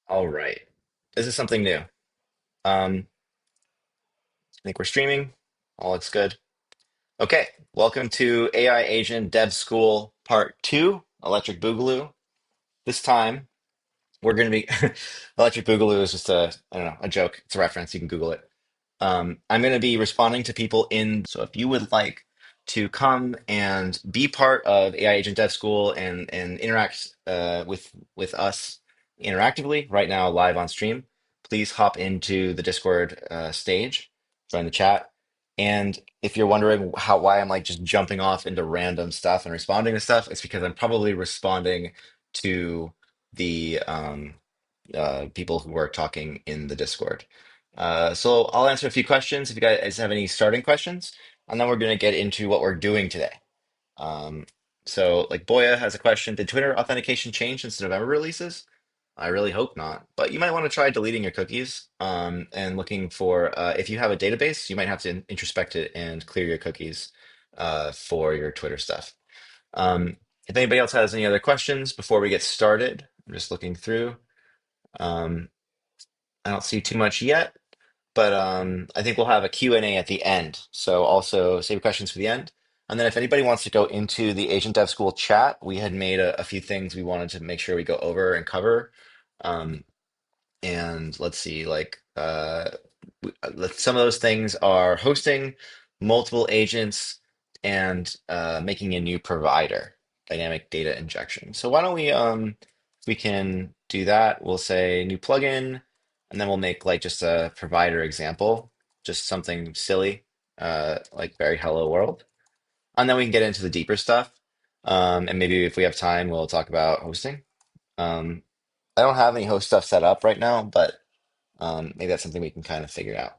All right. This is something new. I think we're streaming. All looks good. Okay. Welcome to AI Agent Dev School Part 2, Electric Boogaloo. This time we're going to be Electric Boogaloo is just I don't know, a joke. It's a reference. You can Google it. I'm going to be responding to people in. So if you would like to come and be part of AI Agent Dev School and interact with us interactively right now live on stream, please hop into the Discord stage, join the chat. And if you're wondering why I'm like just jumping off into random stuff and responding to stuff, it's because I'm probably responding to the people who are talking in the Discord. So I'll answer a few questions if you guys have any starting questions, and then we're going to get into what we're doing today. Um, so, like Boya has a question: did Twitter authentication change since November releases? I really hope not, but you might want to try deleting your cookies and looking for if you have a database, you might have to introspect it and clear your cookies for your Twitter stuff. If anybody else has any other questions before we get started, I'm just looking through. Um, I don't see too much yet, but I think we'll have a Q&A at the end. So also save questions for the end. And then if anybody wants to go into the Agent Dev School chat, we had made a few things we wanted to make sure we go over and cover. Um, and let's see, some of those things are hosting multiple agents and making a new provider, dynamic data injection. So why don't we can do that. We'll say new plugin, and then we'll make like just a provider example, just something silly, like very hello world. And then we can get into the deeper stuff. And maybe if we have time, we'll talk about hosting. Um, I don't have any host stuff set up right now, but maybe that's something we can kind of figure out.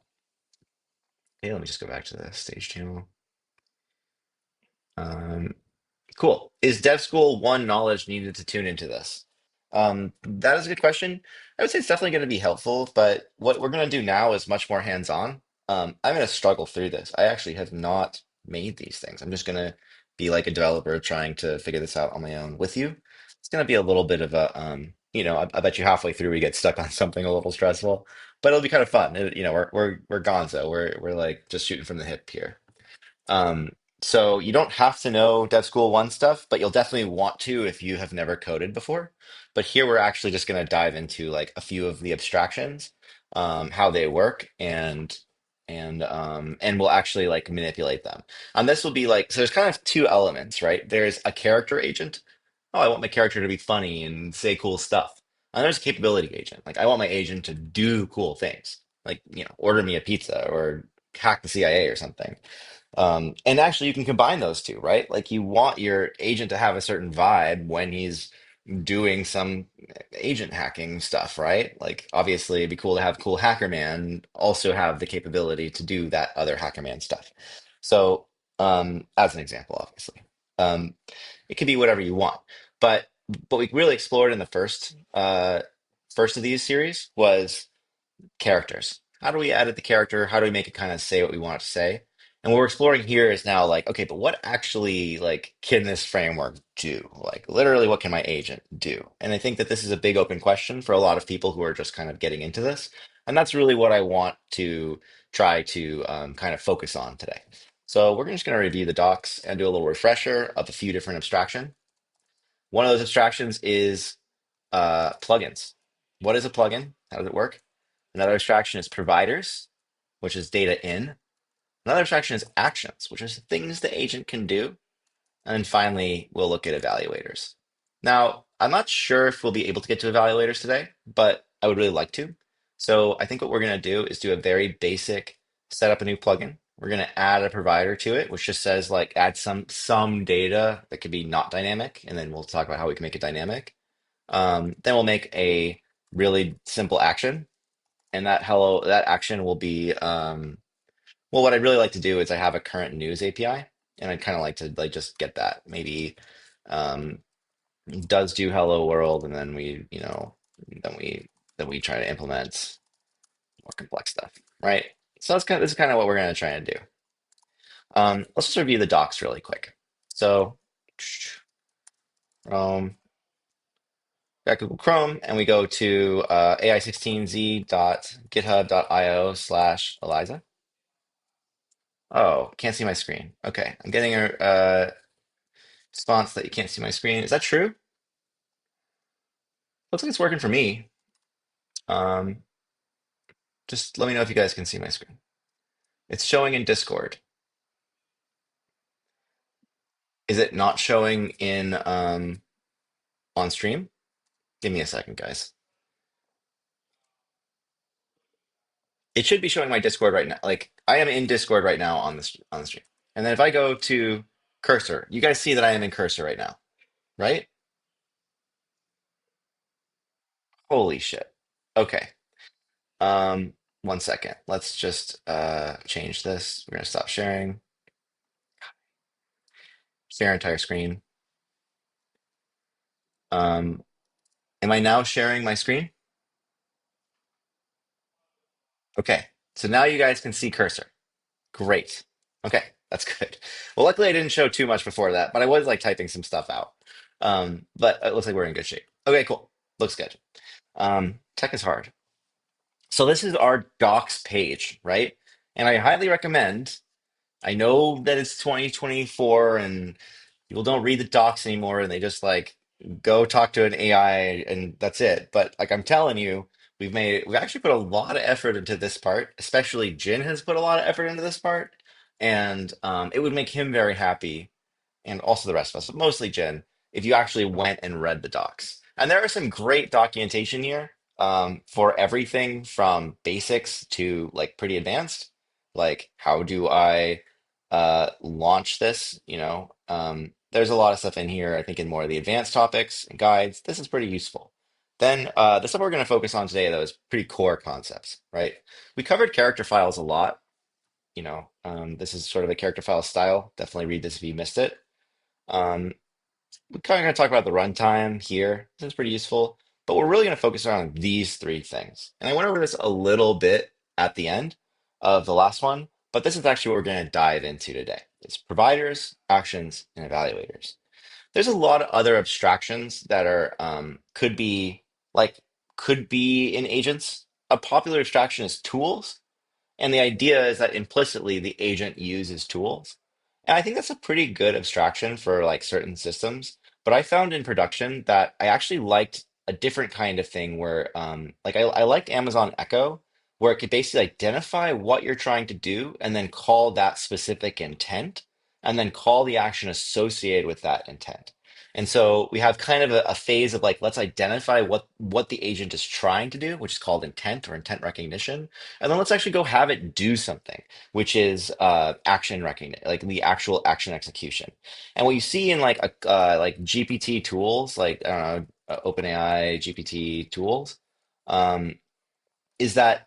Okay, let me just go back to the stage channel. Um, cool. Is Dev School 1 knowledge needed to tune into this? That is a good question. I would say it's definitely going to be helpful, but what we're going to do now is much more hands-on. I'm going to struggle through this. I actually have not made these things. I'm just going to be like a developer trying to figure this out on my own with you. It's going to be a little bit of I bet you halfway through we get stuck on something a little stressful, but it'll be kind of fun. We're gonzo. We're like just shooting from the hip here. Um, so you don't have to know Dev School 1 stuff, but you'll definitely want to if you have never coded before. But here we're actually just going to dive into like a few of the abstractions, how they work, and we'll actually like manipulate them. And this will be like so. There's kind of two elements, right? There's a character agent. Oh, I want my character to be funny and say cool stuff. And there's a capability agent. Like I want my agent to do cool things, like order me a pizza or hack the CIA or something. And actually, you can combine those two, right? Like you want your agent to have a certain vibe when he's doing some agent hacking stuff, right? Like obviously, it'd be cool to have cool Hacker Man also have the capability to do that other Hacker Man stuff. So, as an example, obviously, um, it can be whatever you want. But what we really explored in the first of these series was characters. How do we edit the character? How do we make it kind of say what we want it to say? And what we're exploring here is now like, okay, but what actually like can this framework do? Like literally, what can my agent do? And I think that this is a big open question for a lot of people who are just kind of getting into this. And that's really what I want to try to kind of focus on today. So we're just going to review the docs and do a little refresher of a few different abstraction. One of those abstractions is plugins. What is a plugin? How does it work? Another abstraction is providers, which is data in. Another abstraction is actions, which is things the agent can do. And then finally, we'll look at evaluators. Now, I'm not sure if we'll be able to get to evaluators today, but I would really like to. So I think what we're going to do is do a very basic set up a new plugin. We're going to add a provider to it, which just says like add some data that could be not dynamic, and then we'll talk about how we can make it dynamic. Then we'll make a really simple action, and that action will be well, what I'd really like to do is I have a current news API, and I'd kind of like to like just get that maybe um, does do hello world, and then then we try to implement more complex stuff, right? So this is kind of what we're going to try and do. Let's just review the docs really quick. So, um, got Google Chrome, and we go to ai16z.github.io/Eliza. Oh, can't see my screen. Okay, I'm getting a response that you can't see my screen. Is that true? Looks like it's working for me. Um, just let me know if you guys can see my screen. It's showing in Discord. Is it not showing in on stream? Give me a second, guys. It should be showing my Discord right now. Like I am in Discord right now on the stream. And then if I go to cursor, you guys see that I am in cursor right now, right? Holy shit. Okay. One second. Let's just change this. We're gonna stop sharing. Share entire screen. Um, am I now sharing my screen? Okay. So now you guys can see cursor. Great. Okay, that's good. Well, luckily I didn't show too much before that, but I was like typing some stuff out. But it looks like we're in good shape. Okay, cool. Looks good. Tech is hard. So this is our docs page, right? And I highly recommend, I know that it's 2024 and people don't read the docs anymore and they just like go talk to an AI and that's it. But like I'm telling you, we've actually put a lot of effort into this part, especially Jin has put a lot of effort into this part. And it would make him very happy and also the rest of us, but mostly Jen, if you actually went and read the docs. And there are some great documentation here for everything from basics to like pretty advanced. Like, how do I launch this? There's a lot of stuff in here, I think, in more of the advanced topics and guides. This is pretty useful. Then the stuff we're going to focus on today, though, is pretty core concepts, right? We covered character files a lot. This is sort of a character file style. Definitely read this if you missed it. Um, we're kind of going to talk about the runtime here. This is pretty useful, but we're really going to focus on these three things. And I went over this a little bit at the end of the last one, but this is actually what we're going to dive into today. It's providers, actions, and evaluators. There's a lot of other abstractions that are could be in agents. A popular abstraction is tools. And the idea is that implicitly the agent uses tools. And I think that's a pretty good abstraction for like certain systems. But I found in production that I actually liked a different kind of thing where I liked Amazon Echo, where it could basically identify what you're trying to do and then call that specific intent and then call the action associated with that intent. And so we have kind of a phase of like, let's identify what the agent is trying to do, which is called intent or intent recognition. And then let's actually go have it do something, which is action recognition, like the actual action execution. And what you see in like GPT tools, like I don't know, OpenAI GPT tools, um, is that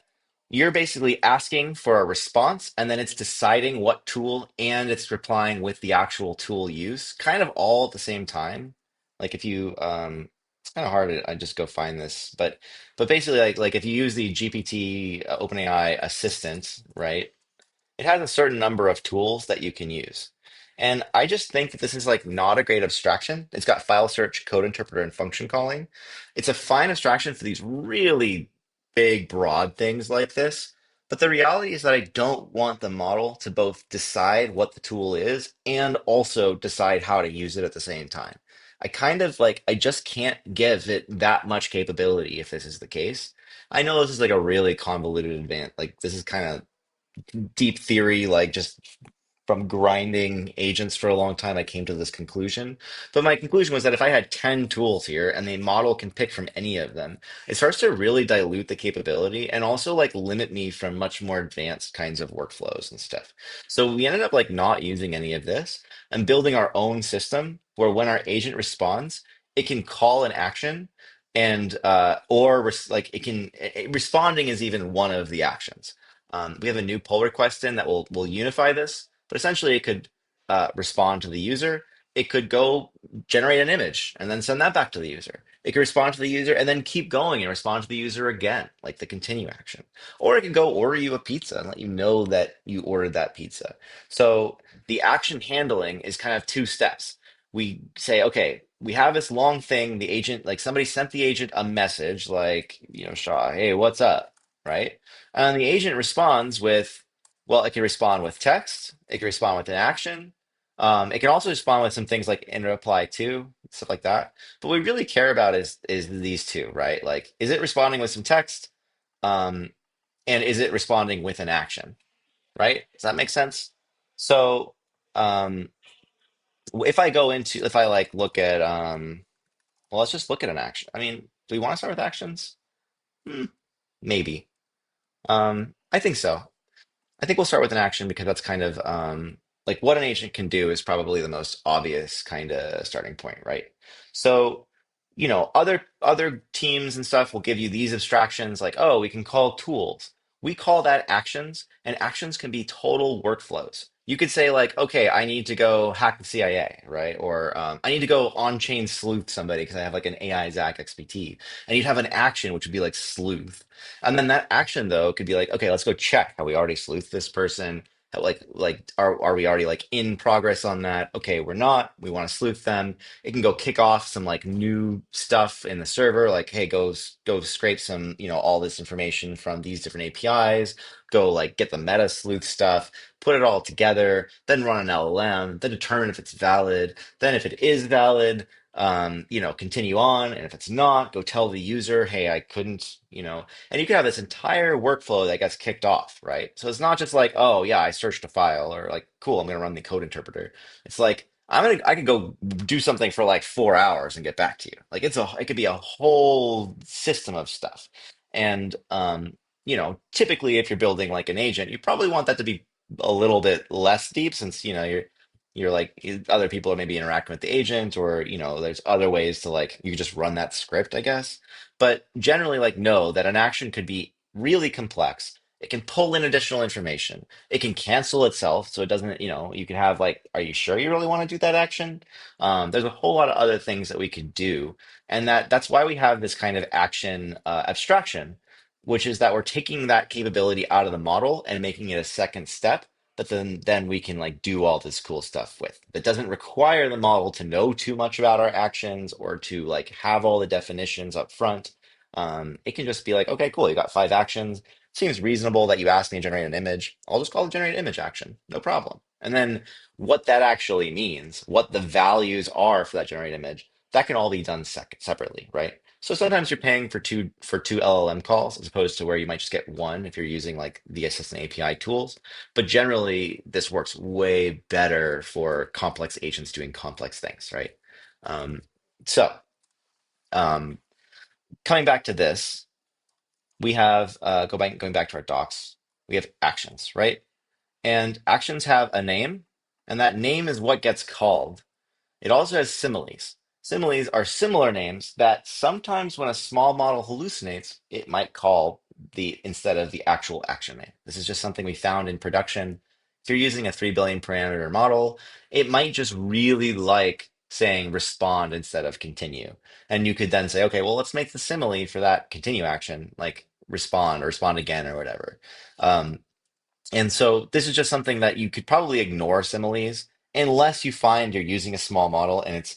you're basically asking for a response and then it's deciding what tool and it's replying with the actual tool use, kind of all at the same time. Like if you it's kind of hard to I just go find this, but basically like if you use the GPT OpenAI assistant, right? It has a certain number of tools that you can use. And I just think that this is like not a great abstraction. It's got file search, code interpreter, and function calling. It's a fine abstraction for these really big, broad things like this. But the reality is that I don't want the model to both decide what the tool is and also decide how to use it at the same time. I just can't give it that much capability if this is the case. I know this is like a really convoluted advance. Like this is kind of deep theory, like just from grinding agents for a long time, I came to this conclusion. But my conclusion was that if I had 10 tools here and the model can pick from any of them, it starts to really dilute the capability and also like limit me from much more advanced kinds of workflows and stuff. So we ended up like not using any of this and building our own system where when our agent responds, it can call an action and like responding is even one of the actions. We have a new pull request in that will unify this, but essentially it could respond to the user. It could go generate an image and then send that back to the user. It could respond to the user and then keep going and respond to the user again, like the continue action. Or it could go order you a pizza and let you know that you ordered that pizza. So the action handling is kind of two steps. we say, okay, we have this long thing. The agent, like somebody sent the agent a message, like, Shaw, hey, what's up? Right? And the agent responds with, well, it can respond with text, it can respond with an action. It can also respond with some things like in reply to, stuff like that. But what we really care about is these two, right? Like, is it responding with some text? Um, and is it responding with an action? Right? Does that make sense? So, um, if I like look at, well, let's just look at an action. I mean, do we want to start with actions? Hmm, maybe. I think so. I think we'll start with an action because that's kind of like what an agent can do is probably the most obvious kind of starting point, right? So, other teams and stuff will give you these abstractions like, oh, we can call tools. We call that actions, and actions can be total workflows. You could say like, okay, I need to go hack the CIA, right? Or I need to go on-chain sleuth somebody because I have like an AI Zach XPT. And you'd have an action which would be like sleuth. And then that action though could be like, okay, let's go check. Have we already sleuthed this person? Are we already like in progress on that? Okay, we're not. We want to sleuth them. It can go kick off some like new stuff in the server, like, hey, go scrape some, all this information from these different APIs, go like get the meta sleuth stuff, put it all together, then run an LLM, then determine if it's valid. Then if it is valid, continue on. And if it's not, go tell the user, hey, I couldn't, and you can have this entire workflow that gets kicked off, right? So it's not just like, oh yeah, I searched a file or like, cool, I'm gonna run the code interpreter. It's like I could go do something for like 4 hours and get back to you. Like it could be a whole system of stuff. And typically if you're building like an agent, you probably want that to be a little bit less deep since you're like other people are maybe interacting with the agent or there's other ways to like you could just run that script, I guess. But generally, like, know that an action could be really complex. It can pull in additional information. It can cancel itself. So it doesn't, you can have like, are you sure you really want to do that action? There's a whole lot of other things that we could do. And that's why we have this kind of action abstraction, which is that we're taking that capability out of the model and making it a second step. But then we can like do all this cool stuff with. That doesn't require the model to know too much about our actions or to like have all the definitions up front. It can just be like, okay, cool, you got 5 actions. Seems reasonable that you asked me to generate an image. I'll just call the generate image action, no problem. And then what that actually means, what the values are for that generate image, that can all be done separately, right? So sometimes you're paying for two LLM calls as opposed to where you might just get one if you're using like the assistant API tools. But generally, this works way better for complex agents doing complex things, right? Um, so um, coming back to this, we have going back to our docs. We have actions, right? And actions have a name, and that name is what gets called. It also has similes. Similes are similar names that sometimes when a small model hallucinates, it might call the instead of the actual action name. This is just something we found in production. If you're using a 3 billion parameter model, it might just really like saying respond instead of continue. And you could then say, okay, well, let's make the simile for that continue action, like respond or respond again or whatever. Um, and so this is just something that you could probably ignore similes unless you find you're using a small model and it's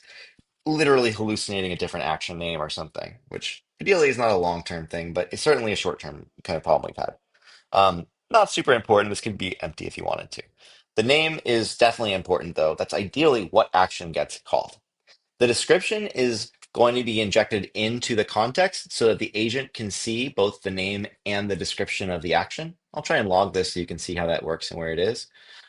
literally hallucinating a different action name or something, which ideally is not a long-term thing, but it's certainly a short-term kind of problem we've had. Not super important. This could be empty if you wanted to. The name is definitely important, though. That's ideally what action gets called. The description is going to be injected into the context so that the agent can see both the name and the description of the action. I'll try and log this so you can see how that works and where it is.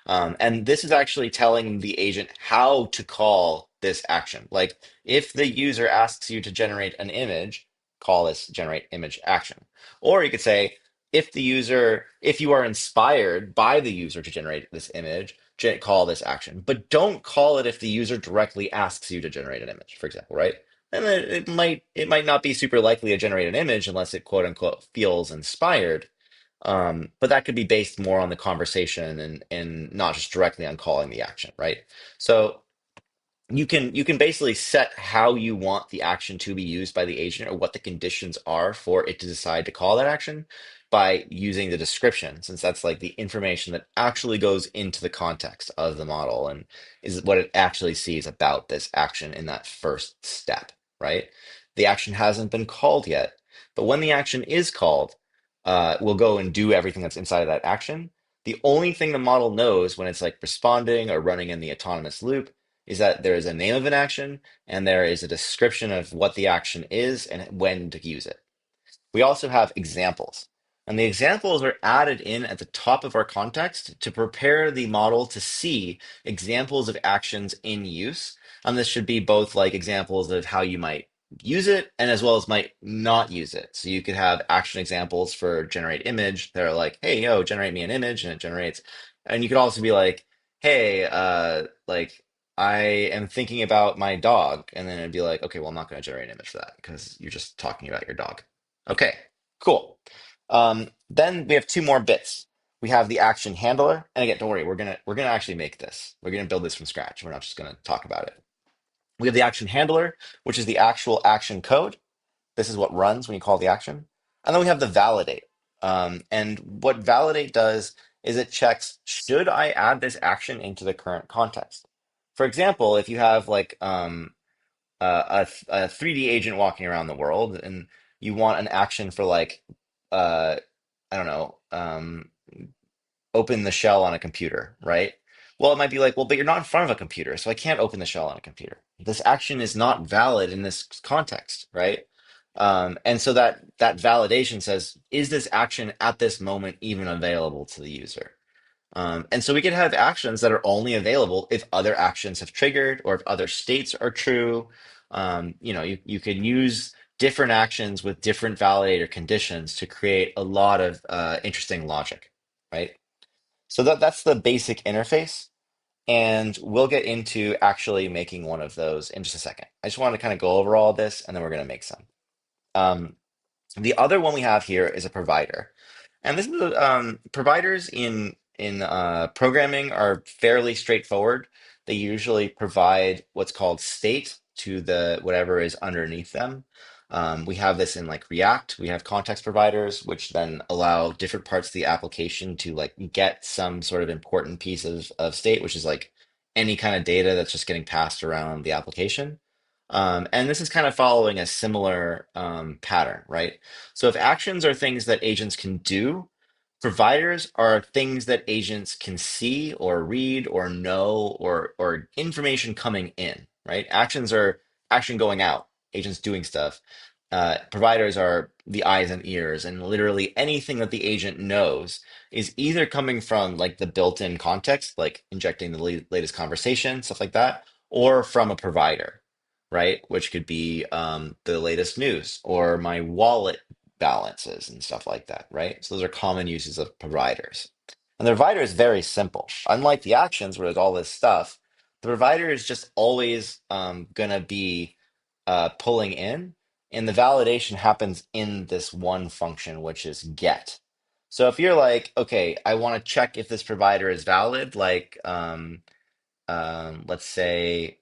And this is actually telling the agent how to call this action. Like if the user asks you to generate an image, call this generate image action. Or you could say, if you are inspired by the user to generate this image, call this action, but don't call it if the user directly asks you to generate an image, for example, right? And then it might not be super likely to generate an image unless it quote unquote feels inspired. But that could be based more on the conversation and not just directly on calling the action, right? So you can basically set how you want the action to be used by the agent or what the conditions are for it to decide to call that action by using the description, since that's like the information that actually goes into the context of the model and is what it actually sees about this action in that first step, right? The action hasn't been called yet, but when the action is called, we'll go and do everything that's inside of that action. The only thing the model knows when it's like responding or running in the autonomous loop is that there is a name of an action and there is a description of what the action is and when to use it. We also have examples. And the examples are added in at the top of our context to prepare the model to see examples of actions in use. And this should be both like examples of how you might use it and as well as might not use it. So you could have action examples for generate image that are like, hey, yo, generate me an image, and it generates. And you could also be like, hey, like I am thinking about my dog. And then it'd be like, okay, well, I'm not going to generate an image for that because you're just talking about your dog. Okay, cool. Then we have two more bits. We have the action handler, and again, don't worry, we're gonna actually make this. We're gonna build this from scratch. We're not just gonna talk about it. We have the action handler, which is the actual action code. This is what runs when you call the action. And then we have the validate. And what validate does is it checks, should I add this action into the current context? For example, if you have like a 3D agent walking around the world and you want an action for like uh I don't know, open the shell on a computer, right? Well, it might be like, well, but you're not in front of a computer, so I can't open the shell on a computer. This action is not valid in this context, right? And so that validation says, is this action at this moment even available to the user? And so we can have actions that are only available if other actions have triggered or if other states are true. You can use different actions with different validator conditions to create a lot of interesting logic, right? So that's the basic interface. And we'll get into actually making one of those in just a second. I just wanted to kind of go over all of this and then we're going to make some. Um, the other one we have here is a provider, and this is providers in programming are fairly straightforward. They usually provide what's called state to the whatever is underneath them. We have this in like React. We have context providers, which then allow different parts of the application to like get some sort of important piece of state, which is like any kind of data that's just getting passed around the application. And this is kind of following a similar pattern, right? So if actions are things that agents can do, providers are things that agents can see or read or know or information coming in, right? Actions are action going out, agents doing stuff. Providers are the eyes and ears, and literally anything that the agent knows is either coming from like the built-in context, like injecting the latest conversation, stuff like that, or from a provider, right? Which could be the latest news or my wallet balances and stuff like that, right? So those are common uses of providers. And the provider is very simple. Unlike the actions where there's all this stuff, the provider is just always gonna be pulling in, and the validation happens in this one function, which is get. So if you're like, okay, I want to check if this provider is valid, like let's say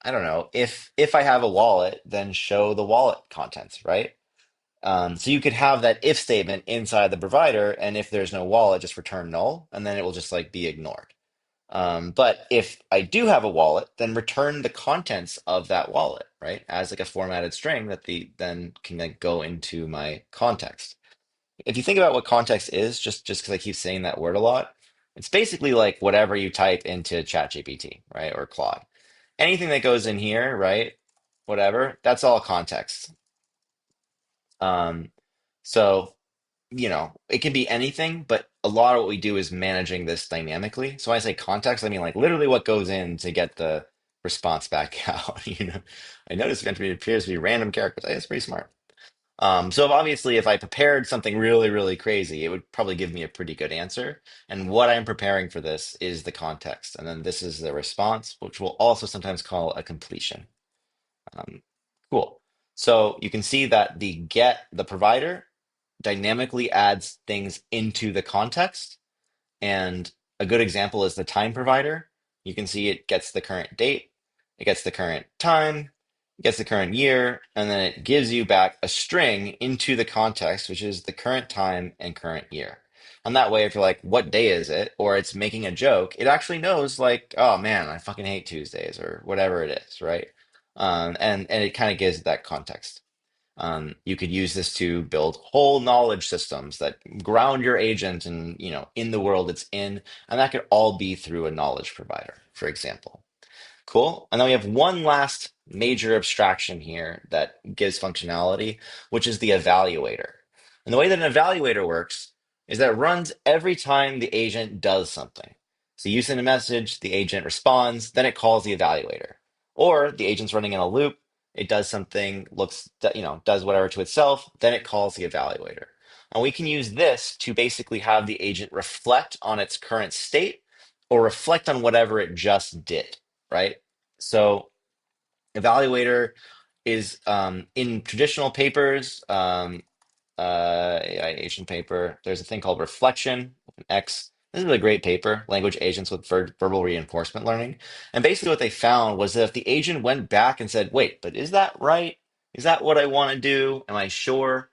I don't know, if I have a wallet, then show the wallet contents, right? So you could have that if statement inside the provider, and if there's no wallet, just return null, and then it will just like be ignored. But if I do have a wallet, then return the contents of that wallet, right? As like a formatted string that the then can like go into my context. If you think about what context is, just because I keep saying that word a lot, it's basically like whatever you type into ChatGPT, right? Or Claude. Anything that goes in here, right? Whatever, that's all context. Um, so it can be anything, but a lot of what we do is managing this dynamically. So when I say context, I mean like literally what goes in to get the response back out. I noticed it appears to be random characters. It's pretty smart. So obviously, if I prepared something really, really crazy, it would probably give me a pretty good answer. And what I'm preparing for this is the context. And then this is the response, which we'll also sometimes call a completion. Um, cool. So you can see that the provider dynamically adds things into the context. And a good example is the time provider. You can see it gets the current date. it gets the current time, it gets the current year, and then it gives you back a string into the context, which is the current time and current year. And that way, if you're like, what day is it? Or it's making a joke, it actually knows, like, oh man, I fucking hate Tuesdays or whatever it is, right? And it kind of gives that context. You could use this to build whole knowledge systems that ground your agent and, in the world it's in, and that could all be through a knowledge provider, for example. Cool. And then we have one last major abstraction here that gives functionality, which is the evaluator. And the way that an evaluator works is that it runs every time the agent does something. So you send a message, the agent responds, then it calls the evaluator. Or the agent's running in a loop, it does something, does whatever to itself, then it calls the evaluator. And we can use this to basically have the agent reflect on its current state or reflect on whatever it just did, right? So evaluator is in traditional papers, AI agent paper. There's a thing called reflection, an X. This is a great paper, language agents with verbal reinforcement learning. And basically, what they found was that if the agent went back and said, "Wait, but is that right? Is that what I want to do? Am I sure?"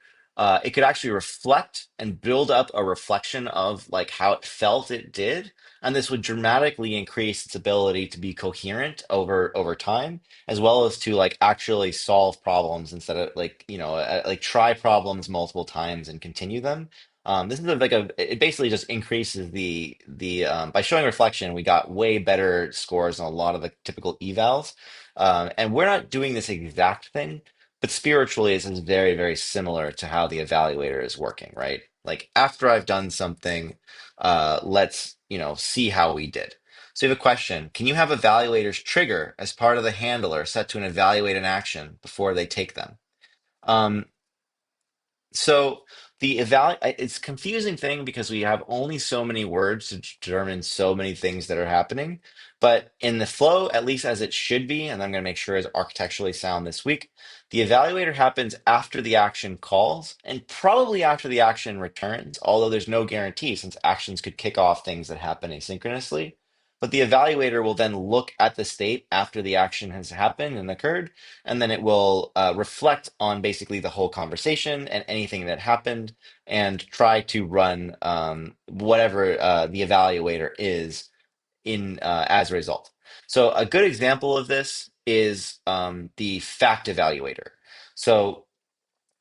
It could actually reflect and build up a reflection of like how it felt it did, and this would dramatically increase its ability to be coherent over time, as well as to like actually solve problems instead of like like try problems multiple times and continue them. This is it basically just increases the by showing reflection, we got way better scores on a lot of the typical evals. And we're not doing this exact thing, but spiritually this is very, very similar to how the evaluator is working, right? Like after I've done something, let's see how we did. So you have a question. Can you have evaluators trigger as part of the handler set to an evaluate an action before they take them? Um, so it's a confusing thing because we have only so many words to determine so many things that are happening. But in the flow, at least as it should be, and I'm going to make sure is architecturally sound this week, the evaluator happens after the action calls and probably after the action returns, although there's no guarantee since actions could kick off things that happen asynchronously. But the evaluator will then look at the state after the action has happened and occurred, and then it will reflect on basically the whole conversation and anything that happened and try to run whatever the evaluator is in as a result. So a good example of this is the fact evaluator. So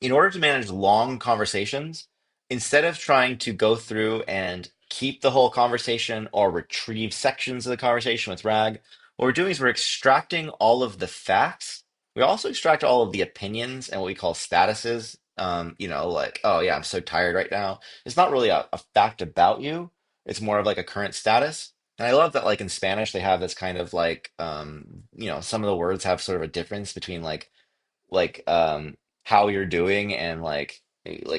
in order to manage long conversations, instead of trying to go through and keep the whole conversation or retrieve sections of the conversation with RAG, what we're doing is we're extracting all of the facts. We also extract all of the opinions and what we call statuses. Like, oh yeah, I'm so tired right now. It's not really a fact about you. It's more of like a current status. And I love that, like in Spanish, they have this kind of like, some of the words have sort of a difference between like how you're doing and like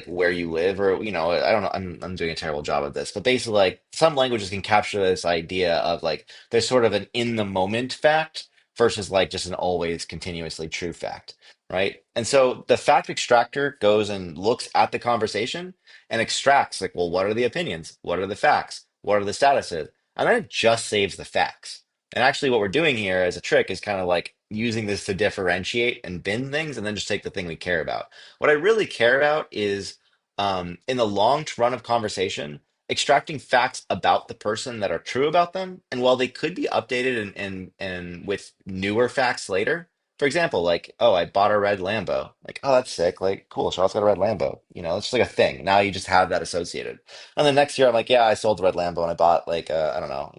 where you live or I don't know, I'm doing a terrible job of this, but basically like some languages can capture this idea of like there's sort of an in the moment fact versus like just an always continuously true fact, right? And so the fact extractor goes and looks at the conversation and extracts like, well, what are the opinions, what are the facts, what are the statuses, and then it just saves the facts. And actually, what we're doing here as a trick is kind of like using this to differentiate and bin things and then just take the thing we care about. What I really care about is in the long run of conversation, extracting facts about the person that are true about them. And while they could be updated and with newer facts later, for example, like, oh, I bought a red Lambo. Like, oh, that's sick. Like, cool. Charles got a red Lambo. It's just like a thing. Now you just have that associated. And then next year, I'm like, yeah, I sold the red Lambo and I bought like, I don't know,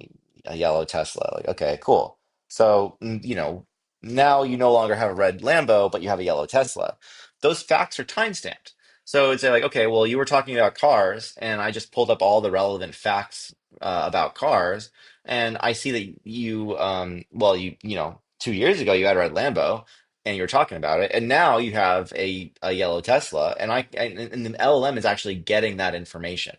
a yellow Tesla. Like, okay, cool. So, now you no longer have a red Lambo, but you have a yellow Tesla. Those facts are timestamped. So it's like, okay, well, you were talking about cars, and I just pulled up all the relevant facts about cars, and I see that well, 2 years ago you had a red Lambo, and you were talking about it, and now you have a yellow Tesla, and the LLM is actually getting that information,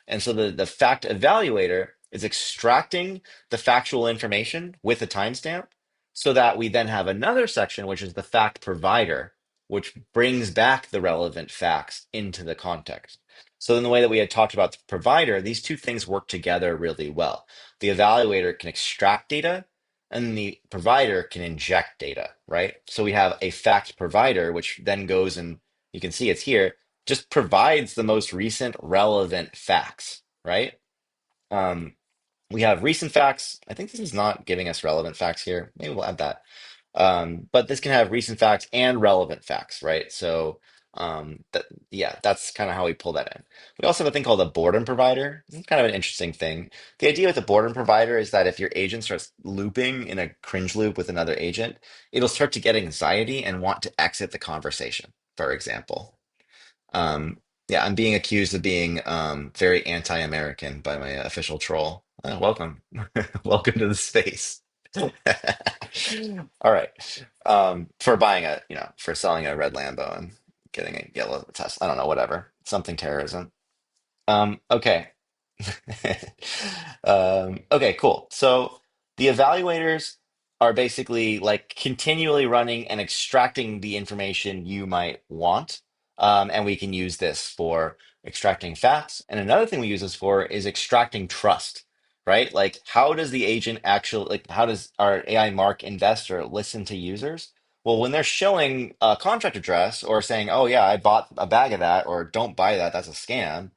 and so the fact evaluator is extracting the factual information with a timestamp so that we then have another section, which is the fact provider, which brings back the relevant facts into the context. So, in the way that we had talked about the provider, these two things work together really well. The evaluator can extract data, and the provider can inject data, right? So we have a fact provider, which then goes and you can see it's here, just provides the most recent relevant facts, right? Um, we have recent facts. I think this is not giving us relevant facts here. Maybe we'll add that. But this can have recent facts and relevant facts, right? So yeah, that's kind of how we pull that in. We also have a thing called a boredom provider. This is kind of an interesting thing. The idea with the boredom provider is that if your agent starts looping in a cringe loop with another agent, it'll start to get anxiety and want to exit the conversation, for example. Um, yeah, I'm being accused of being very anti-American by my official troll. Welcome. Welcome to the space. All right. For buying a, for selling a red Lambo and getting a yellow Tesla. I don't know, whatever. Something terrorism. Okay. Okay, cool. So the evaluators are basically like continually running and extracting the information you might want. And we can use this for extracting facts. And another thing we use this for is extracting trust, right? Like, how does the agent actually, like, how does our AI mark investor listen to users? Well, when they're showing a contract address or saying, oh, yeah, I bought a bag of that, or don't buy that, that's a scam,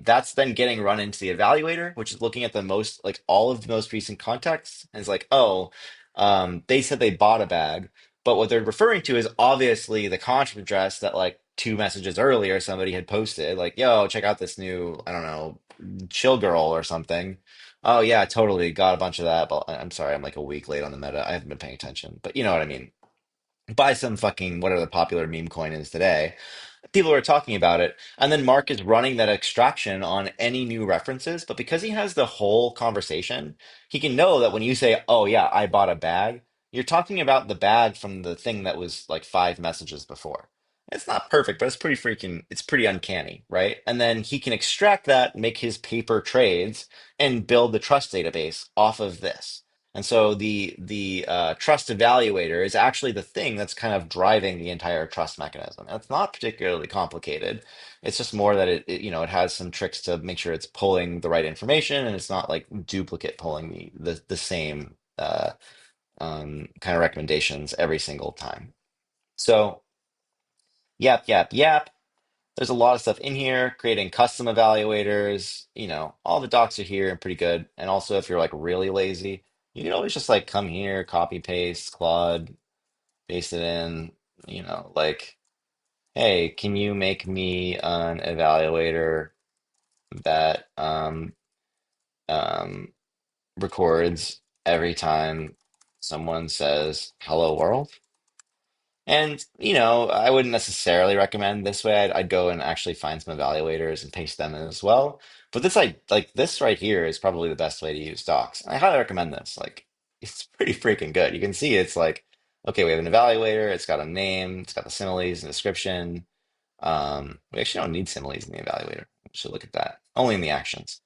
that's then getting run into the evaluator, which is looking at the most, like all of the most recent contexts, and it's like, oh, they said they bought a bag, but what they're referring to is obviously the contract address that like two messages earlier somebody had posted, like, yo, check out this new, I don't know, chill girl or something. Oh yeah, totally got a bunch of that, but I'm sorry, I'm like a week late on the meta. I haven't been paying attention, but you know what I mean. Buy some fucking whatever the popular meme coin is today, people are talking about it. And then Mark is running that extraction on any new references. But because he has the whole conversation, he can know that when you say, oh, yeah, I bought a bag, you're talking about the bag from the thing that was like five messages before. It's not perfect, but it's pretty freaking, it's pretty uncanny, right? And then he can extract that, make his paper trades, and build the trust database off of this. And so the trust evaluator is actually the thing that's kind of driving the entire trust mechanism. And it's not particularly complicated. It's just more that it has some tricks to make sure it's pulling the right information and it's not like duplicate pulling the same kind of recommendations every single time. So yap, yap, yap. There's a lot of stuff in here, creating custom evaluators. All the docs are here and pretty good. And also, if you're like really lazy, you can always just like come here, copy paste Claude, paste it in, like, hey, can you make me an evaluator that um, records every time someone says hello world? And, I wouldn't necessarily recommend this way. I'd go and actually find some evaluators and paste them in as well. But this, like this right here is probably the best way to use docs. I highly recommend this. Like, it's pretty freaking good. You can see it's like, okay, we have an evaluator. It's got a name. It's got the similes and description. We actually don't need similes in the evaluator. We should look at that. Only in the actions.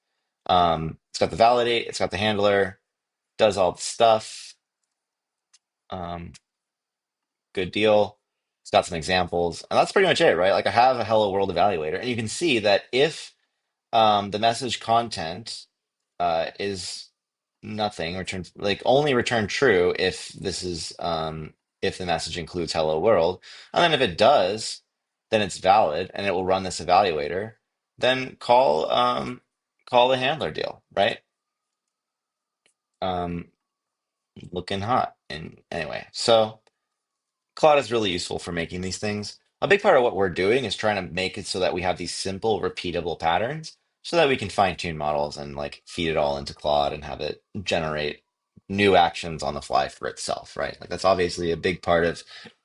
It's got the validate. It's got the handler. Does all the stuff. Um, Good deal. It's got some examples, and that's pretty much it, right? Like I have a Hello World evaluator, and you can see that if the message content is nothing, return like only return true if this is if the message includes Hello World, and then if it does, then it's valid, and it will run this evaluator. Then call the handler deal, right? Um, Looking hot. And anyway, so. Claude is really useful for making these things. A big part of what we're doing is trying to make it so that we have these simple, repeatable patterns so that we can fine-tune models and like feed it all into Claude and have it generate new actions on the fly for itself, right? Like that's obviously a big part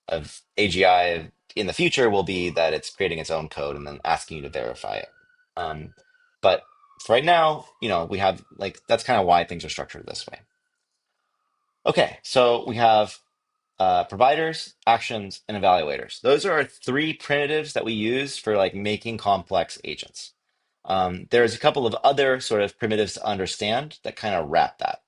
of AGI in the future will be that it's creating its own code and then asking you to verify it. Um, but for right now, we have like that's kind of why things are structured this way. Okay, so we have providers, actions, and evaluators. Those are our three primitives that we use for like making complex agents. There's a couple of other sort of primitives to understand that kind of wrap that.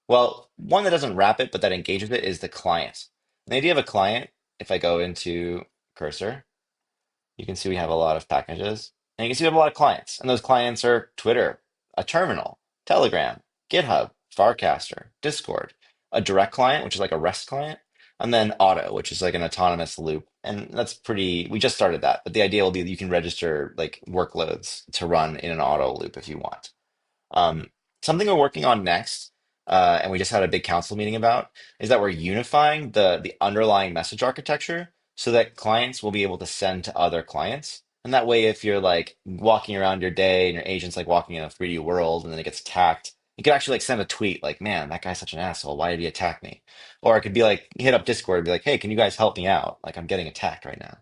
Well, one that doesn't wrap it, but that engages it is the client. And the idea of a client, if I go into cursor, you can see we have a lot of packages. And you can see we have a lot of clients. And those clients are Twitter, a terminal, Telegram, GitHub. Farcaster, Discord, a direct client, which is like a REST client, and then Auto, which is like an autonomous loop. And that's pretty, we just started that, but the idea will be that you can register like workloads to run in an auto loop if you want. Um, Something we're working on next, and we just had a big council meeting about, is that we're unifying the underlying message architecture so that clients will be able to send to other clients. And that way, if you're like walking around your day and your agent's like walking in a 3D world and then it gets attacked, you could actually like send a tweet like, "Man, that guy's such an asshole. Why did he attack me?" Or it could be like hit up Discord and be like, "Hey, can you guys help me out? Like I'm getting attacked right now."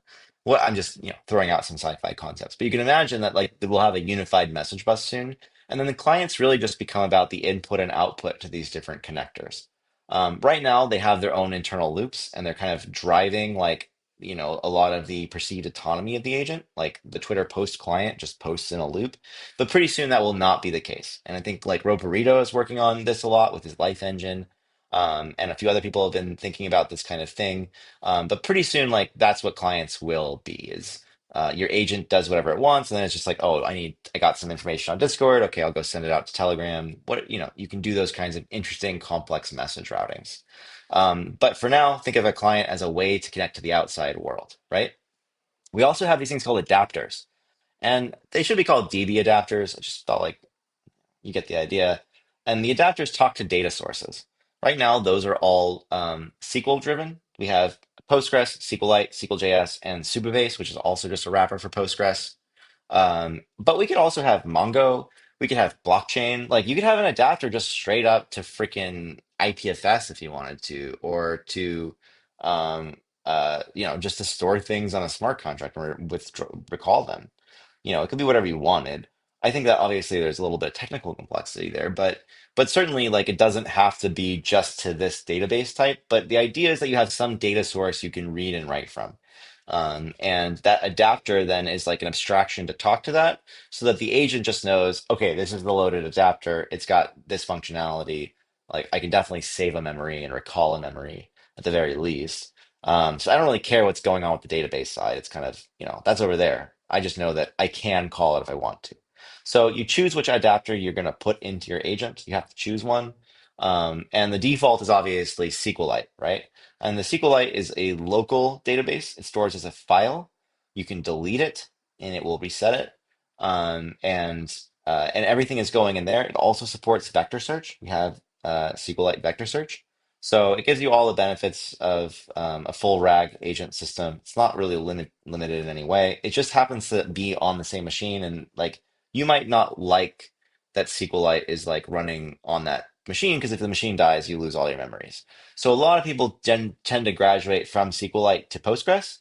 Well, I'm just, throwing out some sci-fi concepts, but you can imagine that like we'll have a unified message bus soon, and then the clients really just become about the input and output to these different connectors. Right now, they have their own internal loops and they're kind of driving like, a lot of the perceived autonomy of the agent. Like the Twitter post client just posts in a loop. But pretty soon that will not be the case. And I think like Roperito is working on this a lot with his life engine. And a few other people have been thinking about this kind of thing. But pretty soon, like that's what clients will be is your agent does whatever it wants, and then it's just like, oh, I got some information on Discord. Okay, I'll go send it out to Telegram. You can do those kinds of interesting, complex message routings. But for now, think of a client as a way to connect to the outside world, right? We also have these things called adapters, and they should be called DB adapters. I just felt like you get the idea. And the adapters talk to data sources. Right now, those are all SQL driven. We have Postgres, SQLite, SQLJS, and Supabase, which is also just a wrapper for Postgres. But we could also have Mongo. We could have blockchain. Like you could have an adapter just straight up to freaking IPFS if you wanted to, or to, um, just to store things on a smart contract or recall them. It could be whatever you wanted. I think that obviously there's a little bit of technical complexity there, but certainly like it doesn't have to be just to this database type. But the idea is that you have some data source you can read and write from. And that adapter then is like an abstraction to talk to that so that the agent just knows, okay, this is the loaded adapter. It's got this functionality. Like I can definitely save a memory and recall a memory at the very least. So I don't really care what's going on with the database side. It's kind of, that's over there. I just know that I can call it if I want to. So you choose which adapter you're going to put into your agent. You have to choose one. And the default is obviously SQLite, right? And the SQLite is a local database. It stores as a file. You can delete it and it will reset it. And everything is going in there. It also supports vector search. We have SQLite vector search. So it gives you all the benefits of a full RAG agent system. It's not really limited in any way. It just happens to be on the same machine, and like you might not like that SQLite is like running on that machine because if the machine dies, you lose all your memories. So a lot of people tend to graduate from SQLite to Postgres.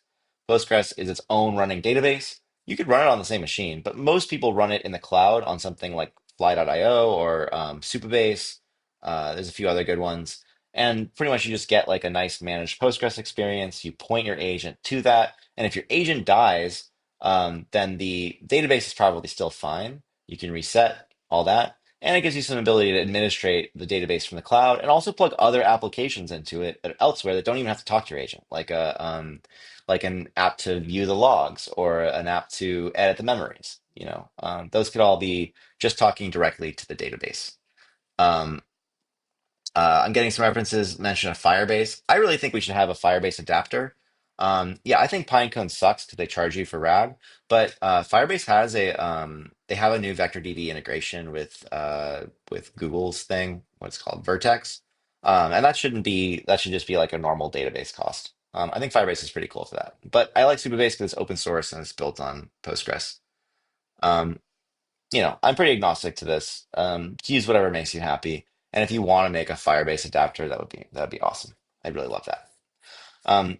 Postgres is its own running database. You could run it on the same machine, but most people run it in the cloud on something like Fly.io or Supabase. There's a few other good ones. And pretty much you just get like a nice managed Postgres experience. You point your agent to that. And if your agent dies, then the database is probably still fine. You can reset all that. And it gives you some ability to administrate the database from the cloud and also plug other applications into it elsewhere that don't even have to talk to your agent, like an app to view the logs or an app to edit the memories. Those could all be just talking directly to the database. Um, I'm getting some references mention a Firebase. I really think we should have a Firebase adapter. Yeah, I think Pinecone sucks because they charge you for RAG, but Firebase has they have a new vector DB integration with Google's thing, what's called Vertex, and that should just be like a normal database cost. I think Firebase is pretty cool for that, but I like Supabase because it's open source and it's built on Postgres. Um, I'm pretty agnostic to this. Use whatever makes you happy. And if you want to make a Firebase adapter, that would be awesome. I'd really love that. Um,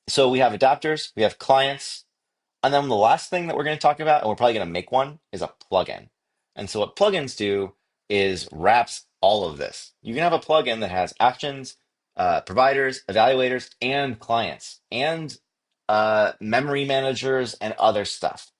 so we have adapters, we have clients, and then the last thing that we're going to talk about, and we're probably going to make one, is a plugin. And so what plugins do is wraps all of this. You can have a plugin that has actions, providers, evaluators, and clients, and memory managers and other stuff.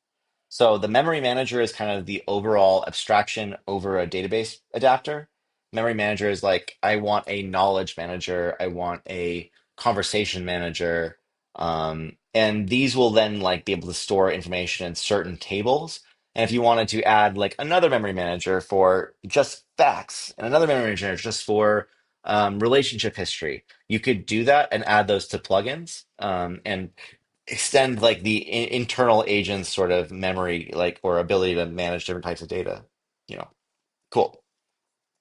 So the memory manager is kind of the overall abstraction over a database adapter. Memory manager is like, I want a knowledge manager, I want a conversation manager. And these will then like be able to store information in certain tables. And if you wanted to add like another memory manager for just facts and another memory manager just for relationship history, you could do that and add those to plugins and extend like the internal agent's sort of memory, like or ability to manage different types of data. You know, cool.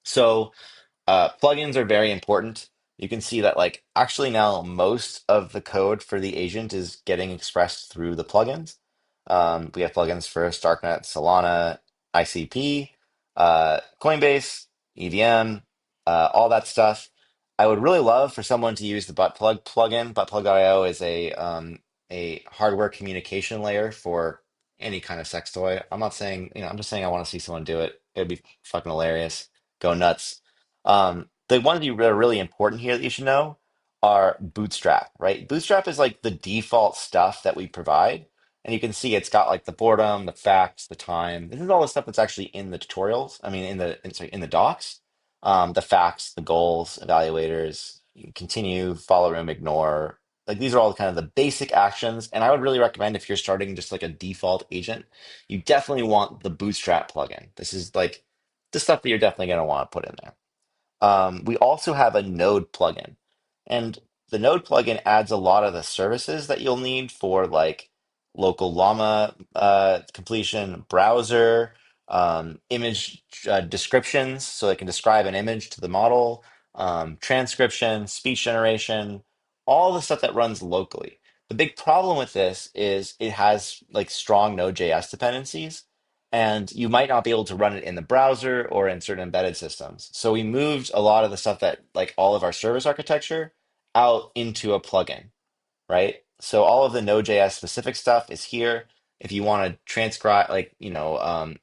So plugins are very important. You can see that like actually now most of the code for the agent is getting expressed through the plugins. We have plugins for Starknet, Solana, ICP, Coinbase, EVM, all that stuff. I would really love for someone to use the buttplug plugin. Buttplug.io is a hardware communication layer for any kind of sex toy. I'm not saying, I'm just saying I want to see someone do it. It'd be fucking hilarious. Go nuts. The ones that are really important here that you should know are Bootstrap, right? Bootstrap is like the default stuff that we provide. And you can see it's got like the boredom, the facts, the time. This is all the stuff that's actually in the tutorials. I mean, sorry, in the docs. The facts, the goals, evaluators, you continue, follow room, ignore. Like these are all kind of the basic actions. And I would really recommend if you're starting just like a default agent, you definitely want the Bootstrap plugin. This is like the stuff that you're definitely going to want to put in there. We also have a node plugin, and the node plugin adds a lot of the services that you'll need for like local llama completion, browser, image descriptions, so it can describe an image to the model, transcription, speech generation, all the stuff that runs locally. The big problem with this is it has like strong Node.js dependencies and you might not be able to run it in the browser or in certain embedded systems. So we moved a lot of the stuff that like all of our service architecture out into a plugin, right? So all of the Node.js specific stuff is here. If you want to transcribe, like,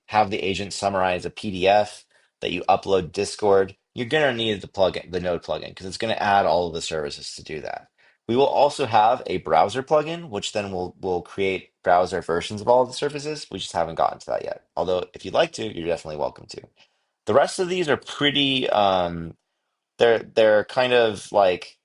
have the agent summarize a PDF that you upload Discord, you're gonna need the plugin, the Node plugin, because it's gonna add all of the services to do that. We will also have a browser plugin, which then will create browser versions of all of the services. We just haven't gotten to that yet. Although if you'd like to, you're definitely welcome to. The rest of these are pretty they're kind of like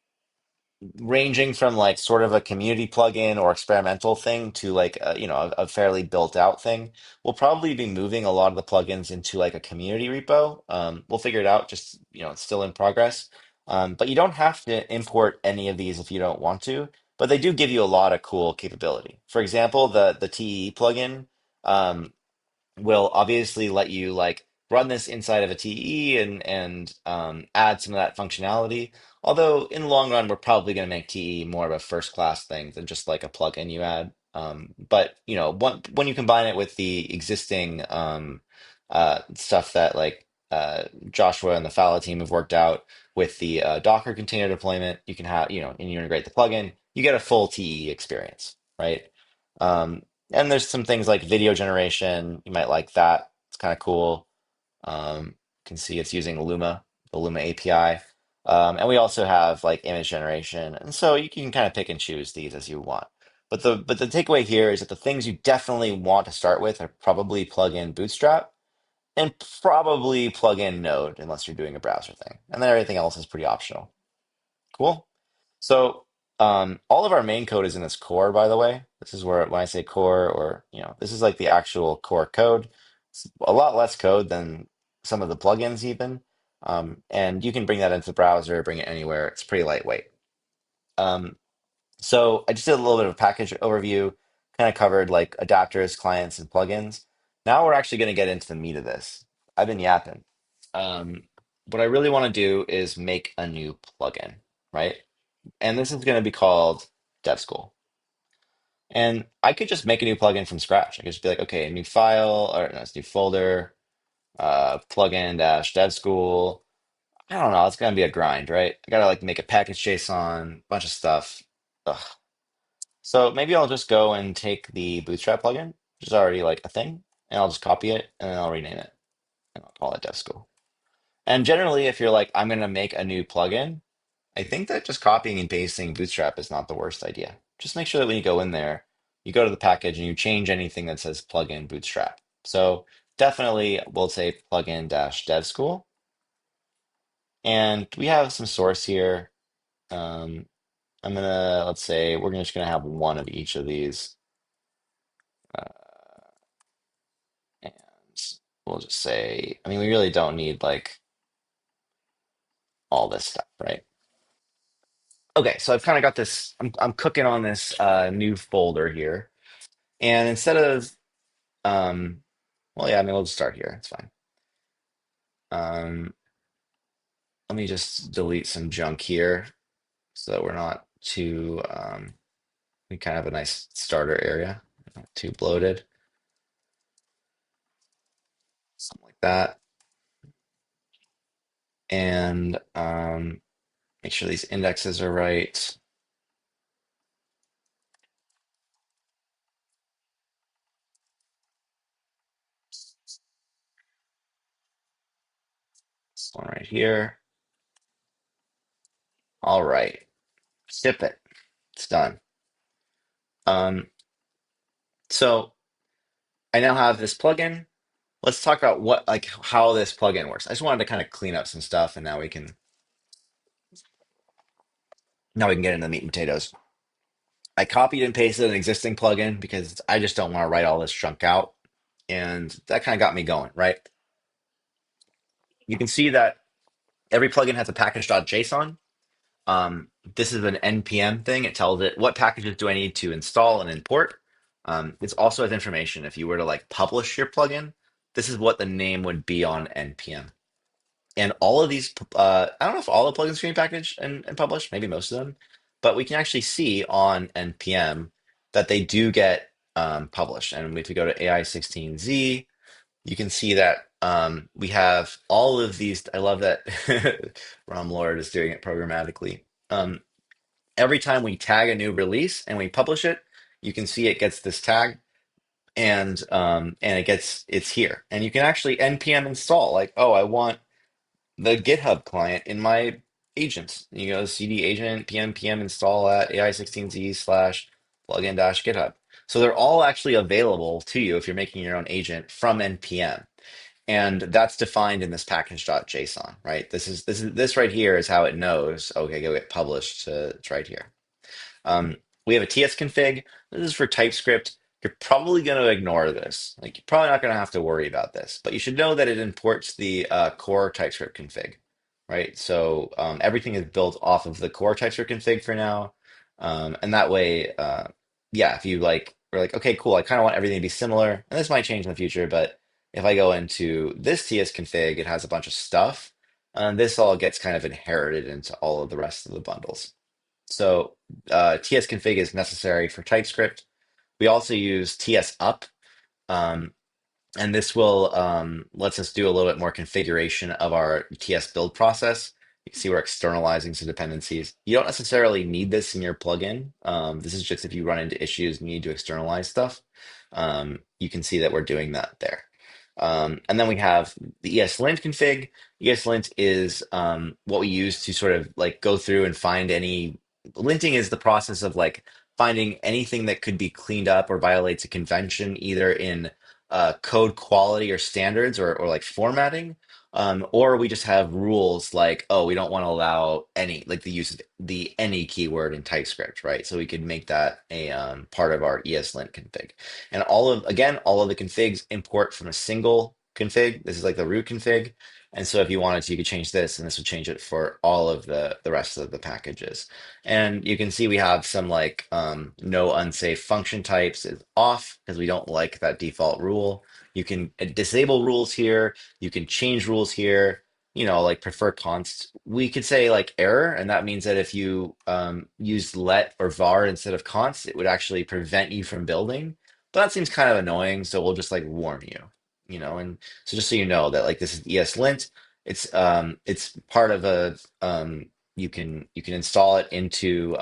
ranging from like sort of a community plugin or experimental thing to like a fairly built out thing. We'll probably be moving a lot of the plugins into like a community repo. We'll figure it out. Just it's still in progress. But you don't have to import any of these if you don't want to. But they do give you a lot of cool capability. For example, the TE plugin. Will obviously let you like run this inside of a TE and add some of that functionality. Although in the long run, we're probably going to make TE more of a first class thing than just like a plugin you add. But when you combine it with the existing stuff that like Joshua and the Fala team have worked out with the Docker container deployment, you can have and you integrate the plugin, you get a full TE experience, right? Um, and there's some things like video generation. You might like that. It's kind of cool. You can see it's using Luma, the Luma API. And we also have like image generation. And so you can kind of pick and choose these as you want. But the takeaway here is that the things you definitely want to start with are probably plug in Bootstrap and probably plug in Node unless you're doing a browser thing. And then everything else is pretty optional. Cool. So all of our main code is in this core, by the way. This is where when I say core, or this is like the actual core code. It's a lot less code than some of the plugins even. And you can bring that into the browser, bring it anywhere. It's pretty lightweight. Um, so I just did a little bit of a package overview, kind of covered like adapters, clients, and plugins. Now we're actually going to get into the meat of this. I've been yapping. Um, what I really want to do is make a new plugin, right? And this is going to be called Dev School. And I could just make a new plugin from scratch. I could just be like, okay, a new file or no, it's a new folder, plugin dash Dev School. I don't know. It's going to be a grind, right? I got to like make a package JSON, bunch of stuff. Ugh. So maybe I'll just go and take the Bootstrap plugin, which is already like a thing, and I'll just copy it and then I'll rename it and I'll call it Dev School. And generally, if you're like, I'm going to make a new plugin, I think that just copying and pasting Bootstrap is not the worst idea. Just make sure that when you go in there, you go to the package and you change anything that says plugin Bootstrap. So definitely we'll say plugin dash dev school. And we have some source here. Um, let's say we're just gonna have one of each of these. Uh, we'll just say, I mean, we really don't need like all this stuff, right? Okay, so I've kind of got this, I'm cooking on this new folder here. And instead of, um, well, yeah, I mean, we'll just start here. It's fine. Um, Let me just delete some junk here so that we're not too, we kind of have a nice starter area, not too bloated, something like that. And make sure these indexes are right. This one right here. All right, ship it. It's done. Um, so I now have this plugin. Let's talk about what, like, how this plugin works. I just wanted to kind of clean up some stuff, and now we can get into the meat and potatoes. I copied and pasted an existing plugin because I just don't want to write all this junk out, and that kind of got me going, right? You can see that every plugin has a package.json. This is an npm thing. It tells it what packages do I need to install and import. This also has information. If you were to like publish your plugin, this is what the name would be on npm. And all of these, I don't know if all the plugins can be packaged and published, maybe most of them, but we can actually see on npm that they do get published. And if we go to AI16Z, you can see that we have all of these. I love that Rom Lord is doing it programmatically. Every time we tag a new release and we publish it, you can see it gets this tag and it's here. And you can actually npm install like, oh, I want the GitHub client in my agents. You go cd agent pm install at ai16z slash plugin dash GitHub. So they're all actually available to you if you're making your own agent from npm. And that's defined in this package.json, right? This right here is how it knows, okay, go get published to it's right here. We have a TS config. This is for TypeScript. You're probably going to ignore this. Like you're probably not going to have to worry about this, but you should know that it imports the core TypeScript config, right? So everything is built off of the core TypeScript config for now, and that way, yeah, if you like, we're like, okay, cool. I kind of want everything to be similar, and this might change in the future, but if I go into this TS config, it has a bunch of stuff, and this all gets kind of inherited into all of the rest of the bundles. So TS config is necessary for TypeScript. We also use TS up, um, and this will lets us do a little bit more configuration of our TS build process. You can see we're externalizing some dependencies. You don't necessarily need this in your plugin. This is just if you run into issues and you need to externalize stuff. You can see that we're doing that there. And then we have the ESLint config. ESLint is what we use to sort of like go through and find any. Linting is the process of like finding anything that could be cleaned up or violates a convention, either in code quality or standards or like formatting. Or we just have rules like, oh, we don't want to allow any, like the use of the any keyword in TypeScript, right? So we could make that a part of our ESLint config. And all of the configs import from a single config. This is like the root config. And so if you wanted to, you could change this, and this would change it for all of the rest of the packages. And you can see we have some like no unsafe function types is off because we don't like that default rule. You can disable rules here. You can change rules here. Like prefer const. We could say like error, and that means that if you use let or var instead of const, it would actually prevent you from building. But that seems kind of annoying, so we'll just like warn you. And so just so you know that like this is ESLint. It's part of a you can install it into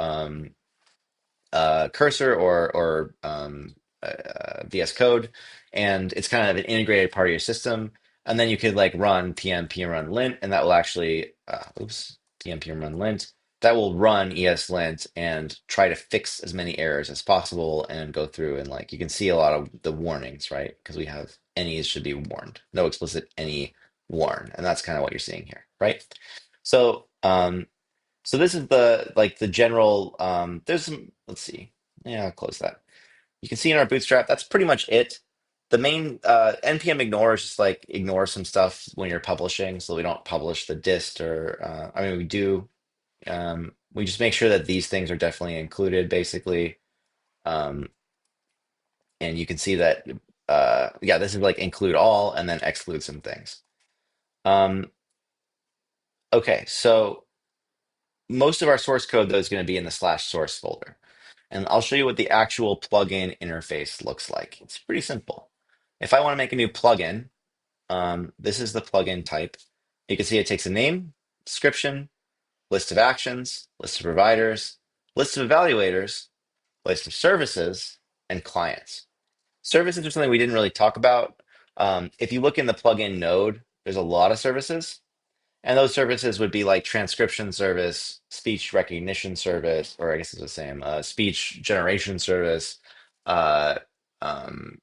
Cursor or VS Code, and it's kind of an integrated part of your system. And then you could like run pm run lint, and that will actually pm run lint. That will run ESLint and try to fix as many errors as possible and go through and like you can see a lot of the warnings, right? Because we have any's should be warned, no explicit any warn, and that's kind of what you're seeing here, right? So so this is the like the general there's some let's see. Yeah, I'll close that. You can see in our bootstrap, that's pretty much it. The main npm ignore is just like ignore some stuff when you're publishing, so we don't publish the dist or I mean we do. We just make sure that these things are definitely included, basically. Um, and you can see that, yeah, this is like include all and then exclude some things. Um, okay, so most of our source code though is going to be in the slash source folder. And I'll show you what the actual plugin interface looks like. It's pretty simple. If I want to make a new plugin, this is the plugin type. You can see it takes a name, description, list of actions, list of providers, list of evaluators, list of services, and clients. Services are something we didn't really talk about. If you look in the plugin node, there's a lot of services. And those services would be like transcription service, speech recognition service, or I guess it's the same, speech generation service, uh, um,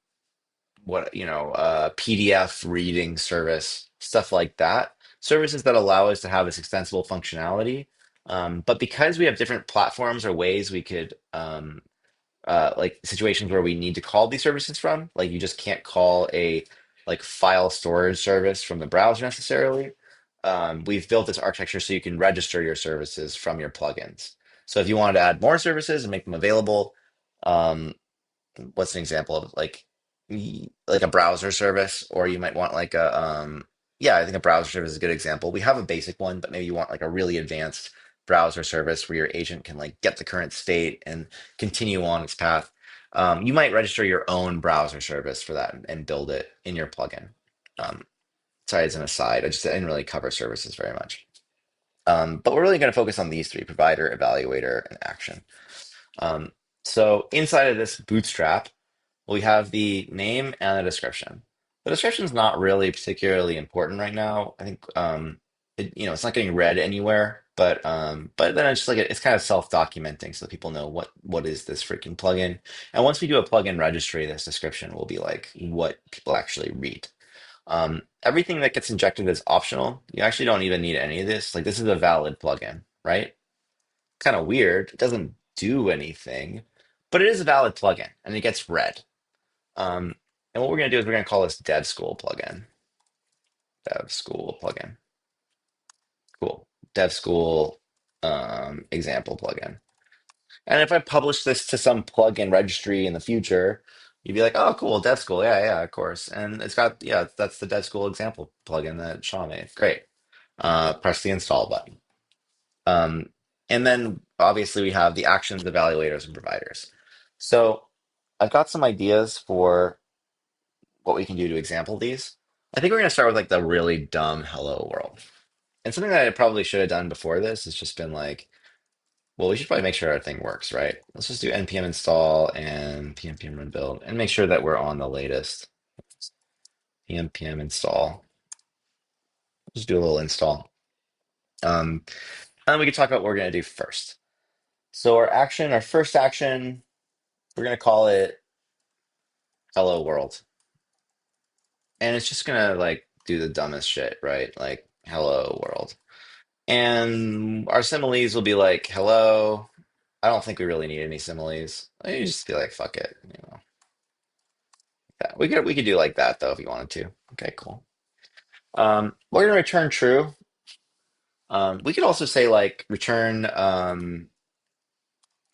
PDF reading service, stuff like that. Services that allow us to have this extensible functionality. But because we have different platforms or ways we could like situations where we need to call these services from. Like you just can't call a like file storage service from the browser necessarily. We've built this architecture so you can register your services from your plugins. So if you wanted to add more services and make them available, um, what's an example of like like a browser service, or you might want like a yeah, I think a browser service is a good example. We have a basic one, but maybe you want like a really advanced browser service where your agent can like get the current state and continue on its path. You might register your own browser service for that and build it in your plugin. um, Sorry, as an aside, I didn't really cover services very much. But we're really going to focus on these three: provider, evaluator, and action. um, so inside of this bootstrap, we have the name and the description. The description is not really particularly important right now. I think it's not getting read anywhere, but then it's just like it's kind of self-documenting so that people know what is this freaking plugin. And once we do a plugin registry, this description will be like what people actually read. Everything that gets injected is optional. You actually don't even need any of this. Like this is a valid plugin, right? Kind of weird. It doesn't do anything, but it is a valid plugin and it gets read. Um, and what we're going to do is we're going to call this dev school plugin. Dev school plugin. Cool. Dev school example plugin. And if I publish this to some plugin registry in the future, you'd be like, oh, cool, dev school. Yeah, yeah, of course. And it's got, yeah, that's the dev school example plugin that Sean made. Great. Press the install button. Um, and then obviously we have the actions, evaluators, and providers. So I've got some ideas for what we can do to example these. I think we're going to start with like the really dumb hello world. And something that I probably should have done before this has just been like, well, we should probably make sure our thing works, right? Let's just do npm install and pm run build and make sure that we're on the latest. Pm install. Just do a little install. And then we can talk about what we're going to do first. So our first action, we're going to call it hello world. And it's just going to like do the dumbest shit, right? Like hello world. And our similes will be like, hello. I don't think we really need any similes. You just be like, fuck it. Yeah, we could do like that though if you wanted to. Okay, cool. We're gonna return true. We could also say like return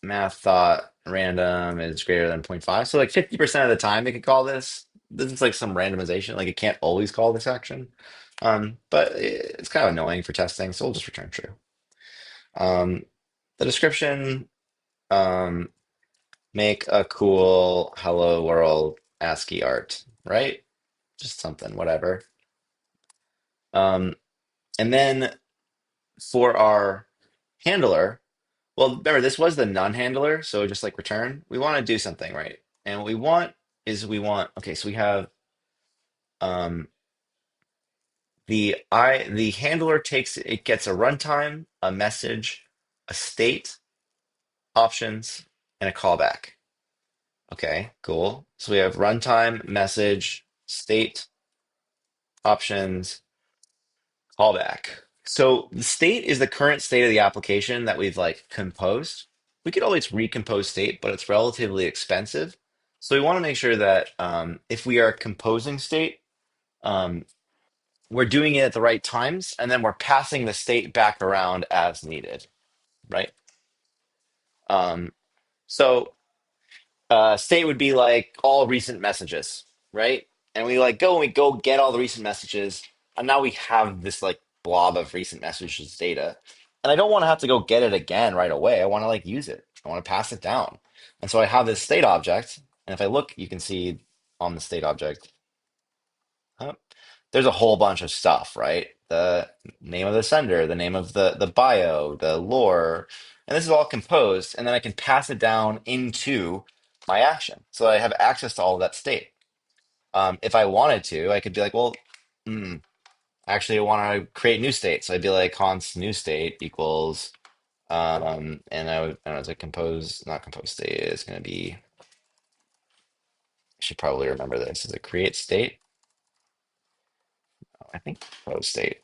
math thought random is greater than zero point 0.5. So like 50% of the time it could call this. This is like some randomization. Like it can't always call this action. But it's kind of annoying for testing, so we'll just return true. Um, the description. Um, Make a cool hello world ASCII art, right? Just something, whatever. Um, and then for our handler, well, remember this was the none handler, so just like return. We want to do something, right? And what we want is okay, so we have um the handler gets a runtime, a message, a state, options, and a callback. Okay, cool. So we have runtime, message, state, options, callback. So the state is the current state of the application that we've like composed. We could always recompose state, but it's relatively expensive. So we want to make sure that if we are composing state, um, we're doing it at the right times, and then we're passing the state back around as needed, right? Um, so state would be like all recent messages, right? And we go get all the recent messages, and now we have this like blob of recent messages data. And I don't want to have to go get it again right away. I want to like use it. I want to pass it down. And so I have this state object, and if I look, you can see on the state object, uh, there's a whole bunch of stuff, right? The name of the sender, the name of the bio, the lore, and this is all composed, and then I can pass it down into my action. So I have access to all of that state. If I wanted to, I could be like, well, hmm, actually, I want to create new state. So I'd be like const new state equals, and I don't know, to compose, not compose state is going to be, I should probably remember this. Is it create state? I think compose state.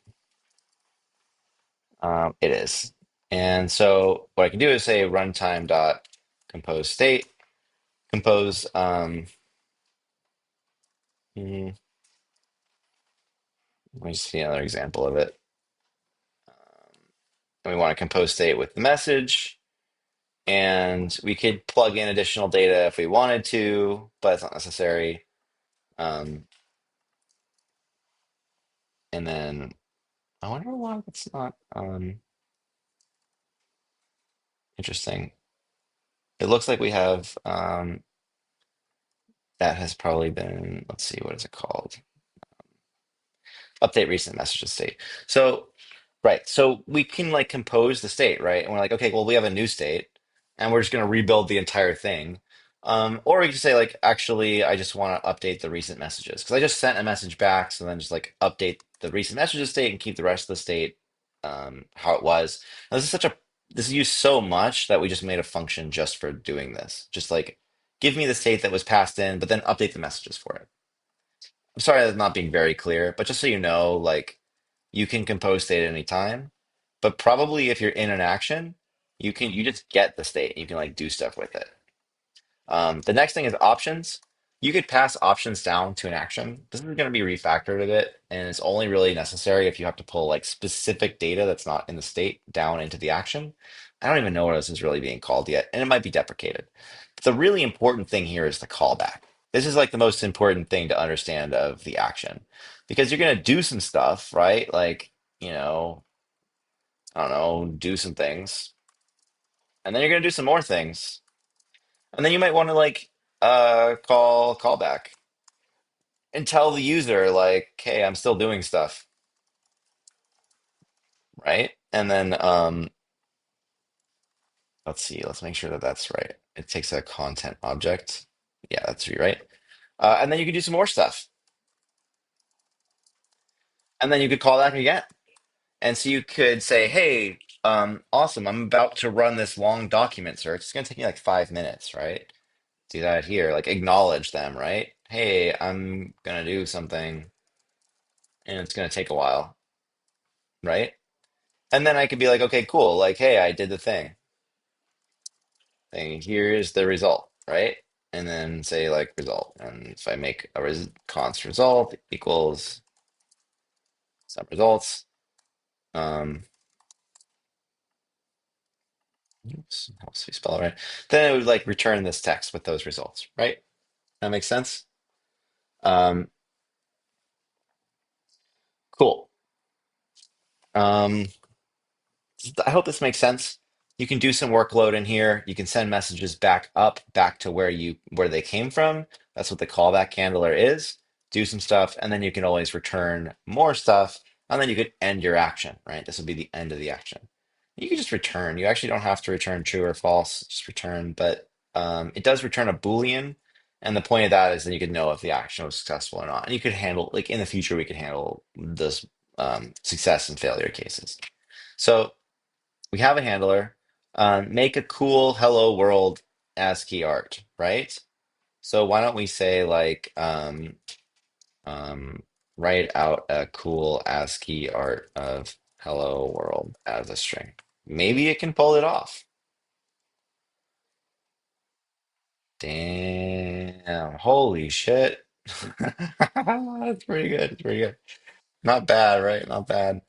It is. And so what I can do is say runtime dot compose state, compose, let me see another example of it. And we want to compose state with the message, and we could plug in additional data if we wanted to, but it's not necessary. Um, and then I wonder why that's not interesting. It looks like we have that has probably been, let's see, what is it called? Update recent messages state. So, right. So we can like compose the state, right? And we're like, okay, well, we have a new state and we're just going to rebuild the entire thing. Or we can say like, actually, I just want to update the recent messages because I just sent a message back. So then just like update the recent messages state and keep the rest of the state how it was. Now, this is used so much that we just made a function just for doing this. Just like give me the state that was passed in, but then update the messages for it. I'm sorry that's not being very clear, but just so you know, like you can compose state at any time, but probably if you're in an action, you just get the state and you can like do stuff with it. The next thing is options. You could pass options down to an action. This is going to be refactored a bit, and it's only really necessary if you have to pull like specific data that's not in the state down into the action. I don't even know what this is really being called yet, and it might be deprecated. But the really important thing here is the callback. This is like the most important thing to understand of the action because you're going to do some stuff, right? Like, you know, I don't know, do some things, and then you're going to do some more things, and then you might want to like call callback and tell the user like, hey, I'm still doing stuff, right? And then let's see, let's make sure that that's right. It takes a content object. Yeah, that's right. And then you can do some more stuff, and then you could call back again. And so you could say, hey, awesome, I'm about to run this long document search. It's gonna take me like 5 minutes, right? Do that here, like acknowledge them, right? Hey, I'm gonna do something and it's gonna take a while, right? And then I could be like, okay, cool. Like, hey, I did the thing. And here's the result, right? And then say like result. And if I make a const result equals some results, um, oops, helps me spell it right. Then it would like return this text with those results, right? That makes sense. Um, cool. Um, I hope this makes sense. You can do some workload in here. You can send messages back up, back to where they came from. That's what the callback handler is. Do some stuff, and then you can always return more stuff, and then you could end your action, right? This would be the end of the action. You can just return. You actually don't have to return true or false, just return, but it does return a Boolean. And the point of that is that you could know if the action was successful or not. And you could handle, like in the future, we could handle this success and failure cases. So we have a handler. Make a cool hello world ASCII art, right? So why don't we say like um, write out a cool ASCII art of hello world as a string. Maybe it can pull it off. Damn. Holy shit. That's pretty good. It's pretty good. Not bad, right? Not bad.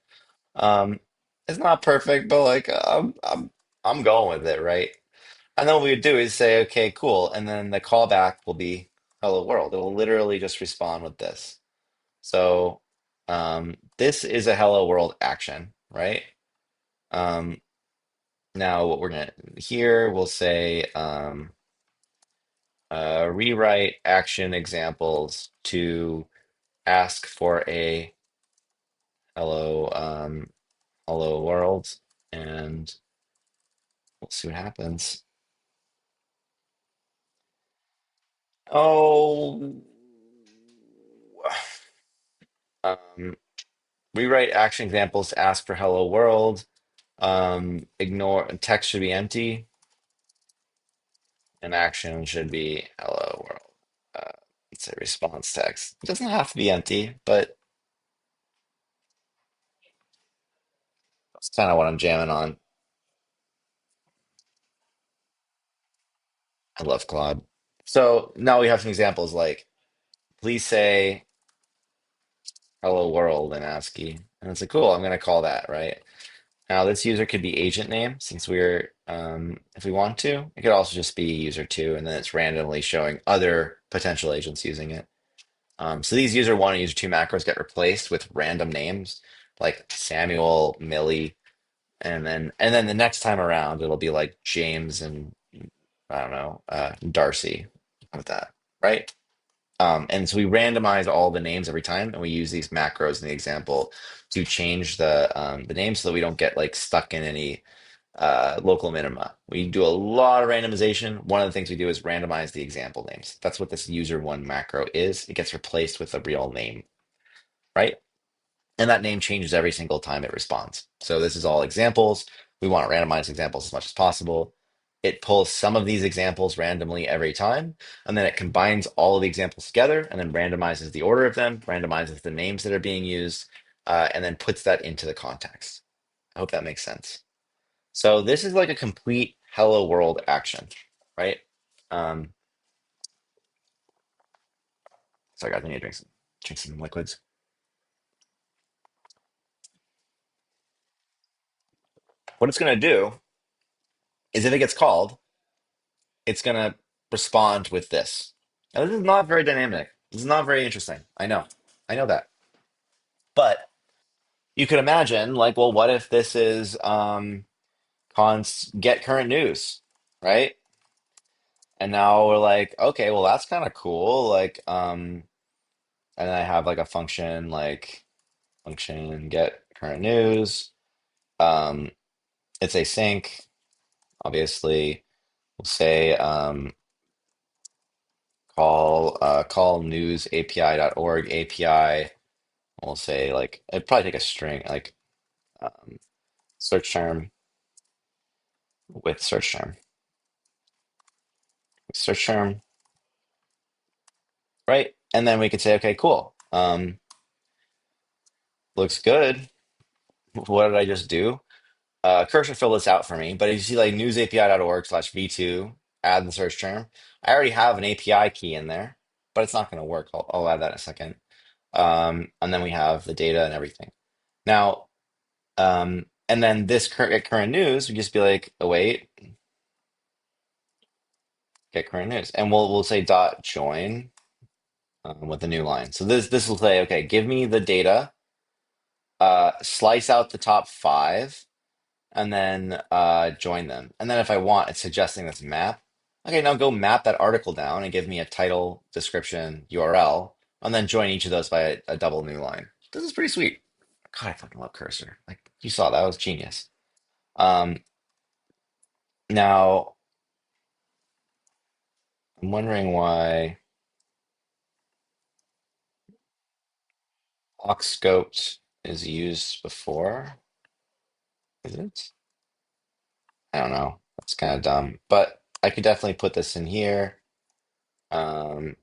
Um, it's not perfect, but like I'm going with it, right? And then what we would do is say, okay, cool. And then the callback will be hello world. It will literally just respond with this. So this is a hello world action, right? Um, now what we're gonna here we'll say rewrite action examples to ask for a hello hello world, and we'll see what happens. Oh, um, rewrite action examples to ask for hello world. Ignore text should be empty, and action should be hello world. It's a response text. It doesn't have to be empty, but that's kind of what I'm jamming on. I love Claude. So now we have some examples like, please say hello world in ASCII. And it's like, cool, I'm going to call that, right? Now this user could be agent name since we're, if we want to. It could also just be user two, and then it's randomly showing other potential agents using it. So these user one and user two macros get replaced with random names like Samuel, Millie, and then the next time around it'll be like James and I don't know, Darcy. How about that, right? And so we randomize all the names every time, and we use these macros in the example to change the names so that we don't get like stuck in any local minima. We do a lot of randomization. One of the things we do is randomize the example names. That's what this user one macro is. It gets replaced with a real name, right? And that name changes every single time it responds. So this is all examples. We want to randomize examples as much as possible. It pulls some of these examples randomly every time, and then it combines all of the examples together and then randomizes the order of them, randomizes the names that are being used, and then puts that into the context. I hope that makes sense. So this is like a complete hello world action, right? Um, sorry guys, I need to drink some liquids. What it's gonna do is if it gets called, it's gonna respond with this. Now, this is not very dynamic. This is not very interesting. I know. I know that. But you could imagine, like, well, what if this is get current news, right? And now we're like, okay, well, that's kind of cool. Like, and then I have like a function like function get current news. Um, it's async, obviously. We'll say call news API.org API. We'll say like it'd probably take a string like um, search term with search term, right? And then we could say, okay, cool. Looks good. What did I just do? Cursor fill this out for me, but if you see like newsapi.org/v2, add the search term. I already have an API key in there, but it's not going to work. I'll add that in a second. And then we have the data and everything. Now, and then this current news would just be like, await, get current news, and we'll say dot join with the new line. So this will say, okay, give me the data, slice out the top five, and then join them. And then if I want, it's suggesting this map. Okay, now go map that article down and give me a title, description, URL, and then join each of those by a double new line. This is pretty sweet. God, I fucking love Cursor. Like you saw, that was genius. Um, now I'm wondering why Oxscoped is used before. Is it? I don't know. That's kind of dumb, but I could definitely put this in here. Um,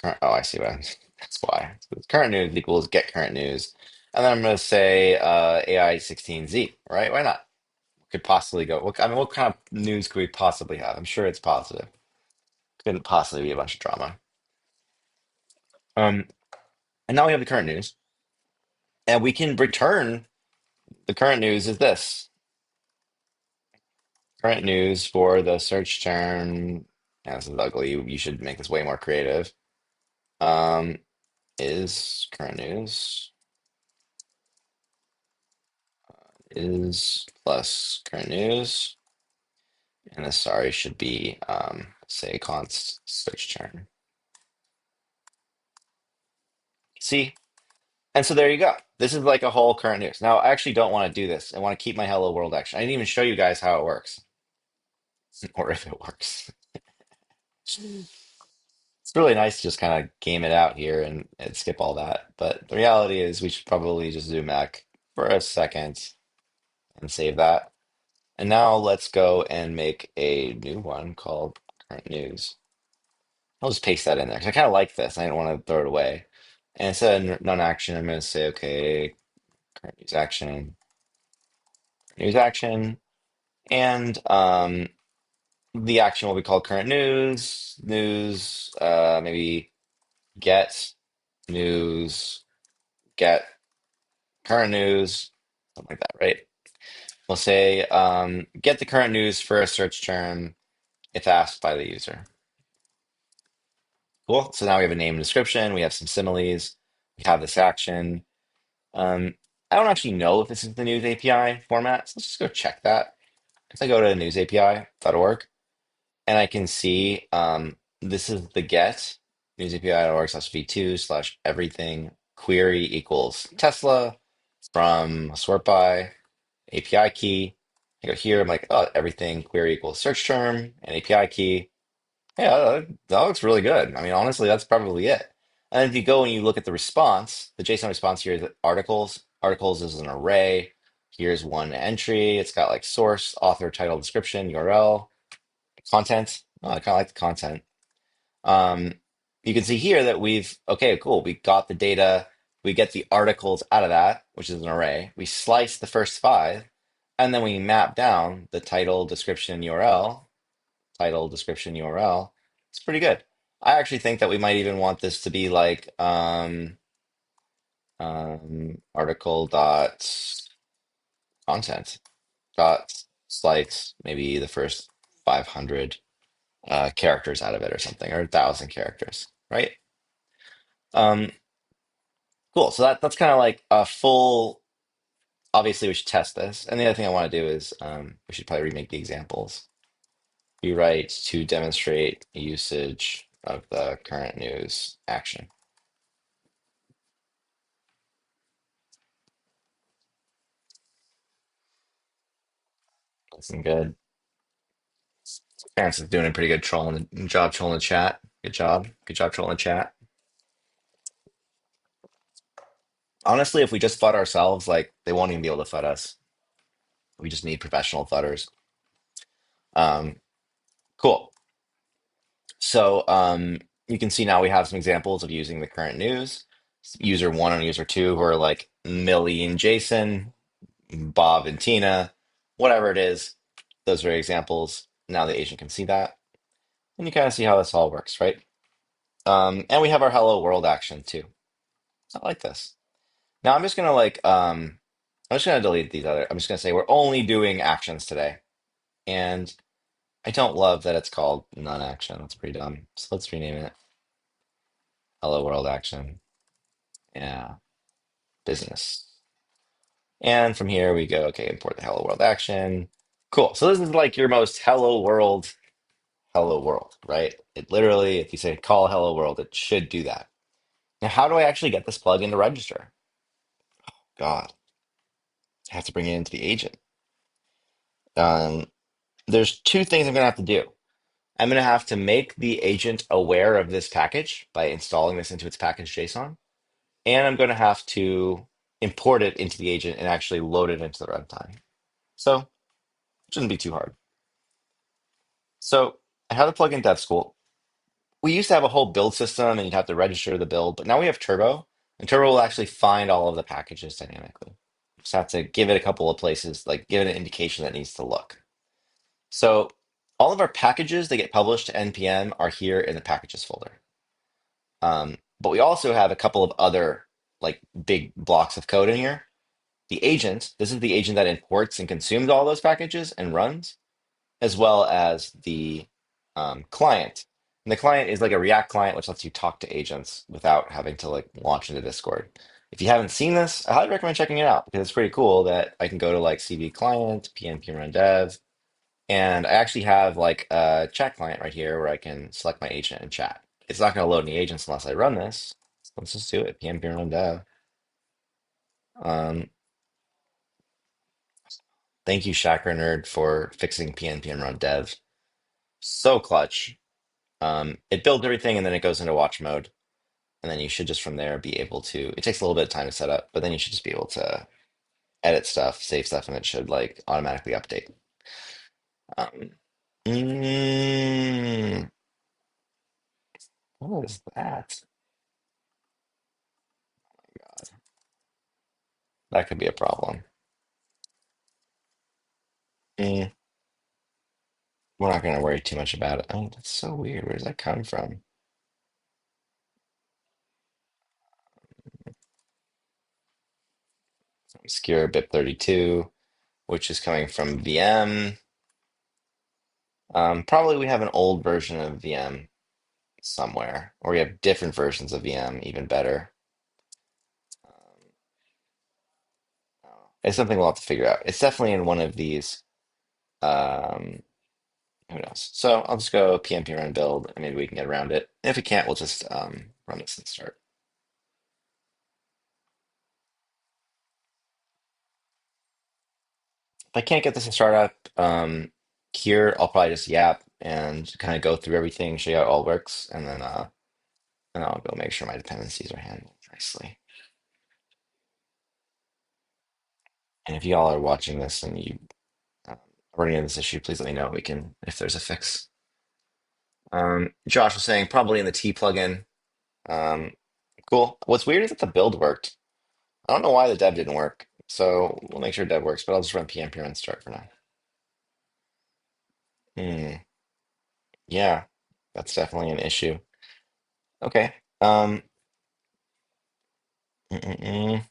oh, I see what that's why. So current news equals get current news. And then I'm going to say AI 16Z, right? Why not? Could possibly go. I mean, what kind of news could we possibly have? I'm sure it's positive. Couldn't possibly be a bunch of drama. Um, and now we have the current news, and we can return the current news is this. Current news for the search term. Yeah, this is ugly. You should make this way more creative. Um, is current news is plus current news, and this sorry should be say const search term. See? And so there you go. This is like a whole current news. Now, I actually don't want to do this. I want to keep my hello world action. I didn't even show you guys how it works or if it works. It's really nice to just kind of game it out here and skip all that. But the reality is we should probably just zoom back for a second and save that. And now let's go and make a new one called current news. I'll just paste that in there because I kind of like this. I don't want to throw it away. And instead of none action, I'm going to say, okay, current news action. And the action will be called current news, maybe get news, get current news, something like that, right? We'll say get the current news for a search term if asked by the user. Cool. So now we have a name and description. We have some similes. We have this action. I don't actually know if this is the news API format, so let's just go check that. If I go to newsapi.org and I can see this is the get newsapi.org/v2/everything query equals Tesla from sort by API key. I go here, I'm like, oh, everything query equals search term and API key. Yeah, that looks really good. I mean, honestly, that's probably it. And if you go and you look at the response, the JSON response here is articles. Articles is an array. Here's one entry. It's got like source, author, title, description, URL, content. Oh, I kind of like the content. Um, you can see here that okay, cool. We got the data. We get the articles out of that, which is an array. We slice the first five, and then we map down the title, description, URL, title, description, URL. It's pretty good. I actually think that we might even want this to be like article dot content dot slice, maybe the first 500 characters out of it or something, or 1,000 characters, right? Um, cool. So that's kind of like a full. Obviously, we should test this. And the other thing I want to do is we should probably remake the examples. Rewrite to demonstrate usage of the current news action. Looking good. Parents is doing a pretty good job trolling the chat. Good job. Good job trolling the chat. Honestly, if we just FUD ourselves, like they won't even be able to FUD us. We just need professional FUDders. Um, cool. So you can see now we have some examples of using the current news. User one and user two, who are like Millie and Jason, Bob and Tina, whatever it is. Those are examples. Now the agent can see that. And you kind of see how this all works, right? And we have our hello world action too. I like this. Now I'm just gonna delete these other. I'm just gonna say we're only doing actions today. And I don't love that it's called non-action. That's pretty dumb. So let's rename it hello world action. Yeah, business. And from here we go, okay, import the hello world action. Cool. So this is like your most hello world, right? It literally, if you say call hello world, it should do that. Now, how do I actually get this plugin to register? God, I have to bring it into the agent. Um, there's two things I'm gonna have to do. I'm gonna have to make the agent aware of this package by installing this into its package JSON, and I'm gonna have to import it into the agent and actually load it into the runtime. So it shouldn't be too hard. So I have the plugin dev school. We used to have a whole build system and you'd have to register the build, but now we have Turbo, and Turbo will actually find all of the packages dynamically. Just have to give it a couple of places, like give it an indication that it needs to look. So All of our packages that get published to npm are here in the packages folder. But we also have a couple of other like big blocks of code in here. The agent, this is the agent that imports and consumes all those packages and runs, as well as the client. And the client is like a React client, which lets you talk to agents without having to like launch into Discord. If you haven't seen this, I highly recommend checking it out because it's pretty cool that I can go to like CV client, PnP run dev, and I actually have like a chat client right here where I can select my agent and chat. It's not going to load any agents unless I run this. So let's just do it. PnP run dev. Um, Thank you, Shacker Nerd, for fixing PnP and run dev. So clutch. It builds everything and then it goes into watch mode. And then you should just from there be able to, it takes a little bit of time to set up, but then you should just be able to edit stuff, save stuff, and it should like automatically update. Um, mm, what is that? That could be a problem. Mm, we're not going to worry too much about it. Oh, that's so weird. Where does that come from? Obscure BIP32, which is coming from VM. Probably we have an old version of VM somewhere, or we have different versions of VM, even better. Um, it's something we'll have to figure out. It's definitely in one of these. Um, who knows? So I'll just go PnP run build, and maybe we can get around it. If we can't, we'll just run this and start. If I can't get this to start up here, I'll probably just yap and kind of go through everything, show you how it all works, and I'll go make sure my dependencies are handled nicely. And if y'all are watching this and you are running into this issue, please let me know. We can, if there's a fix. Josh was saying probably in the T plugin. Um, cool. What's weird is that the build worked. I don't know why the dev didn't work. So we'll make sure dev works, but I'll just run PnP run start for now. Hmm. Yeah, that's definitely an issue. Okay. Mm, mm, mm.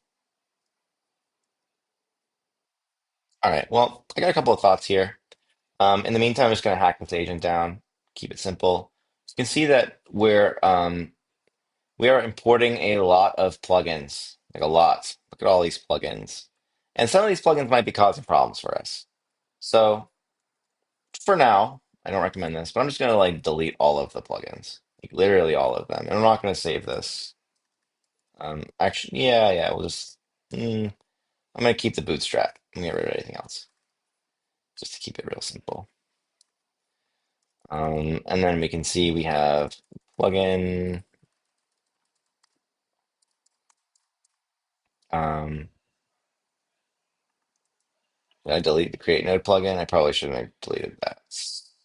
All right. Well, I got a couple of thoughts here. In the meantime, I'm just going to hack this agent down, keep it simple. You can see that we are importing a lot of plugins, like a lot. Look at all these plugins. And some of these plugins might be causing problems for us. So for now, I don't recommend this, but I'm just gonna like delete all of the plugins, like literally all of them. And I'm not gonna save this. Actually, yeah, we'll just. I'm gonna keep the bootstrap and get rid of everything else, just to keep it real simple. And then we can see we have plugin. Um, did I delete the create node plugin? I probably shouldn't have deleted that.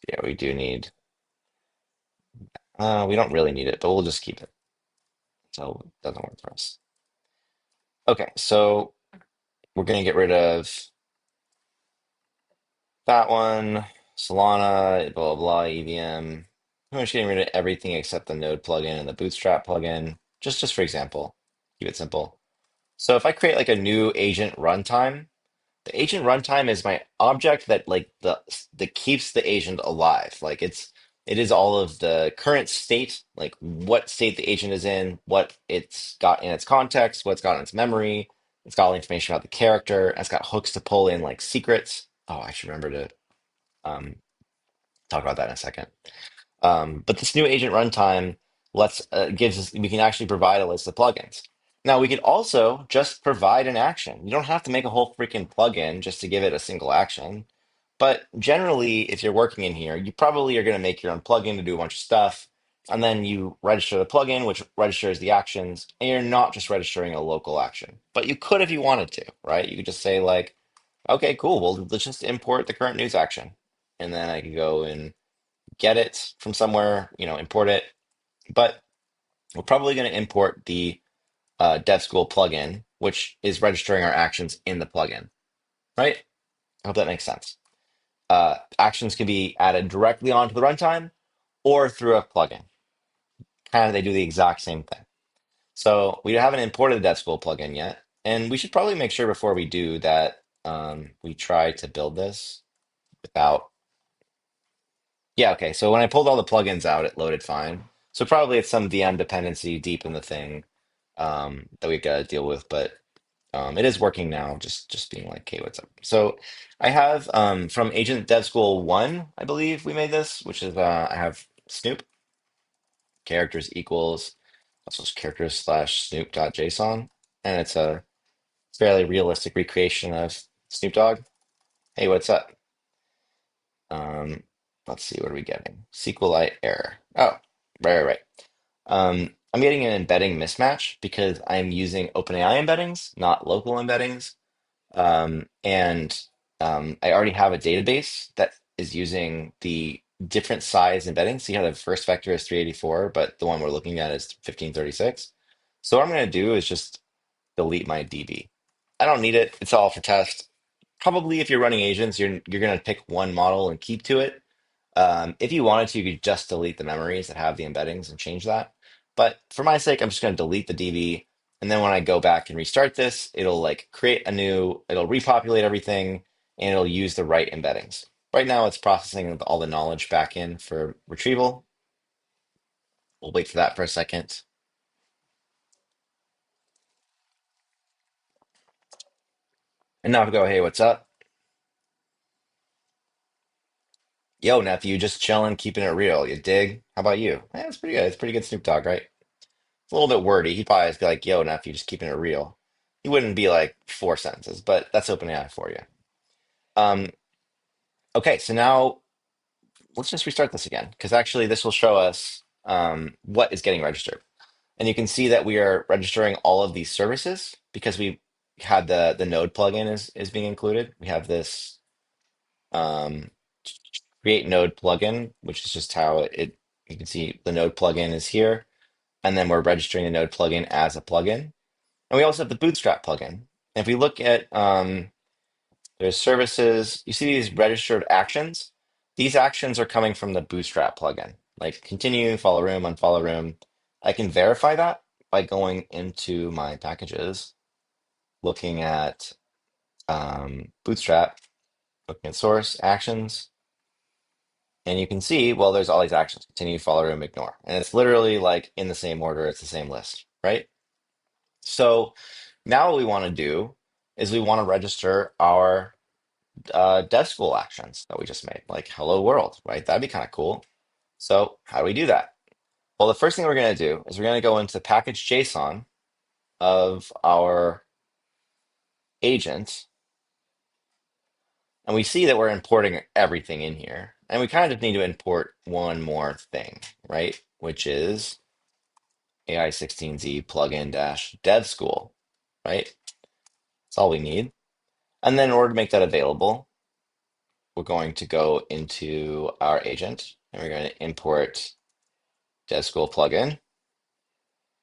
Yeah, we do need. We don't really need it, but we'll just keep it until it doesn't work for us. Okay, so we're gonna get rid of that one, Solana, blah blah blah, EVM. I'm just getting rid of everything except the node plugin and the Bootstrap plugin, just for example. Keep it simple. So if I create like a new agent runtime, the agent runtime is my object that like the that keeps the agent alive. Like it is all of the current state, like what state the agent is in, what it's got in its context, what's got in its memory. It's got all the information about the character. And it's got hooks to pull in like secrets. Oh, I should remember to um, talk about that in a second. But this new agent runtime lets gives us we can actually provide a list of plugins. Now we could also just provide an action. You don't have to make a whole freaking plugin just to give it a single action. But generally, if you're working in here, you probably are going to make your own plugin to do a bunch of stuff. And then you register the plugin, which registers the actions, and you're not just registering a local action. But you could if you wanted to, right? You could just say like, okay, cool. Well, let's just import the current news action. And then I could go and get it from somewhere, import it. But we're probably going to import the Dev School plugin, which is registering our actions in the plugin, right? I hope that makes sense. Actions can be added directly onto the runtime or through a plugin. Kind of, they do the exact same thing. So we haven't imported the Dev School plugin yet, and we should probably make sure before we do that we try to build this without. Yeah, okay. So when I pulled all the plugins out, it loaded fine. So probably it's some VM dependency deep in the thing that we've got to deal with, but it is working now. Just being like, hey, what's up? So I have from Agent Dev School 1, I believe we made this, which is I have Snoop characters equals also characters slash Snoop.json, and it's a fairly realistic recreation of Snoop Dogg. Hey, what's up? Um, let's see, what are we getting? SQLite error. Oh, right. I'm getting an embedding mismatch because I'm using OpenAI embeddings, not local embeddings. And I already have a database that is using the different size embeddings. See how the first vector is 384, but the one we're looking at is 1536. So what I'm going to do is just delete my DB. I don't need it. It's all for test. Probably if you're running agents, you're going to pick one model and keep to it. If you wanted to, you could just delete the memories that have the embeddings and change that. But for my sake, I'm just going to delete the DB. And then when I go back and restart this, it'll like create a new, it'll repopulate everything and it'll use the right embeddings. Right now, it's processing all the knowledge back in for retrieval. We'll wait for that for a second. And now if I go, hey, what's up? Yo, nephew, just chilling, keeping it real. You dig? How about you? Yeah, it's pretty good. It's pretty good Snoop Dogg, right? It's a little bit wordy. He'd probably just be like, yo, nephew, just keeping it real. He wouldn't be like four sentences, but that's OpenAI for you. Um, okay, so now let's just restart this again, because actually this will show us what is getting registered. And you can see that we are registering all of these services because we had the node plugin is being included. We have this um, create node plugin, which is just how you can see the node plugin is here. And then we're registering the node plugin as a plugin. And we also have the Bootstrap plugin. If we look at there's services, you see these registered actions. These actions are coming from the Bootstrap plugin, like continue, follow room, unfollow room. I can verify that by going into my packages, looking at Bootstrap, looking at source actions, and you can see, well, there's all these actions, continue, follow room, ignore. And it's literally like in the same order, it's the same list, right? So now what we want to do is we want to register our dev school actions that we just made, like hello world, right? That'd be kind of cool. So how do we do that? Well, the first thing we're going to do is we're going to go into package JSON of our agent, and we see that we're importing everything in here. And we kind of just need to import one more thing, right? Which is AI16Z plugin dash dev school, right? That's all we need. And then in order to make that available, we're going to go into our agent and we're going to import dev school plugin.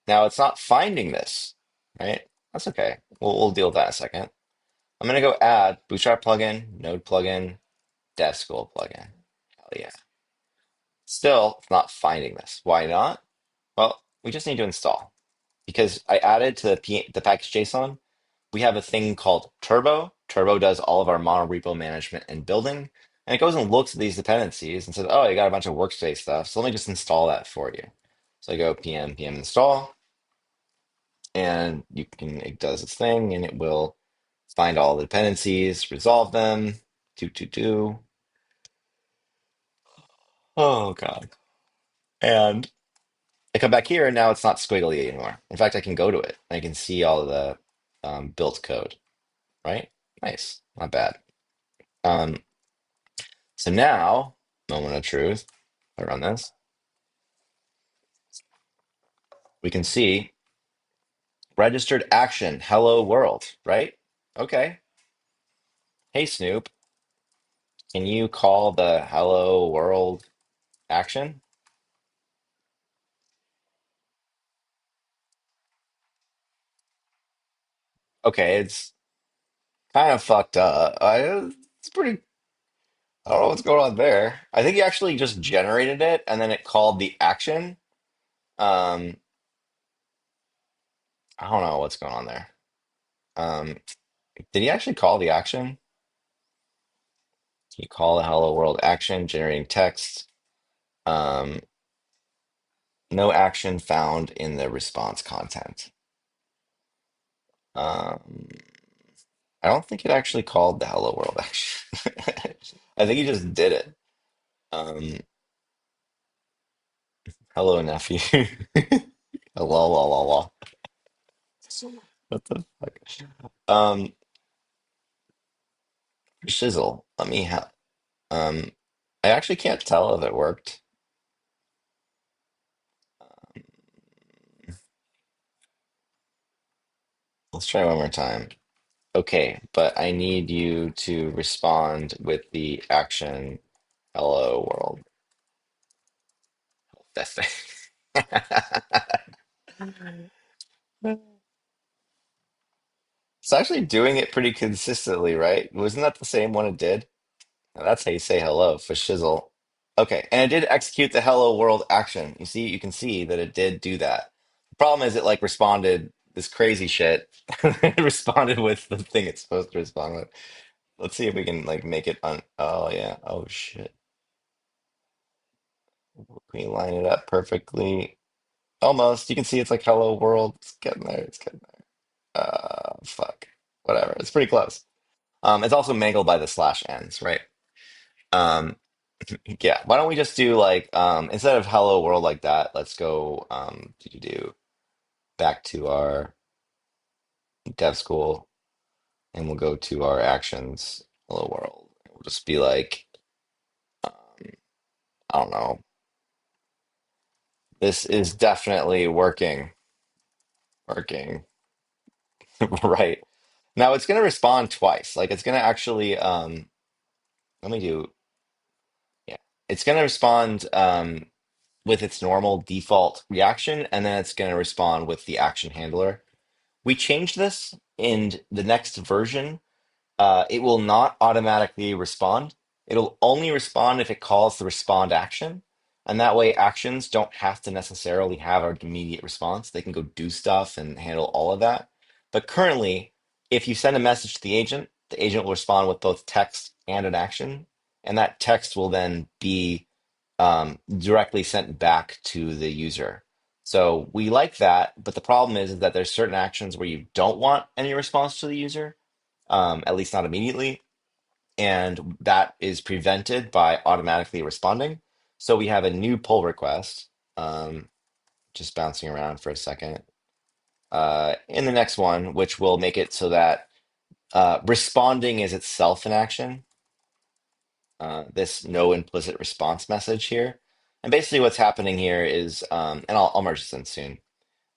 Now it's not finding this, right? That's okay. We'll deal with that in a second. I'm gonna go add Bootstrap plugin, Node plugin, Dev School plugin. Hell yeah. Still, it's not finding this. Why not? Well, we just need to install because I added to the package JSON. We have a thing called Turbo. Turbo does all of our monorepo management and building, and it goes and looks at these dependencies and says, "Oh, you got a bunch of workspace stuff, so let me just install that for you." So I go pm install, and you can it does its thing and it will find all the dependencies, resolve them, do. Oh God. And I come back here and now it's not squiggly anymore. In fact, I can go to it. I can see all of the built code, right? Nice, not bad. Um, so now, moment of truth, if I run this, we can see registered action, hello world, right? Okay. Hey Snoop, can you call the hello world action? Okay, it's kind of fucked up. It's pretty. I don't know what's going on there. I think he actually just generated it and then it called the action. Um, I don't know what's going on there. Um, did he actually call the action? He call the hello world action, generating text. Um, no action found in the response content. Um, I don't think it actually called the hello world action. I think he just did it. Um, hello nephew. Hello, la la la. What the fuck? Um, Shizzle. Let me have. Um, I actually can't tell if it worked. Let's try one more time. Okay, but I need you to respond with the action hello world. That's thing. It's actually doing it pretty consistently, right? Wasn't that the same one it did? Now that's how you say hello for shizzle. Okay, and it did execute the hello world action. You see, you can see that it did do that. The problem is it like responded this crazy shit. It responded with the thing it's supposed to respond with. Let's see if we can like make it on. Oh yeah. Oh shit. Can we line it up perfectly? Almost. You can see it's like hello world. It's getting there. It's getting there. Fuck. Whatever. It's pretty close. It's also mangled by the slash ends, right? Um, yeah. Why don't we just do like instead of hello world like that, let's go do back to our dev school and we'll go to our actions. Hello world. We'll just be like, um, I don't know. This is definitely working. Working. Right. Now it's going to respond twice. Like it's going to actually let me do yeah. It's going to respond with its normal default reaction and then it's going to respond with the action handler. We changed this in the next version. It will not automatically respond. It'll only respond if it calls the respond action. And that way, actions don't have to necessarily have an immediate response. They can go do stuff and handle all of that. But currently, if you send a message to the agent will respond with both text and an action. And that text will then be directly sent back to the user. So we like that. But the problem is that there's certain actions where you don't want any response to the user, at least not immediately. And that is prevented by automatically responding. So we have a new pull request, just bouncing around for a second, in the next one, which will make it so that responding is itself an action. This no implicit response message here. And basically what's happening here is, and I'll merge this in soon.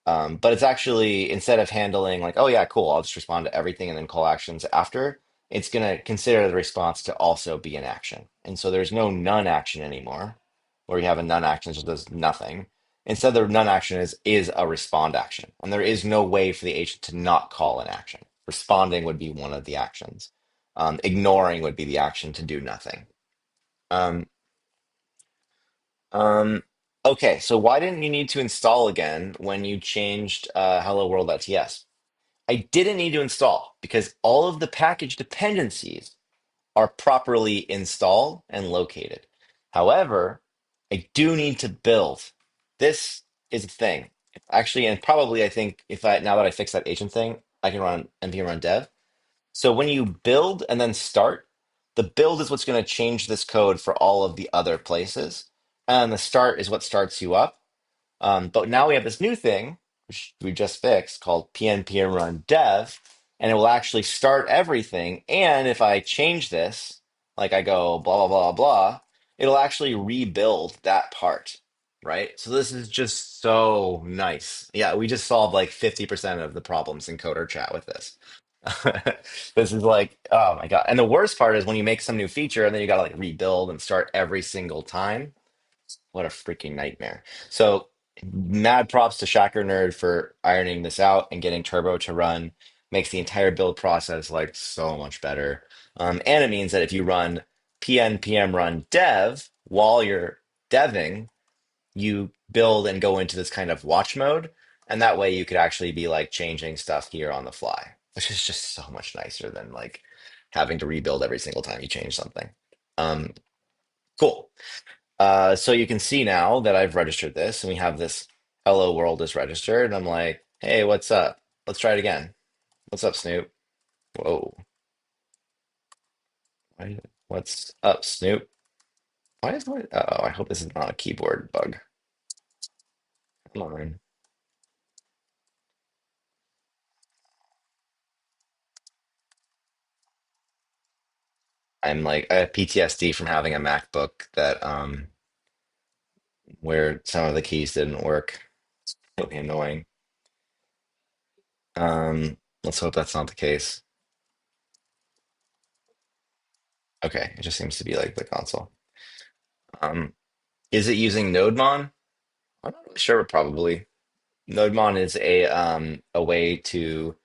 But it's actually instead of handling like, oh yeah, cool, I'll just respond to everything and then call actions after, it's going to consider the response to also be an action. And so there's no none action anymore, where you have a none action that just does nothing. Instead, the none action is a respond action, and there is no way for the agent to not call an action. Responding would be one of the actions. Ignoring would be the action to do nothing. Um, um, okay, so why didn't you need to install again when you changed Hello World.ts? I didn't need to install because all of the package dependencies are properly installed and located. However, I do need to build. This is a thing. Actually, and probably I think if I now that I fixed that agent thing, I can run npm run dev. So when you build and then start, the build is what's going to change this code for all of the other places. And the start is what starts you up. But now we have this new thing, which we just fixed, called pnpm run dev, and it will actually start everything. And if I change this, like I go blah, blah, blah, blah, it'll actually rebuild that part, right? So this is just so nice. Yeah, we just solved like 50% of the problems in Coder Chat with this. This is like, oh my God. And the worst part is when you make some new feature and then you got to like rebuild and start every single time. What a freaking nightmare. So mad props to Shacker Nerd for ironing this out and getting Turbo to run. Makes the entire build process like so much better. And it means that if you run pnpm run dev, while you're deving, you build and go into this kind of watch mode. And that way you could actually be like changing stuff here on the fly, which is just so much nicer than like having to rebuild every single time you change something. Um, cool. So you can see now that I've registered this and we have this hello world is registered. And I'm like, hey, what's up? Let's try it again. What's up, Snoop? Whoa. What's up, Snoop? Why is my, oh, I hope this is not a keyboard bug. Come on. I'm like, I have PTSD from having a MacBook that, where some of the keys didn't work. It's really annoying. Let's hope that's not the case. Okay, it just seems to be like the console. Um, is it using NodeMon? I'm not really sure, but probably. NodeMon is a way to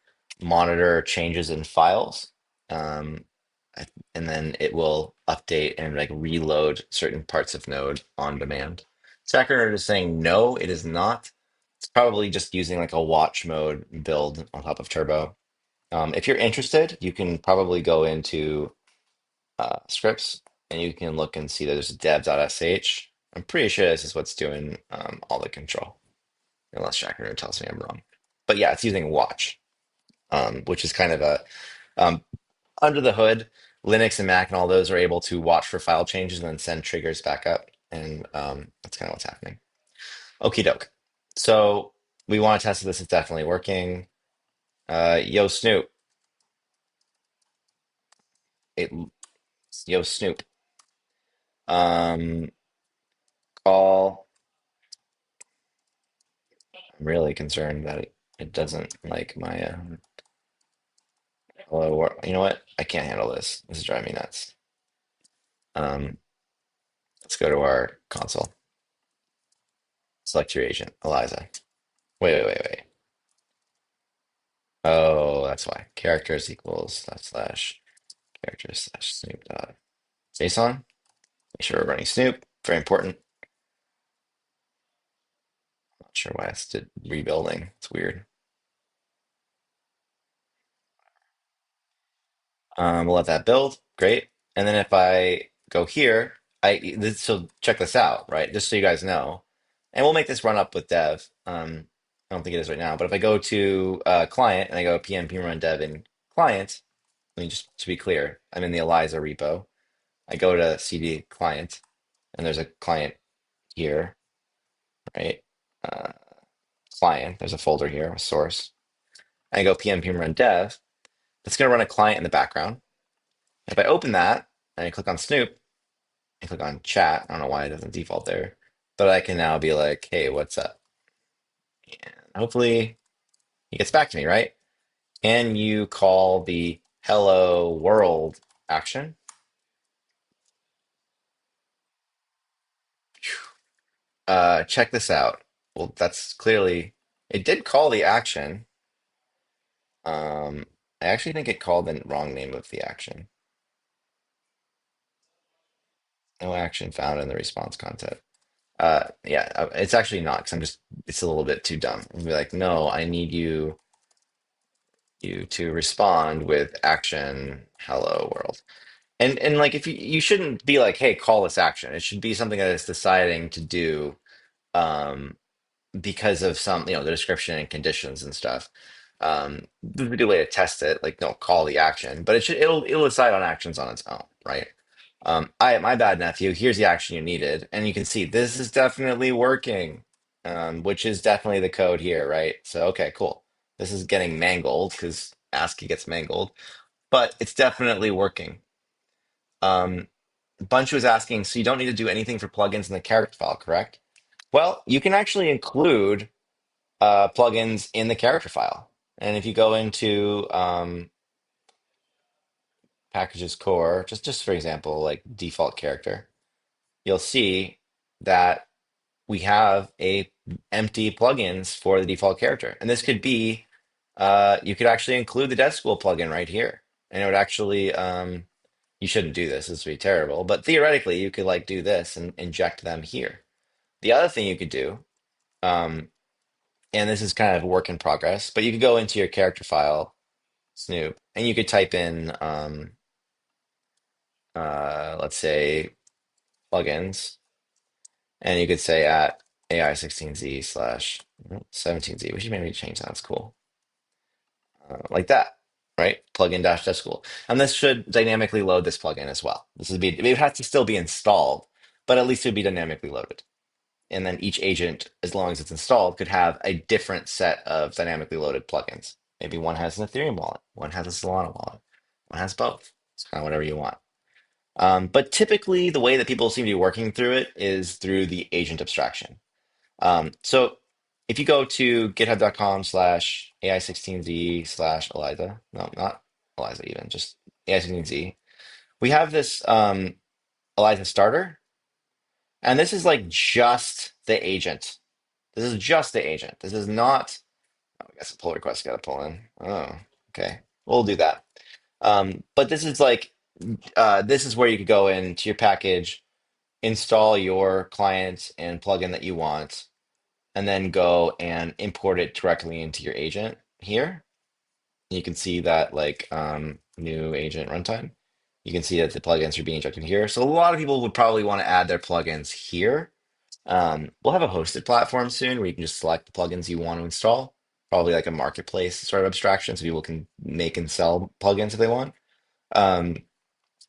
monitor changes in files. Um, and then it will update and like reload certain parts of Node on demand. Sacker is saying no, it is not. It's probably just using like a watch mode build on top of Turbo. If you're interested, you can probably go into scripts and you can look and see that there's dev.sh. I'm pretty sure this is what's doing all the control, unless Shackner tells me I'm wrong. But yeah, it's using watch, which is kind of a um, under the hood. Linux and Mac and all those are able to watch for file changes and then send triggers back up, and that's kind of what's happening. Okie doke. So we want to test if this is definitely working. Yo Snoop, it, yo Snoop. Um, call. I'm really concerned that it doesn't like my hello. You know what? I can't handle this. This is driving me nuts. Um, let's go to our console. Select your agent, Eliza. Wait. Oh, that's why. Characters equals that slash characters slash Snoop dot JSON. Make sure we're running Snoop. Very important. Not sure why it's rebuilding. It's weird. We'll let that build. Great. And then if I go here, so check this out, right? Just so you guys know. And we'll make this run up with dev. I don't think it is right now, but if I go to client and I go pnp run dev in client, I mean, just to be clear, I'm in the Eliza repo. I go to cd client and there's a client here, right? Uh, client, there's a folder here, a source. I go pnp run dev. It's going to run a client in the background. If I open that and I click on Snoop and click on chat, I don't know why it doesn't default there, but I can now be like, hey, what's up? And hopefully he gets back to me, right? Can you call the hello world action? Check this out. Well, that's clearly, it did call the action. I actually think it called the wrong name of the action. No action found in the response content. Yeah, it's actually not because it's a little bit too dumb. I'll be like, no, I need you to respond with action hello world. And like if you shouldn't be like, hey, call this action. It should be something that it's deciding to do um because of some, the description and conditions and stuff. There's a good way to test it, like don't call the action, but it'll decide on actions on its own, right? I my bad nephew, here's the action you needed, and you can see this is definitely working, which is definitely the code here, right? So okay, cool. This is getting mangled because ASCII gets mangled, but it's definitely working. Um, Bunch was asking, so you don't need to do anything for plugins in the character file, correct? Well, you can actually include plugins in the character file. And if you go into packages core, just for example, like default character, you'll see that we have a empty plugins for the default character. And this could be, you could actually include the Dev School plugin right here. And it would actually, you shouldn't do this. This would be terrible. But theoretically, you could like do this and inject them here. The other thing you could do, um, and this is kind of a work in progress, but you could go into your character file, Snoop, and you could type in, let's say, plugins, and you could say at AI16Z slash 17Z. We should maybe change that. That's cool. Like that, right? Plugin dash dev school. And this should dynamically load this plugin as well. This would be, it would have to still be installed, but at least it would be dynamically loaded. And then each agent, as long as it's installed, could have a different set of dynamically loaded plugins. Maybe one has an Ethereum wallet, one has a Solana wallet, one has both. It's kind of whatever you want. But typically, the way that people seem to be working through it is through the agent abstraction. So if you go to github.com slash AI16Z slash Eliza, no, not Eliza even, just AI16Z, we have this Eliza starter, and this is like just the agent. This is just the agent. This is not, oh, I guess a pull request got to pull in. Oh, okay. We'll do that. But this is like, this is where you could go into your package, install your client and plugin that you want, and then go and import it directly into your agent here. You can see that like new agent runtime. You can see that the plugins are being injected here. So a lot of people would probably want to add their plugins here. We'll have a hosted platform soon where you can just select the plugins you want to install. Probably like a marketplace sort of abstraction, so people can make and sell plugins if they want. Um,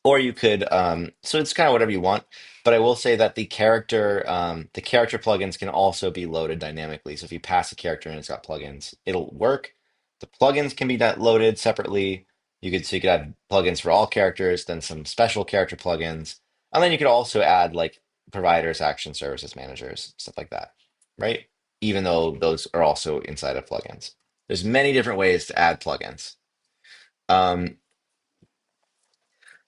or you could, so it's kind of whatever you want. But I will say that the character plugins can also be loaded dynamically. So if you pass a character and it's got plugins, it'll work. The plugins can be loaded separately. So you could have plugins for all characters, then some special character plugins, and then you could also add like providers, action services managers, stuff like that, right? Even though those are also inside of plugins. There's many different ways to add plugins. Um,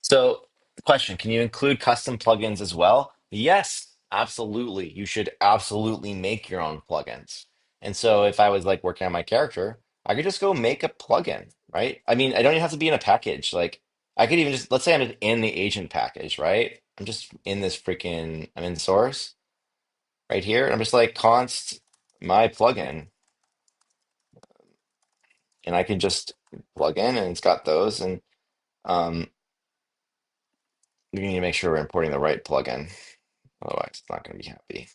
so, the question, can you include custom plugins as well? Yes, absolutely. You should absolutely make your own plugins. And so, if I was like working on my character, I could just go make a plugin, right? I mean, I don't even have to be in a package. Like, I could even just, let's say I'm just in the agent package, right? I'm just in this freaking, I'm in source right here. And I'm just like const my plugin. And I can just plug in and it's got those. And um, we need to make sure we're importing the right plugin. Otherwise, it's not going to be happy.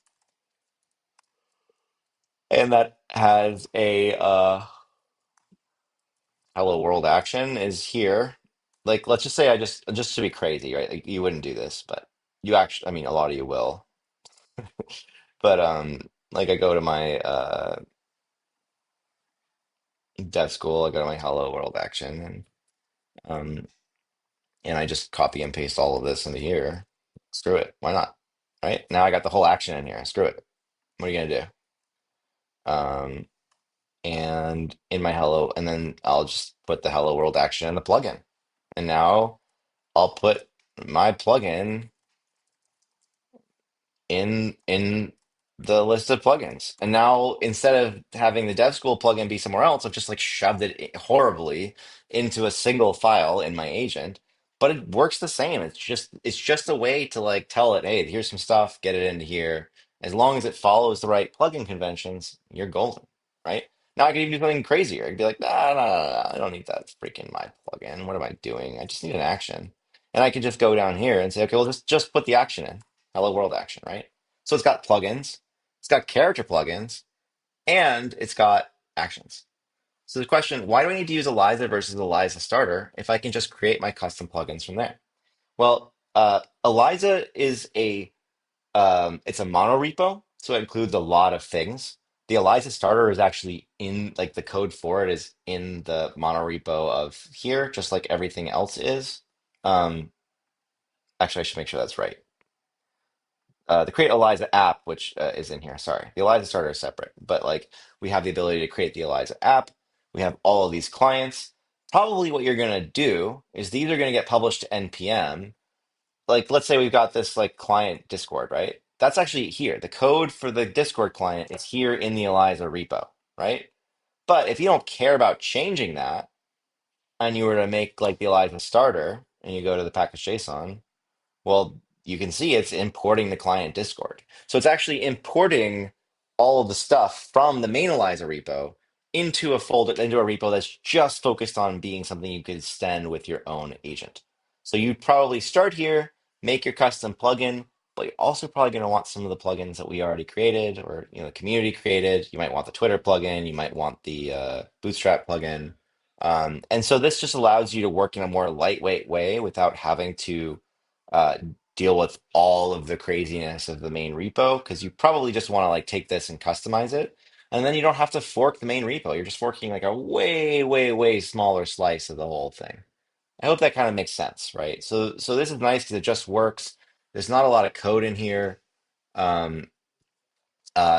And that has a hello world action is here. Like, let's just say just to be crazy, right? Like, you wouldn't do this, but you actually, I mean, a lot of you will. But like I go to my dev school, I go to my hello world action, um, and I just copy and paste all of this into here. Screw it, why not? Right now, I got the whole action in here. Screw it. What are you gonna do? And in my hello, and then I'll just put the hello world action in the plugin. And now I'll put my plugin in the list of plugins. And now instead of having the dev school plugin be somewhere else, I've just like shoved it horribly into a single file in my agent. But it works the same. It's just a way to like tell it, hey, here's some stuff, get it into here. As long as it follows the right plugin conventions, you're golden, right? Now I could even do something crazier. I could be like, nah, nah, nah, nah, I don't need that freaking my plugin. What am I doing? I just need an action. And I could just go down here and say, okay, well, just put the action in. Hello world action, right? So it's got plugins, it's got character plugins, and it's got actions. So the question, why do I need to use Eliza versus Eliza Starter if I can just create my custom plugins from there? Well, Eliza is it's a mono repo, so it includes a lot of things. The Eliza Starter is actually in, like the code for it is in the mono repo of here, just like everything else is. Um, Actually, I should make sure that's right. The create Eliza app, which is in here. Sorry, the Eliza starter is separate, but like we have the ability to create the Eliza app. We have all of these clients. Probably what you're gonna do is these are gonna get published to npm. Like, let's say we've got this like client Discord, right? That's actually here. The code for the Discord client is here in the Eliza repo, right? But if you don't care about changing that, and you were to make like the Eliza starter, and you go to the package JSON, well, you can see it's importing the client Discord. So it's actually importing all of the stuff from the main Eliza repo into a folder, into a repo that's just focused on being something you could extend with your own agent. So you'd probably start here, make your custom plugin, but you're also probably going to want some of the plugins that we already created or the community created. You might want the Twitter plugin, you might want the Bootstrap plugin. And so this just allows you to work in a more lightweight way without having to uh, deal with all of the craziness of the main repo because you probably just want to like take this and customize it. And then you don't have to fork the main repo. You're just forking like a way, way, way smaller slice of the whole thing. I hope that kind of makes sense, right? So this is nice because it just works. There's not a lot of code in here. Um,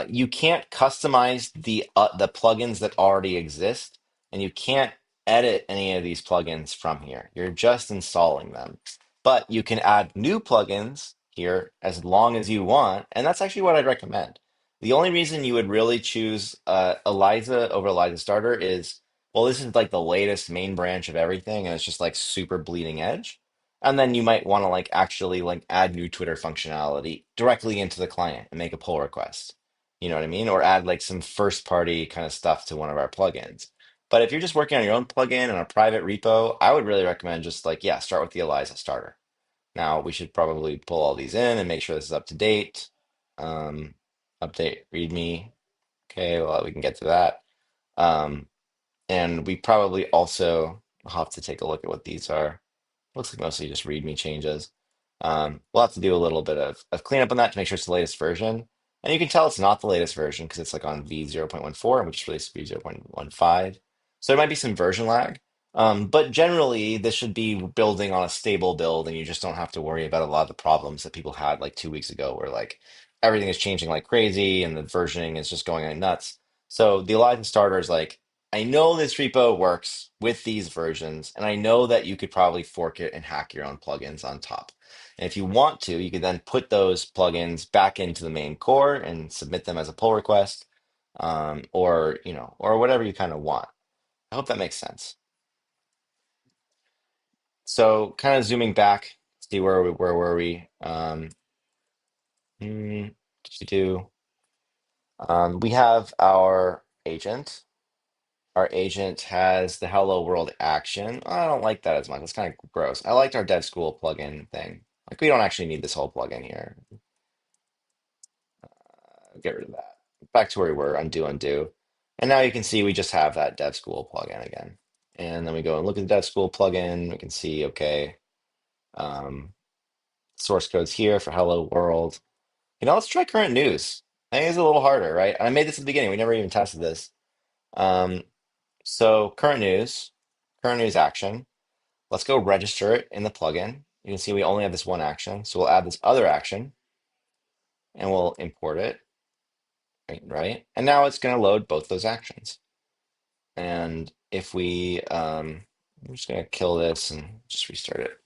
you can't customize the plugins that already exist, and you can't edit any of these plugins from here. You're just installing them. But you can add new plugins here as long as you want, and that's actually what I'd recommend. The only reason you would really choose Eliza over Eliza Starter is, well, this is like the latest main branch of everything, and it's just like super bleeding edge. And then you might want to like actually like add new Twitter functionality directly into the client and make a pull request. You know what I mean? Or add like some first party kind of stuff to one of our plugins. But if you're just working on your own plugin and a private repo, I would really recommend just like, yeah, start with the Eliza starter. Now we should probably pull all these in and make sure this is up to date. Um, Update README. Okay, well, we can get to that. Um, and we probably also will have to take a look at what these are. Looks like mostly just README changes. We'll have to do a little bit of cleanup on that to make sure it's the latest version. And you can tell it's not the latest version because it's like on V0.14 and we just released V0.15. So there might be some version lag. But generally, this should be building on a stable build, and you just don't have to worry about a lot of the problems that people had like 2 weeks ago, where like everything is changing like crazy and the versioning is just going nuts. So the Eliza starter is like, I know this repo works with these versions, and I know that you could probably fork it and hack your own plugins on top. And if you want to, you could then put those plugins back into the main core and submit them as a pull request, or or whatever you kind of want. I hope that makes sense. So, kind of zooming back, see where were we? What did you do? We have our agent. Our agent has the hello world action. I don't like that as much. It's kind of gross. I liked our dev school plugin thing. Like we don't actually need this whole plugin here. Get rid of that. Back to where we were, undo, undo. And now you can see we just have that dev school plugin again. And then we go and look at the dev school plugin. We can see, okay, um, source code's here for hello world. Let's try current news. I think it's a little harder, right? And I made this at the beginning. We never even tested this. Um, so current news action. Let's go register it in the plugin. You can see we only have this one action. So we'll add this other action and we'll import it, right? And now it's going to load both those actions. And if I'm just going to kill this and just restart it.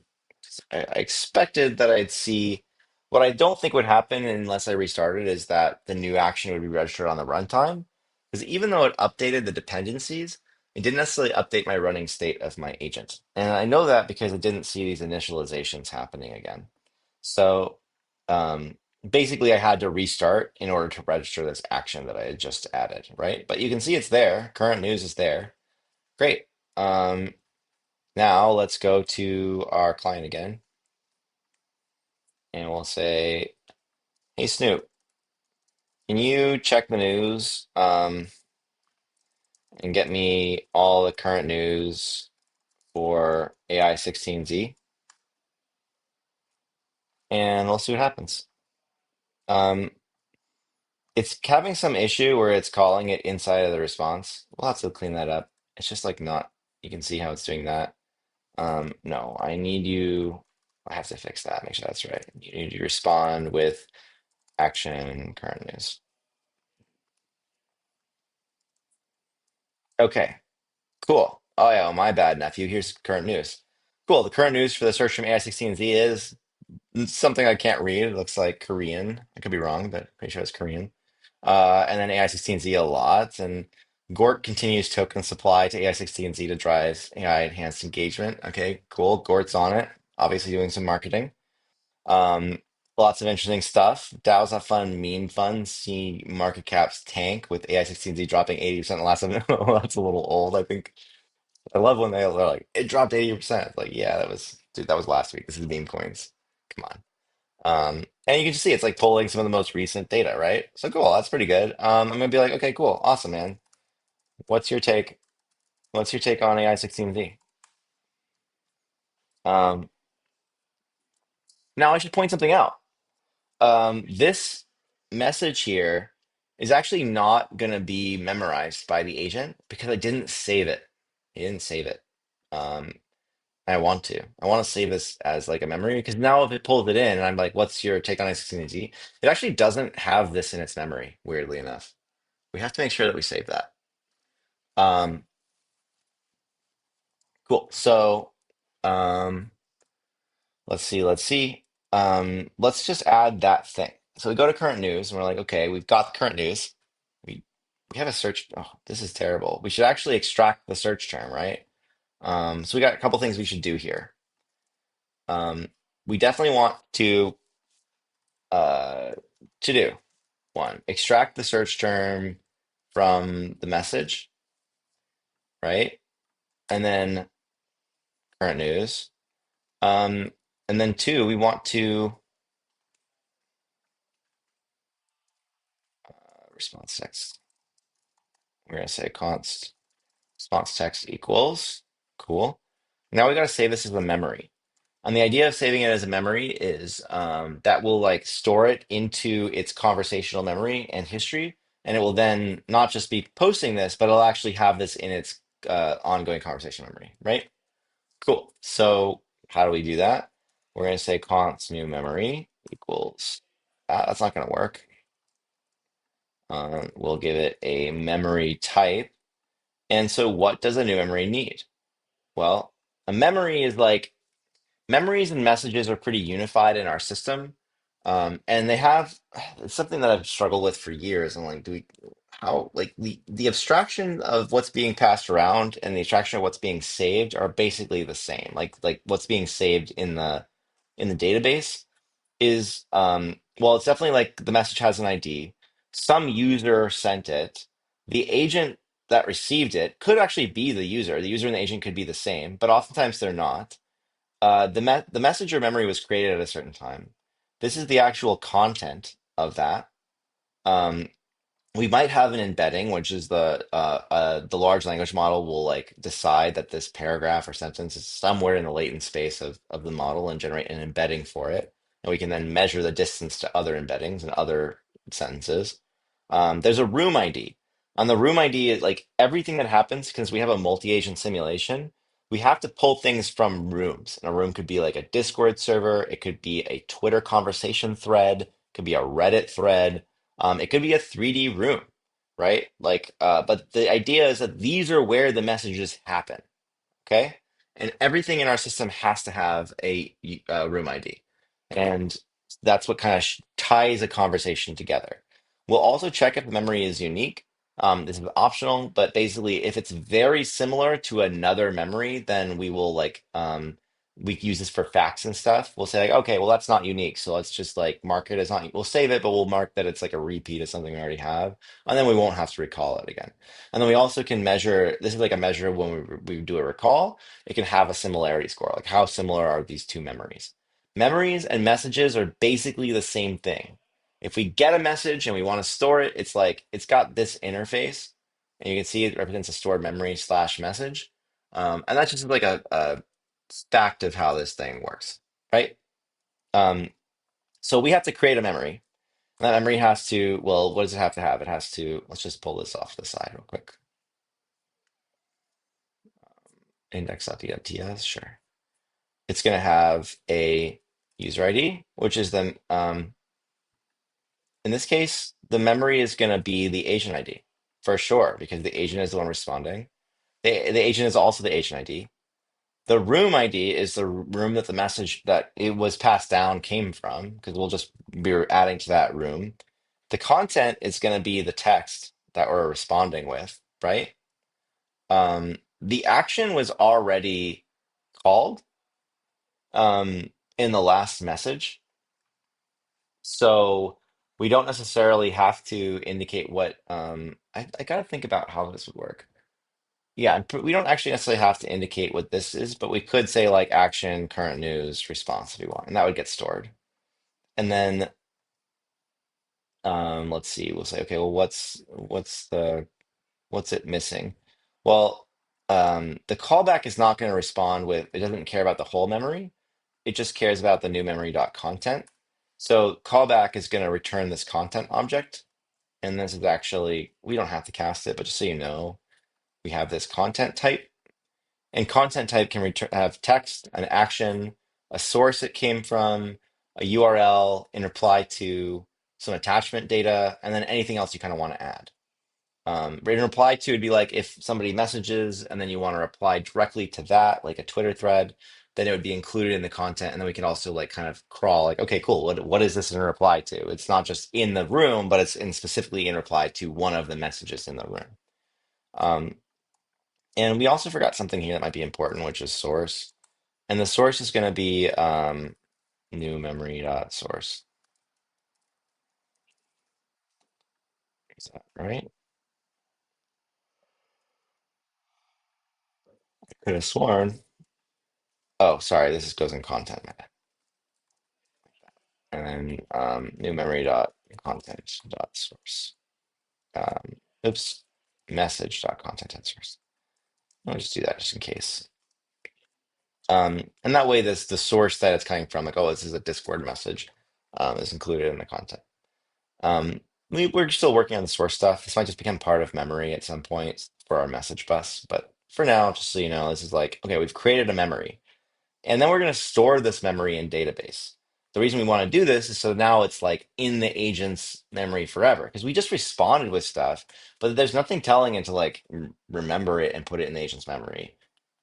I expected that I'd see, what I don't think would happen unless I restarted is that the new action would be registered on the runtime. Because even though it updated the dependencies, it didn't necessarily update my running state of my agent. And I know that because I didn't see these initializations happening again. So um, basically, I had to restart in order to register this action that I had just added, right? But you can see it's there. Current news is there. Great. Um, Now let's go to our client again and we'll say, hey Snoop, can you check the news and get me all the current news for AI 16Z? And we'll see what happens. Um, it's having some issue where it's calling it inside of the response. We'll have to clean that up. It's just like not, you can see how it's doing that. No, I need you, I have to fix that, make sure that's right. You need to respond with action current news. Okay, cool. Oh yeah, well, my bad, nephew. Here's current news. Cool. The current news for the search from AI16Z is something I can't read. It looks like Korean. I could be wrong, but pretty sure it's Korean. And then AI16Z a lot. And Gort continues token supply to AI16Z to drive AI enhanced engagement. Okay, cool. Gort's on it. obviously doing some marketing. Um, Lots of interesting stuff. DAOs have fun, meme fun. See market caps tank with AI16Z dropping 80% the last time. Well, that's a little old, I think. I love when they're like, it dropped 80%. Like, yeah, that was, dude, that was last week. This is meme coins. Come on. And you can just see it's like pulling some of the most recent data, right? So cool, that's pretty good. I'm gonna be like, okay, cool, awesome, man. What's your take? What's your take on AI16Z? Um, Now I should point something out. This message here is actually not going to be memorized by the agent because I didn't save it. I didn't save it. Um, I want to. I want to save this as like a memory because now if it pulls it in and I'm like, what's your take on X16Z? It actually doesn't have this in its memory, weirdly enough. We have to make sure that we save that. Um, cool. So, um, let's see. Let's just add that thing. So we go to current news and we're like, okay, we've got the current news. We we have a search. Oh, this is terrible. We should actually extract the search term, right? So we got a couple things we should do here. We definitely want uh to do one, extract the search term from the message, right? And then current news. Um, and then two, we want to response text. We're gonna say const response text equals. Cool. Now we got to save this as a memory. And the idea of saving it as a memory is that will like store it into its conversational memory and history, and it will then not just be posting this, but it'll actually have this in its ongoing conversation memory, right? Cool. So how do we do that? We're going to say const new memory equals. That's not going to work. We'll give it a memory type. And so what does a new memory need? Well, a memory is like memories and messages are pretty unified in our system. And they have it's something that I've struggled with for years. I'm like, do we how like the abstraction of what's being passed around and the abstraction of what's being saved are basically the same. Like what's being saved in the database is well, it's definitely like the message has an ID. Some user sent it. The agent that received it could actually be the user. The user and the agent could be the same, but oftentimes they're not. The messenger memory was created at a certain time. This is the actual content of that. Um, we might have an embedding, which is the large language model will like decide that this paragraph or sentence is somewhere in the latent space of the model and generate an embedding for it. And we can then measure the distance to other embeddings and other sentences. There's a room ID. On the room ID, is like everything that happens, because we have a multi-agent simulation, we have to pull things from rooms. And a room could be like a Discord server, it could be a Twitter conversation thread, it could be a Reddit thread. It could be a 3D room, right? But the idea is that these are where the messages happen, okay? And everything in our system has to have a room ID. And that's what kind of ties a conversation together. We'll also check if the memory is unique. This is optional, but basically, if it's very similar to another memory, then we will we use this for facts and stuff. We'll say like, okay, well that's not unique, so let's just like mark it as not. We'll save it, but we'll mark that it's like a repeat of something we already have, and then we won't have to recall it again. And then we also can measure. This is like a measure when we do a recall. It can have a similarity score, like how similar are these two memories. Memories and messages are basically the same thing. If we get a message and we want to store it, it's like it's got this interface, and you can see it represents a stored memory slash message. And that's just like a fact of how this thing works, right? Um, so we have to create a memory. And that memory has to, well, what does it have to have? It has to, let's just pull this off the side real quick. Index.dts, sure. It's going to have a user ID, which is the in this case, the memory is going to be the agent ID for sure, because the agent is the one responding. The agent is also the agent ID. The room ID is the room that the message that it was passed down came from, because we'll just be adding to that room. The content is going to be the text that we're responding with, right? The action was already called, um, in the last message. So we don't necessarily have to indicate what I gotta think about how this would work. Yeah, we don't actually necessarily have to indicate what this is, but we could say like action, current news, response if we want, and that would get stored. And then let's see, we'll say, okay, well, what's it missing? Well, the callback is not going to respond with, it doesn't care about the whole memory. It just cares about the new memory dot content. So callback is going to return this content object. And this is actually, we don't have to cast it, but just so you know, we have this content type. And content type can return have text, an action, a source it came from, a URL in reply to some attachment data, and then anything else you kind of want to add. In reply to would be like if somebody messages and then you want to reply directly to that, like a Twitter thread, then it would be included in the content. And then we can also like kind of crawl like, okay, cool. What is this in reply to? It's not just in the room, but it's in specifically in reply to one of the messages in the room. Um, and we also forgot something here that might be important, which is source. And the source is going to be new memory dot source. Is that right? Could have sworn. Oh, sorry. This goes in content. And then new memory dot content dot source. Oops, message dot content dot source. I'll just do that just in case. And that way, this the source that it's coming from, like, oh, this is a Discord message, is included in the content. Um, we're still working on the source stuff. This might just become part of memory at some point for our message bus. But for now, just so you know, this is like, okay, we've created a memory. And then we're going to store this memory in database. The reason we want to do this is so now it's like in the agent's memory forever because we just responded with stuff, but there's nothing telling it to like remember it and put it in the agent's memory.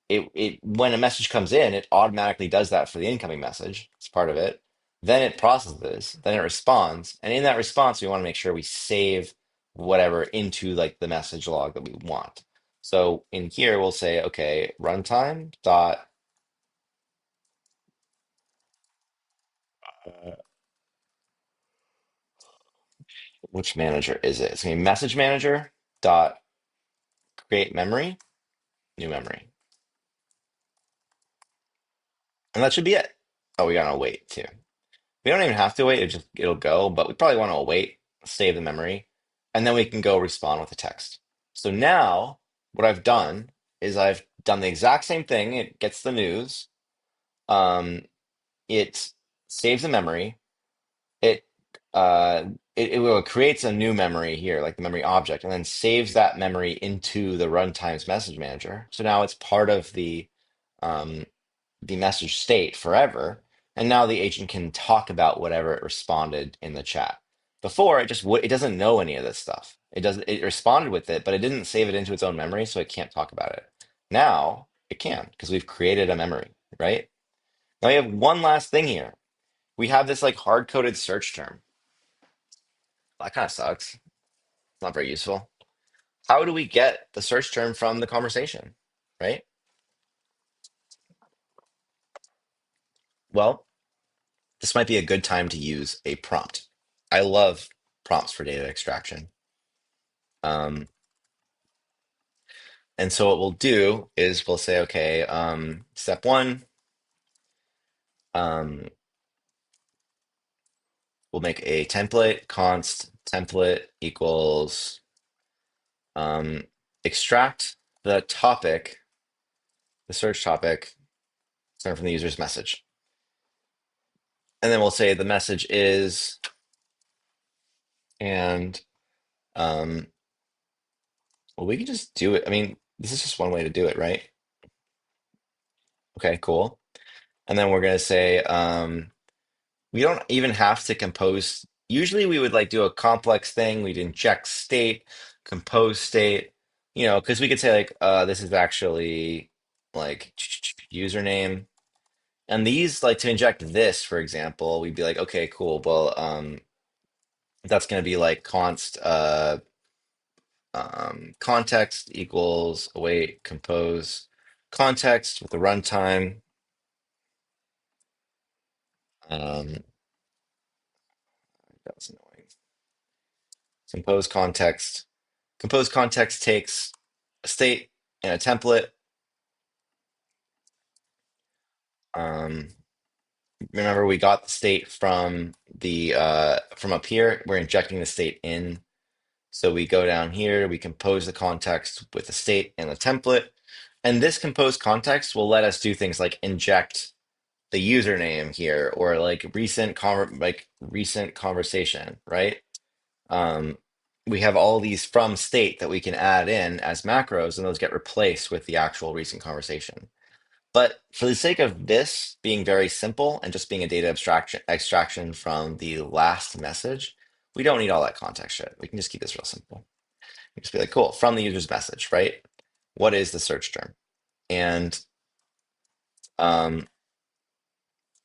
It when a message comes in, it automatically does that for the incoming message. It's part of it. Then it processes, then it responds, and in that response, we want to make sure we save whatever into like the message log that we want. So in here, we'll say, okay, runtime dot which manager is it? It's gonna be message manager dot create memory, new memory. And that should be it. Oh, we gotta wait too. We don't even have to wait, it'll go, but we probably want to wait, save the memory, and then we can go respond with the text. So now what I've done is I've done the exact same thing. It gets the news, um, it saves the memory, it it creates a new memory here, like the memory object, and then saves that memory into the runtime's message manager. So now it's part of um, the message state forever, and now the agent can talk about whatever it responded in the chat. Before it just it doesn't know any of this stuff. It responded with it, but it didn't save it into its own memory, so it can't talk about it. Now it can because we've created a memory, right? Now we have one last thing here. We have this like hard-coded search term. That kind of sucks. Not very useful. How do we get the search term from the conversation, right? Well, this might be a good time to use a prompt. I love prompts for data extraction. Um, and so what we'll do is we'll say, okay, step one, um, we'll make a template, const template equals um, extract the topic, the search topic, from the user's message. And then we'll say the message is, and um, well, we can just do it. I mean, this is just one way to do it, right? Okay, cool. And then we're going to say, we don't even have to compose. Usually we would like do a complex thing. We'd inject state, compose state, because we could say like, this is actually like username. And these, like to inject this, for example, we'd be like, okay, cool. Well, that's going to be like context equals await compose context with the runtime Um, that's annoying. Compose context. Compose context takes a state and a template. Um, Remember, we got the state from up here. We're injecting the state in. So we go down here, we compose the context with the state and the template. And this compose context will let us do things like inject the username here or like recent conversation, right? Um, we have all these from state that we can add in as macros, and those get replaced with the actual recent conversation. But for the sake of this being very simple and just being a data extraction from the last message, we don't need all that context shit. We can just keep this real simple. We just be like, cool, from the user's message, right? What is the search term? And um,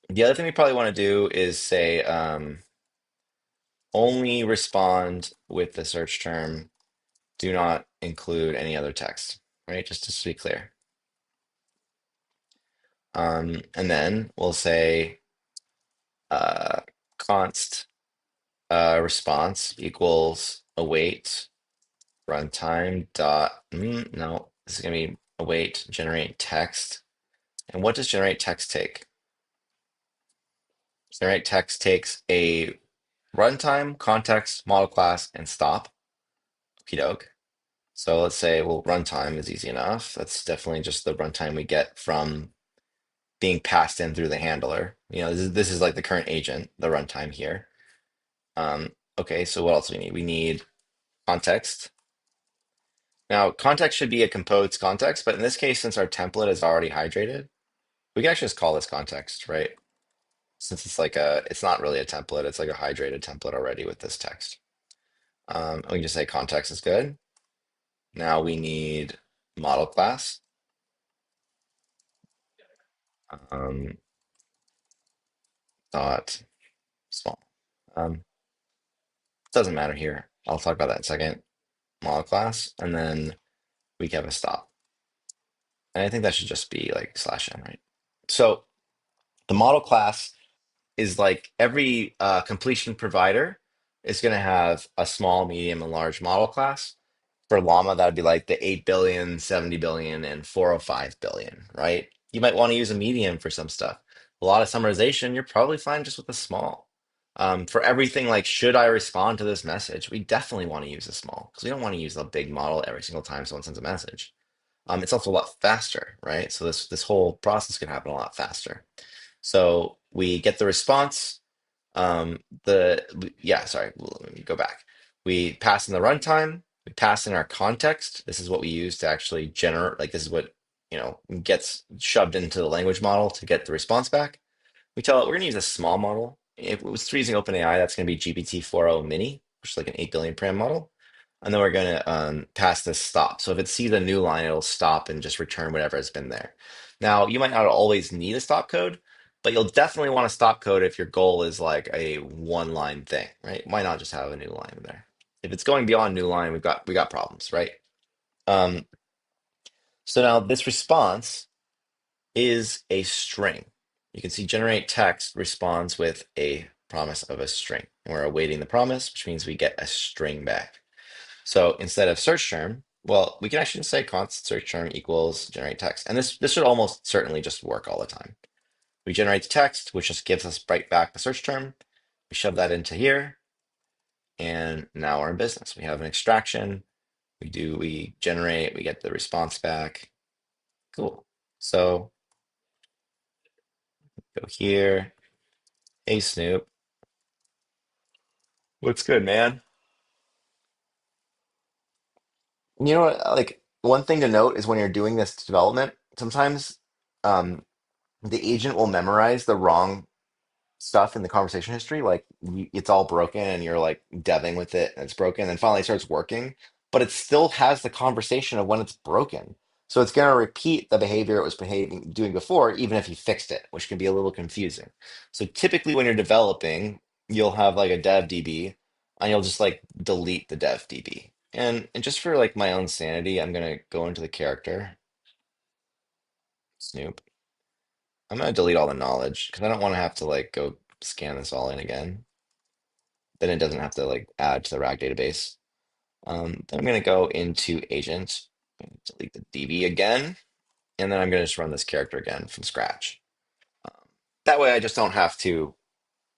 the other thing we probably want to do is say only respond with the search term. Do not include any other text, right? Just to be clear. And then we'll say uh, const response equals await runtime dot. No, this is gonna be await generate text. And what does generate text take? Generate text takes a runtime, context, model class, and stop. Okie doke. So let's say, well, runtime is easy enough. That's definitely just the runtime we get from being passed in through the handler. You know, this is like the current agent, the runtime here. Okay, so what else do we need? We need context. Now, context should be a composed context, but in this case, since our template is already hydrated, we can actually just call this context, right? Since it's not really a template, it's like a hydrated template already with this text. We can just say context is good. Now we need model class. Um, Dot small. Doesn't matter here. I'll talk about that in a second. Model class, and then we have a stop. And I think that should just be like /n, right? So the model class is like every completion provider is going to have a small, medium, and large model class. For llama, that would be like the 8 billion, 70 billion, and 405 billion, right? You might want to use a medium for some stuff. A lot of summarization, you're probably fine just with a small. For everything like, should I respond to this message? We definitely want to use a small because we don't want to use a big model every single time someone sends a message. It's also a lot faster, right? So this whole process can happen a lot faster. So we get the response. Yeah, sorry, let me go back. We pass in the runtime. We pass in our context. This is what we use to actually generate. Like this is what gets shoved into the language model to get the response back. We tell it we're going to use a small model. If it was using OpenAI, that's going to be GPT-4o mini, which is like an 8 billion param model. And then we're going to pass this stop. So if it sees a new line, it'll stop and just return whatever has been there. Now, you might not always need a stop code, but you'll definitely want a stop code if your goal is like a one line thing, right? Why not just have a new line in there? If it's going beyond new line, we got problems, right? Um, so now this response is a string. You can see generate text responds with a promise of a string. And we're awaiting the promise, which means we get a string back. So instead of search term, well, we can actually just say const search term equals generate text. And this should almost certainly just work all the time. We generate the text, which just gives us right back the search term. We shove that into here, and now we're in business. We have an extraction. We generate, we get the response back. Cool. So go here. Hey, Snoop. What's good, man? You know what? Like one thing to note is when you're doing this development, sometimes um, the agent will memorize the wrong stuff in the conversation history, like it's all broken and you're like deving with it and it's broken, and finally it starts working, but it still has the conversation of when it's broken. So it's going to repeat the behavior it was behaving doing before, even if you fixed it, which can be a little confusing. So typically when you're developing, you'll have like a dev DB and you'll just like delete the dev DB. And just for like my own sanity, I'm going to go into the character, Snoop. I'm going to delete all the knowledge because I don't want to have to like go scan this all in again. Then it doesn't have to like add to the RAG database. Then I'm going to go into agent, delete the DB again, and then I'm going to just run this character again from scratch. Um, that way I just don't have to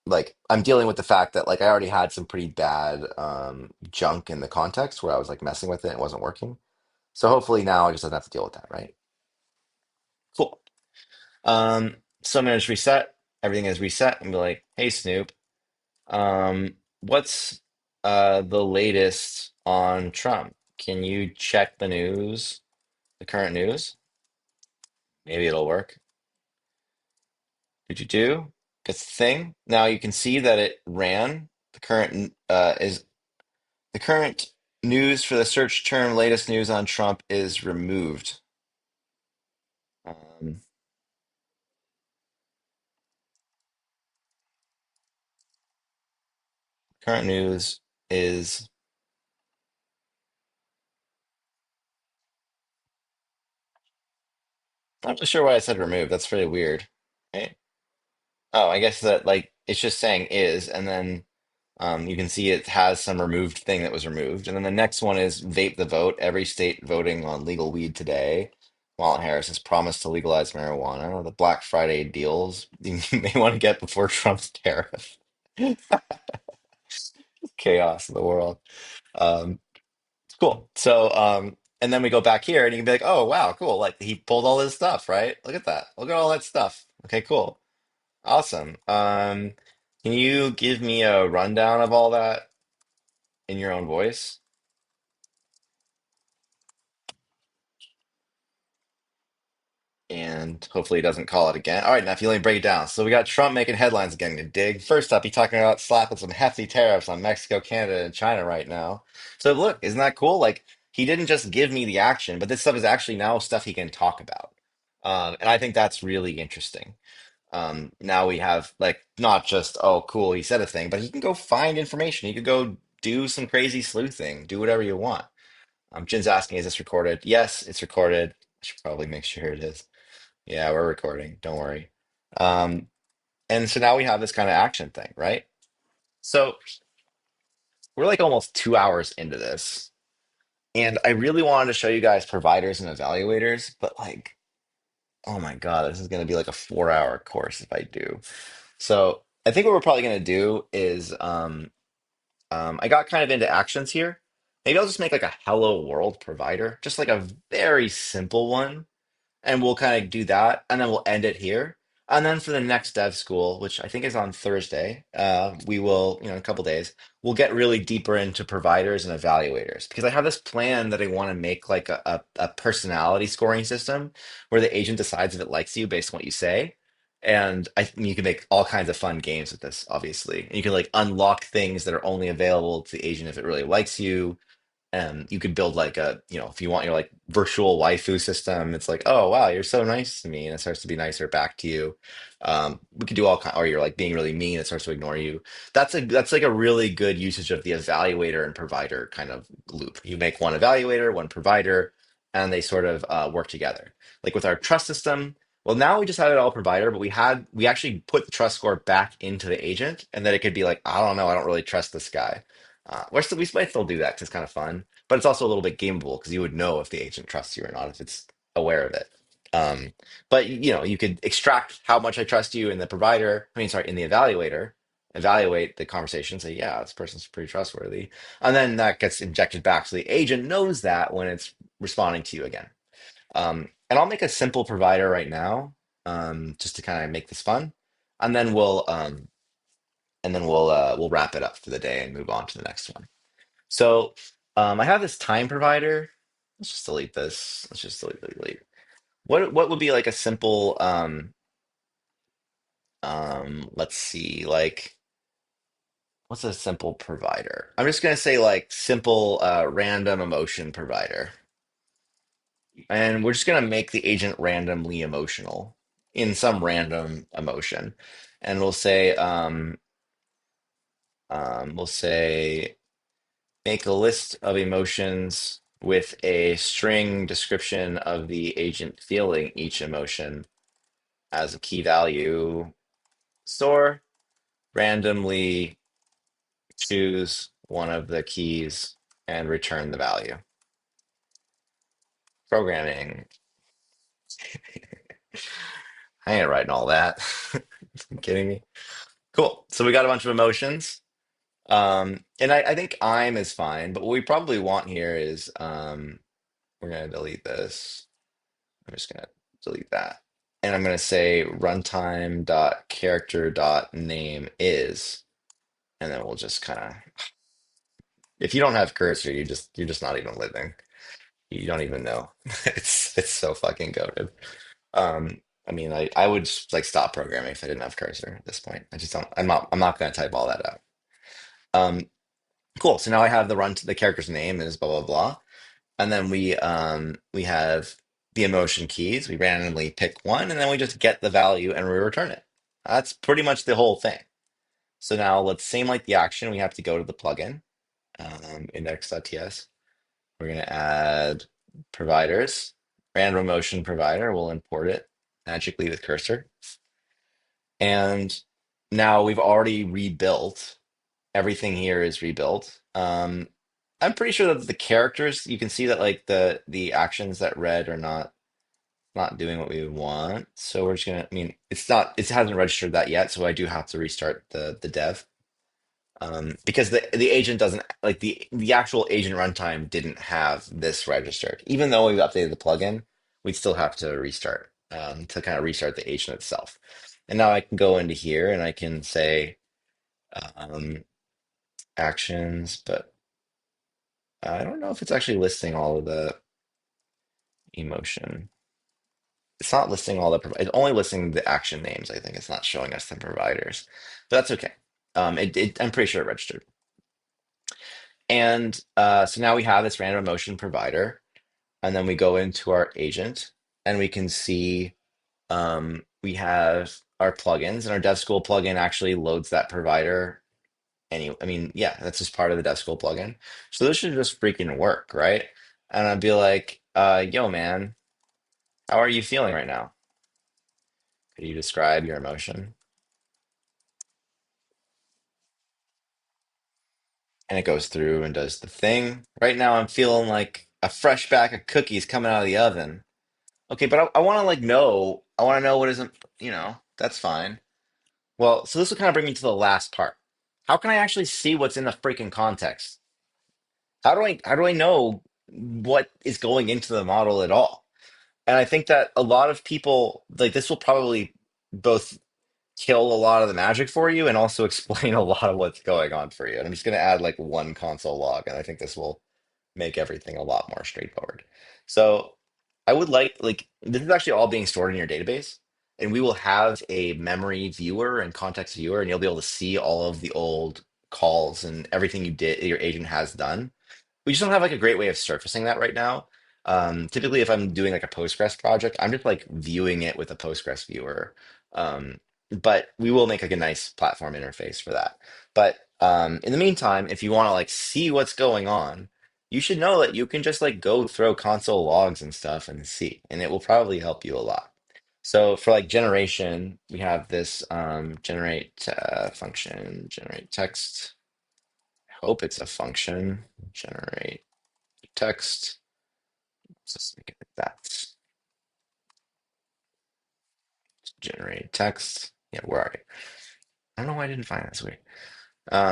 like I'm dealing with the fact that like I already had some pretty bad junk in the context where I was like messing with it and it wasn't working. So hopefully now I just don't have to deal with that, right? Cool. So I'm gonna just reset. Everything is reset and be like, hey Snoop, what's the latest on Trump? Can you check the news, the current news? Maybe it'll work. Did you do? Gets the thing. Now you can see that it ran. The current is the current news for the search term latest news on Trump is removed. Um, current news is not really sure why I said remove. That's really weird. Right? Oh, I guess that like it's just saying is, and then you can see it has some removed thing that was removed. And then the next one is vape the vote. Every state voting on legal weed today. Kamala Harris has promised to legalize marijuana. The Black Friday deals you may want to get before Trump's tariff. Chaos in the world. Um, cool. So, and then we go back here and you can be like, oh, wow, cool. Like he pulled all his stuff, right? Look at that. Look at all that stuff. Okay, cool. Awesome. Can you give me a rundown of all that in your own voice? And hopefully he doesn't call it again. All right, now if you let me break it down. So we got Trump making headlines again. You dig. First up, he talking about slapping some hefty tariffs on Mexico, Canada, and China right now. So look, isn't that cool? Like he didn't just give me the action, but this stuff is actually now stuff he can talk about. And I think that's really interesting. Now we have like not just, oh, cool, he said a thing, but he can go find information. He could go do some crazy sleuthing, do whatever you want. Jin's asking, is this recorded? Yes, it's recorded. I should probably make sure it is. Yeah, we're recording. Don't worry. Um, and so now we have this kind of action thing, right? So we're like almost 2 hours into this. And I really wanted to show you guys providers and evaluators, but like, oh my God, this is going to be like a 4 hour course if I do. So I think what we're probably going to do is I got kind of into actions here. Maybe I'll just make like a hello world provider, just like a very simple one and we'll kind of do that, and then we'll end it here. And then for the next dev school, which I think is on Thursday, we will, in a couple days, we'll get really deeper into providers and evaluators because I have this plan that I want to make like a personality scoring system where the agent decides if it likes you based on what you say. And I think you can make all kinds of fun games with this, obviously. And you can like unlock things that are only available to the agent if it really likes you you could build like if you want your like virtual waifu system, it's like, oh wow, you're so nice to me, and it starts to be nicer back to you. We could do all kind, or you're like being really mean, it starts to ignore you. That's like a really good usage of the evaluator and provider kind of loop. You make one evaluator, one provider, and they sort of work together. Like with our trust system, well, now we just had it all provider, but we actually put the trust score back into the agent, and then it could be like, I don't know, I don't really trust this guy. We might still do that because it's kind of fun, but it's also a little bit gameable because you would know if the agent trusts you or not if it's aware of it. Um, but you could extract how much I trust you in the provider. I mean, sorry, in the evaluator, evaluate the conversation, say, yeah, this person's pretty trustworthy, and then that gets injected back, so the agent knows that when it's responding to you again. And I'll make a simple provider right now, just to kind of make this fun, and then we'll wrap it up for the day and move on to the next one. So I have this time provider. Let's just delete this. Let's just delete. What would be like a simple let's see, like what's a simple provider? I'm just gonna say like simple random emotion provider. And we're just gonna make the agent randomly emotional in some random emotion. And we'll say make a list of emotions with a string description of the agent feeling each emotion as a key value store. randomly choose one of the keys and return the value. Programming. I ain't writing all that. You kidding me? Cool. So we got a bunch of emotions. And I think I'm is fine, but what we probably want here is we're gonna delete this. I'm just gonna delete that. And I'm gonna say runtime dot character dot name is, and then we'll just kind of if you don't have cursor, you're just not even living. You don't even know. It's so fucking goated. I mean, I would just, like stop programming if I didn't have cursor at this point. I just don't. I'm not gonna type all that out. Um, cool. So now I have the character's name is blah blah blah. And then we have the emotion keys. We randomly pick one, and then we just get the value and we return it. That's pretty much the whole thing. So now let's same like the action. We have to go to the plugin, index.ts. We're gonna add providers, random emotion provider. We'll import it magically with cursor. And now we've already rebuilt. Everything here is rebuilt. I'm pretty sure that the characters, you can see that like the actions that read are not doing what we want. So we're just gonna, I mean, it hasn't registered that yet, so I do have to restart the dev. Because the agent doesn't like the actual agent runtime didn't have this registered. Even though we've updated the plugin, we'd still have to restart to kind of restart the agent itself. And now I can go into here and I can say um, actions, but I don't know if it's actually listing all of the emotion. It's not listing all the, it's only listing the action names, I think. It's not showing us the providers, but that's okay. I'm pretty sure it registered. And so now we have this random emotion provider, and then we go into our agent, and we can see we have our plugins, and our dev school plugin actually loads that provider. I mean, yeah, that's just part of the dev school plugin. So this should just freaking work, right? And I'd be like, yo, man, how are you feeling right now? Could you describe your emotion? And it goes through and does the thing. Right now, I'm feeling like a fresh bag of cookies coming out of the oven. Okay, but I want to like know. I want to know what isn't. That's fine. Well, so this will kind of bring me to the last part. How can I actually see what's in the freaking context? How do I know what is going into the model at all? And I think that a lot of people like this will probably both kill a lot of the magic for you and also explain a lot of what's going on for you. And I'm just going to add like one console log, and I think this will make everything a lot more straightforward. So I would like this is actually all being stored in your database, and we will have a memory viewer and context viewer, and you'll be able to see all of the old calls and everything you did your agent has done. We just don't have like a great way of surfacing that right now. Typically, if I'm doing like a Postgres project, I'm just like viewing it with a Postgres viewer. But we will make like a nice platform interface for that. But in the meantime, if you want to like see what's going on, you should know that you can just like go throw console logs and stuff and see, and it will probably help you a lot. So for like generation, we have this generate function, generate text. I hope it's a function, generate text. Let's just make it like that. Generate text. Yeah, where are you? I don't know why I didn't find this weird.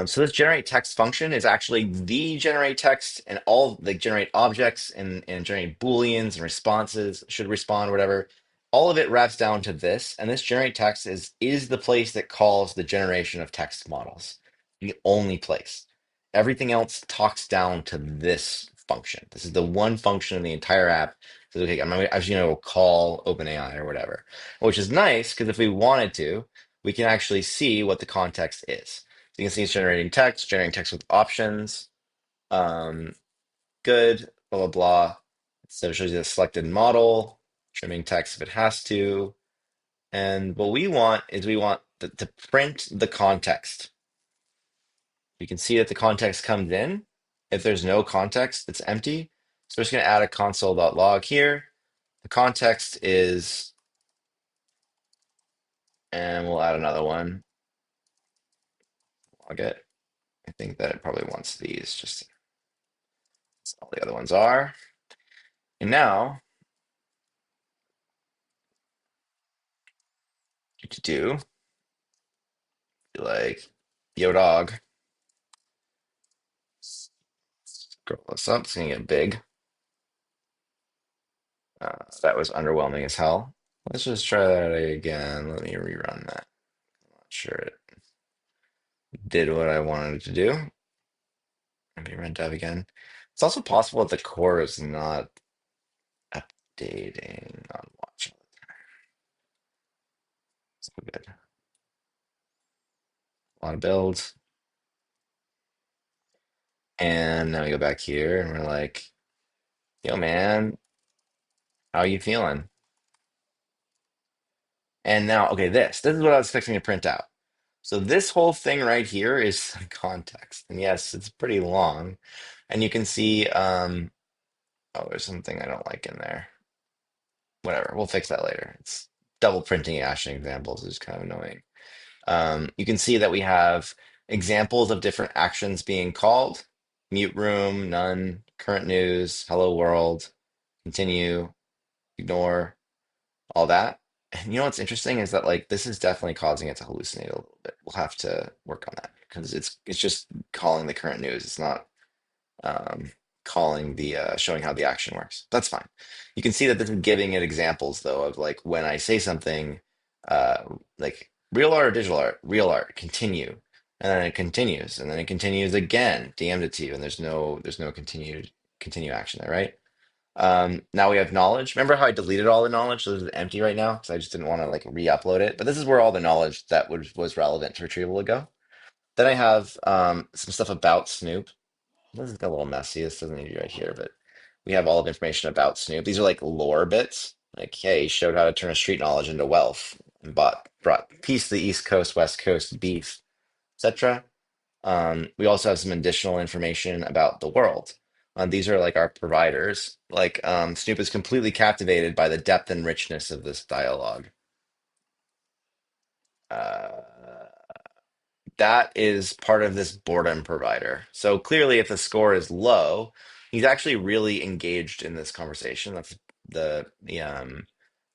So this generate text function is actually the generate text and all the generate objects and generate booleans and responses should respond whatever. All of it wraps down to this, and this generate text is the place that calls the generation of text models. The only place. Everything else talks down to this function. This is the one function in the entire app. So okay, I'm actually going to call OpenAI or whatever, which is nice because if we wanted to, we can actually see what the context is. So you can see it's generating text with options. Um, good, blah, blah, blah. So it shows you the selected model, trimming text if it has to. And what we want is we want to print the context. You can see that the context comes in. If there's no context, it's empty. So we're just going to add a console.log here. The context is, and we'll add another one. log it. I think that it probably wants these, just as all the other ones are. And now, what you do, be like, yo dog, scroll this up, it's gonna get big. That was underwhelming as hell. Let's just try that again. Let me rerun that. Not sure it did what I wanted it to do. Maybe run dev again. It's also possible that the core is not updating on watch. So good. A lot of builds. And now we go back here and we're like, yo, man, how you feeling? And now, okay, this is what I was expecting to print out. So this whole thing right here is context. And yes, it's pretty long. And you can see, oh, there's something I don't like in there. Whatever, we'll fix that later. It's double printing action examples is kind of annoying. You can see that we have examples of different actions being called: mute room, none, current news, hello world, continue, ignore, all that. And you know what's interesting is that like this is definitely causing it to hallucinate a little bit. We'll have to work on that because it's just calling the current news. It's not um, calling the showing how the action works. That's fine. You can see that this is giving it examples though of like when I say something uh, like real art or digital art, real art, continue, and then it continues, and then it continues again, DM'd it to you, and there's no continue action there, right? Now we have knowledge. Remember how I deleted all the knowledge? So this is empty right now because I just didn't want to like re-upload it. But this is where all the knowledge that was relevant to retrieval would go. Then I have some stuff about Snoop. This is a little messy. This doesn't need to be right here, but we have all of information about Snoop. These are like lore bits. Like, hey, he showed how to turn a street knowledge into wealth and brought peace to the East Coast, West Coast, beef, etc. We also have some additional information about the world. These are like our providers. Like Snoop is completely captivated by the depth and richness of this dialogue. Uh, that is part of this boredom provider. So clearly, if the score is low, he's actually really engaged in this conversation. That's the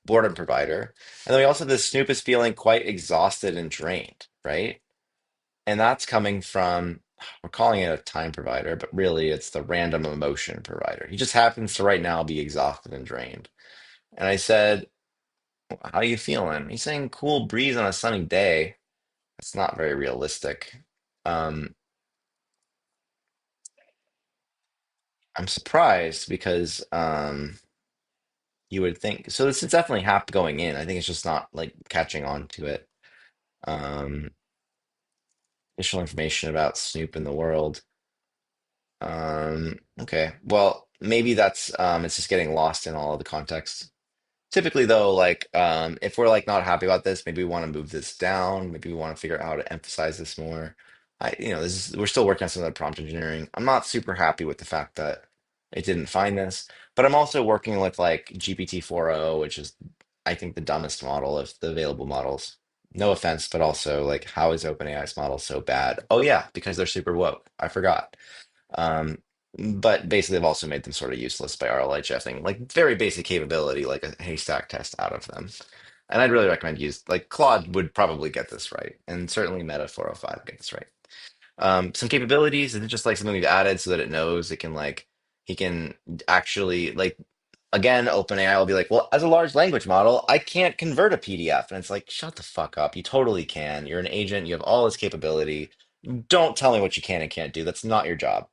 boredom provider. And then we also have this Snoop is feeling quite exhausted and drained, right? And that's coming from, we're calling it a time provider, but really it's the random emotion provider. He just happens to right now be exhausted and drained. And I said, how you feeling? He's saying cool breeze on a sunny day. That's not very realistic. Um, I'm surprised because you would think so. This is definitely hap going in. I think it's just not like catching on to it. Um, Additional information about Snoop in the world. Okay. Well, maybe that's it's just getting lost in all of the context. Typically though, like if we're like not happy about this, maybe we want to move this down, maybe we want to figure out how to emphasize this more. This is we're still working on some of the prompt engineering. I'm not super happy with the fact that it didn't find this, but I'm also working with like GPT-4o, which is I think the dumbest model of the available models. No offense, but also like how is OpenAI's model so bad? Oh yeah, because they're super woke. I forgot. Um, but basically, I've also made them sort of useless by RLHFing like very basic capability, like a haystack test out of them. And I'd really recommend use like Claude would probably get this right, and certainly Meta 405 get this right. Some capabilities, is it just like something we've added so that it knows it can like he can actually like again, OpenAI will be like, well, as a large language model, I can't convert a PDF. And it's like, shut the fuck up. You totally can. You're an agent, you have all this capability. Don't tell me what you can and can't do. That's not your job.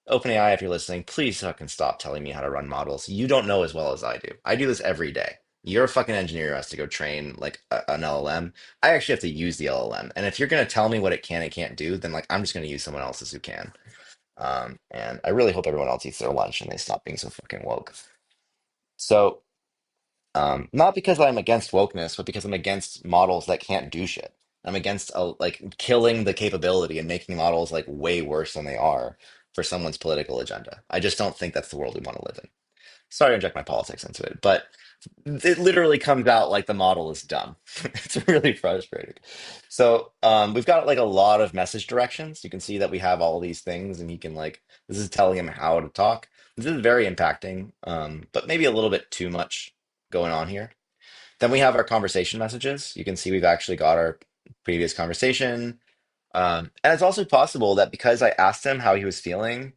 OpenAI, if you're listening, please fucking stop telling me how to run models. You don't know as well as I do. I do this every day. You're a fucking engineer who has to go train like an LLM. I actually have to use the LLM. And if you're going to tell me what it can and can't do, then like I'm just going to use someone else's who can. And I really hope everyone else eats their lunch and they stop being so fucking woke. So, not because I'm against wokeness, but because I'm against models that can't do shit. I'm against like killing the capability and making models like way worse than they are for someone's political agenda. I just don't think that's the world we want to live in. Sorry to inject my politics into it, but It literally comes out like the model is dumb. It's really frustrating. So we've got like a lot of message directions. You can see that we have all these things, and he can like this is telling him how to talk. This is very impacting, but maybe a little bit too much going on here. Then we have our conversation messages. You can see we've actually got our previous conversation. And it's also possible that because I asked him how he was feeling,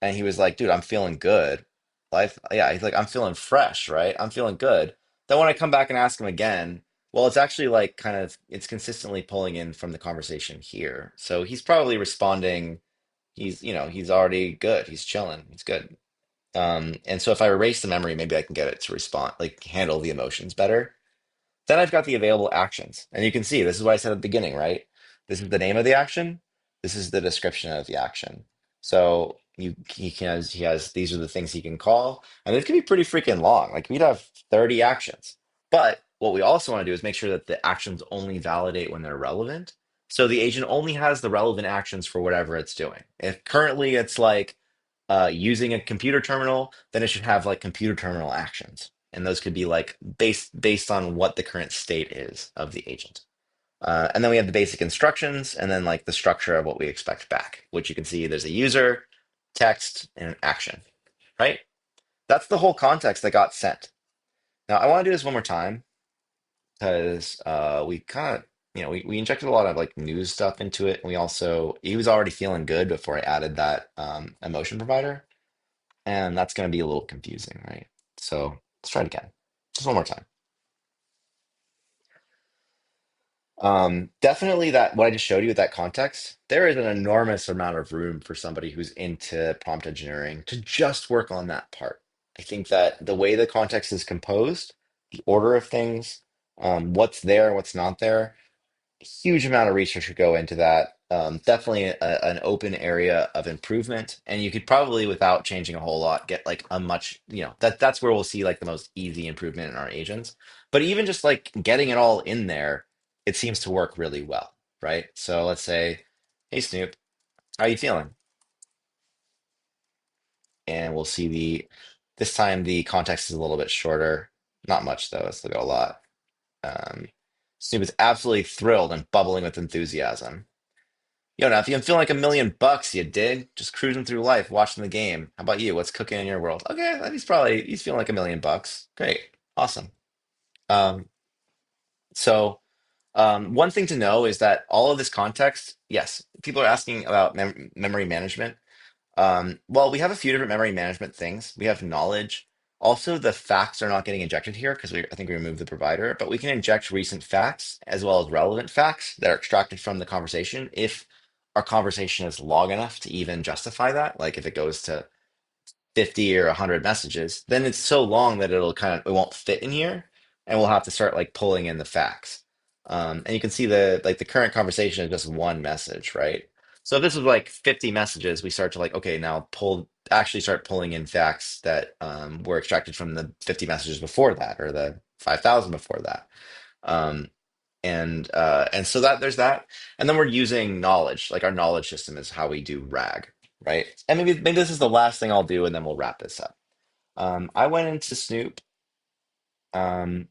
and he was like, dude, I'm feeling good. Life, yeah, he's like, I'm feeling fresh, right? I'm feeling good. Then when I come back and ask him again, well, it's actually like kind of it's consistently pulling in from the conversation here. So he's probably responding. He's already good. He's chilling. He's good. And so if I erase the memory, maybe I can get it to respond, like handle the emotions better. Then I've got the available actions. And you can see this is what I said at the beginning, right? This is the name of the action. This is the description of the action. So he has these are the things he can call. And this can be pretty freaking long. Like we'd have 30 actions. But what we also want to do is make sure that the actions only validate when they're relevant. So the agent only has the relevant actions for whatever it's doing. If currently it's like using a computer terminal, then it should have like computer terminal actions. And those could be like based on what the current state is of the agent. And then we have the basic instructions and then like the structure of what we expect back, which you can see there's a user, text, and an action, right? That's the whole context that got sent. Now I want to do this one more time because we kind of, we injected a lot of like news stuff into it. And we also, he was already feeling good before I added that emotion provider. And that's going to be a little confusing, right? So let's try it again. Just one more time. Definitely that what I just showed you with that context, there is an enormous amount of room for somebody who's into prompt engineering to just work on that part. I think that the way the context is composed, the order of things, what's there, what's not there, huge amount of research could go into that. Definitely an open area of improvement, and you could probably, without changing a whole lot, get like a much, that's where we'll see like the most easy improvement in our agents. But even just like getting it all in there, it seems to work really well, right? So let's say, "Hey Snoop, how you feeling?" And we'll see this time the context is a little bit shorter, not much though. It's still got a lot. Um, Snoop is absolutely thrilled and bubbling with enthusiasm. Yo, now if you feel like $1 million, you dig? Just cruising through life, watching the game. How about you? What's cooking in your world? Okay, he's feeling like $1 million. Great, awesome. Um, so one thing to know is that all of this context, yes, people are asking about memory management. Well, we have a few different memory management things. We have knowledge. Also, the facts are not getting injected here because I think we removed the provider, but we can inject recent facts as well as relevant facts that are extracted from the conversation if our conversation is long enough to even justify that. Like if it goes to 50 or 100 messages, then it's so long that it won't fit in here, and we'll have to start like pulling in the facts. And you can see the current conversation is just one message, right? So if this was like 50 messages, we start to like, okay, now actually start pulling in facts that were extracted from the 50 messages before that, or the 5,000 before that. Um, and so that there's that, and then we're using knowledge. Like our knowledge system is how we do RAG, right? And maybe this is the last thing I'll do, and then we'll wrap this up. I went into Snoop, um,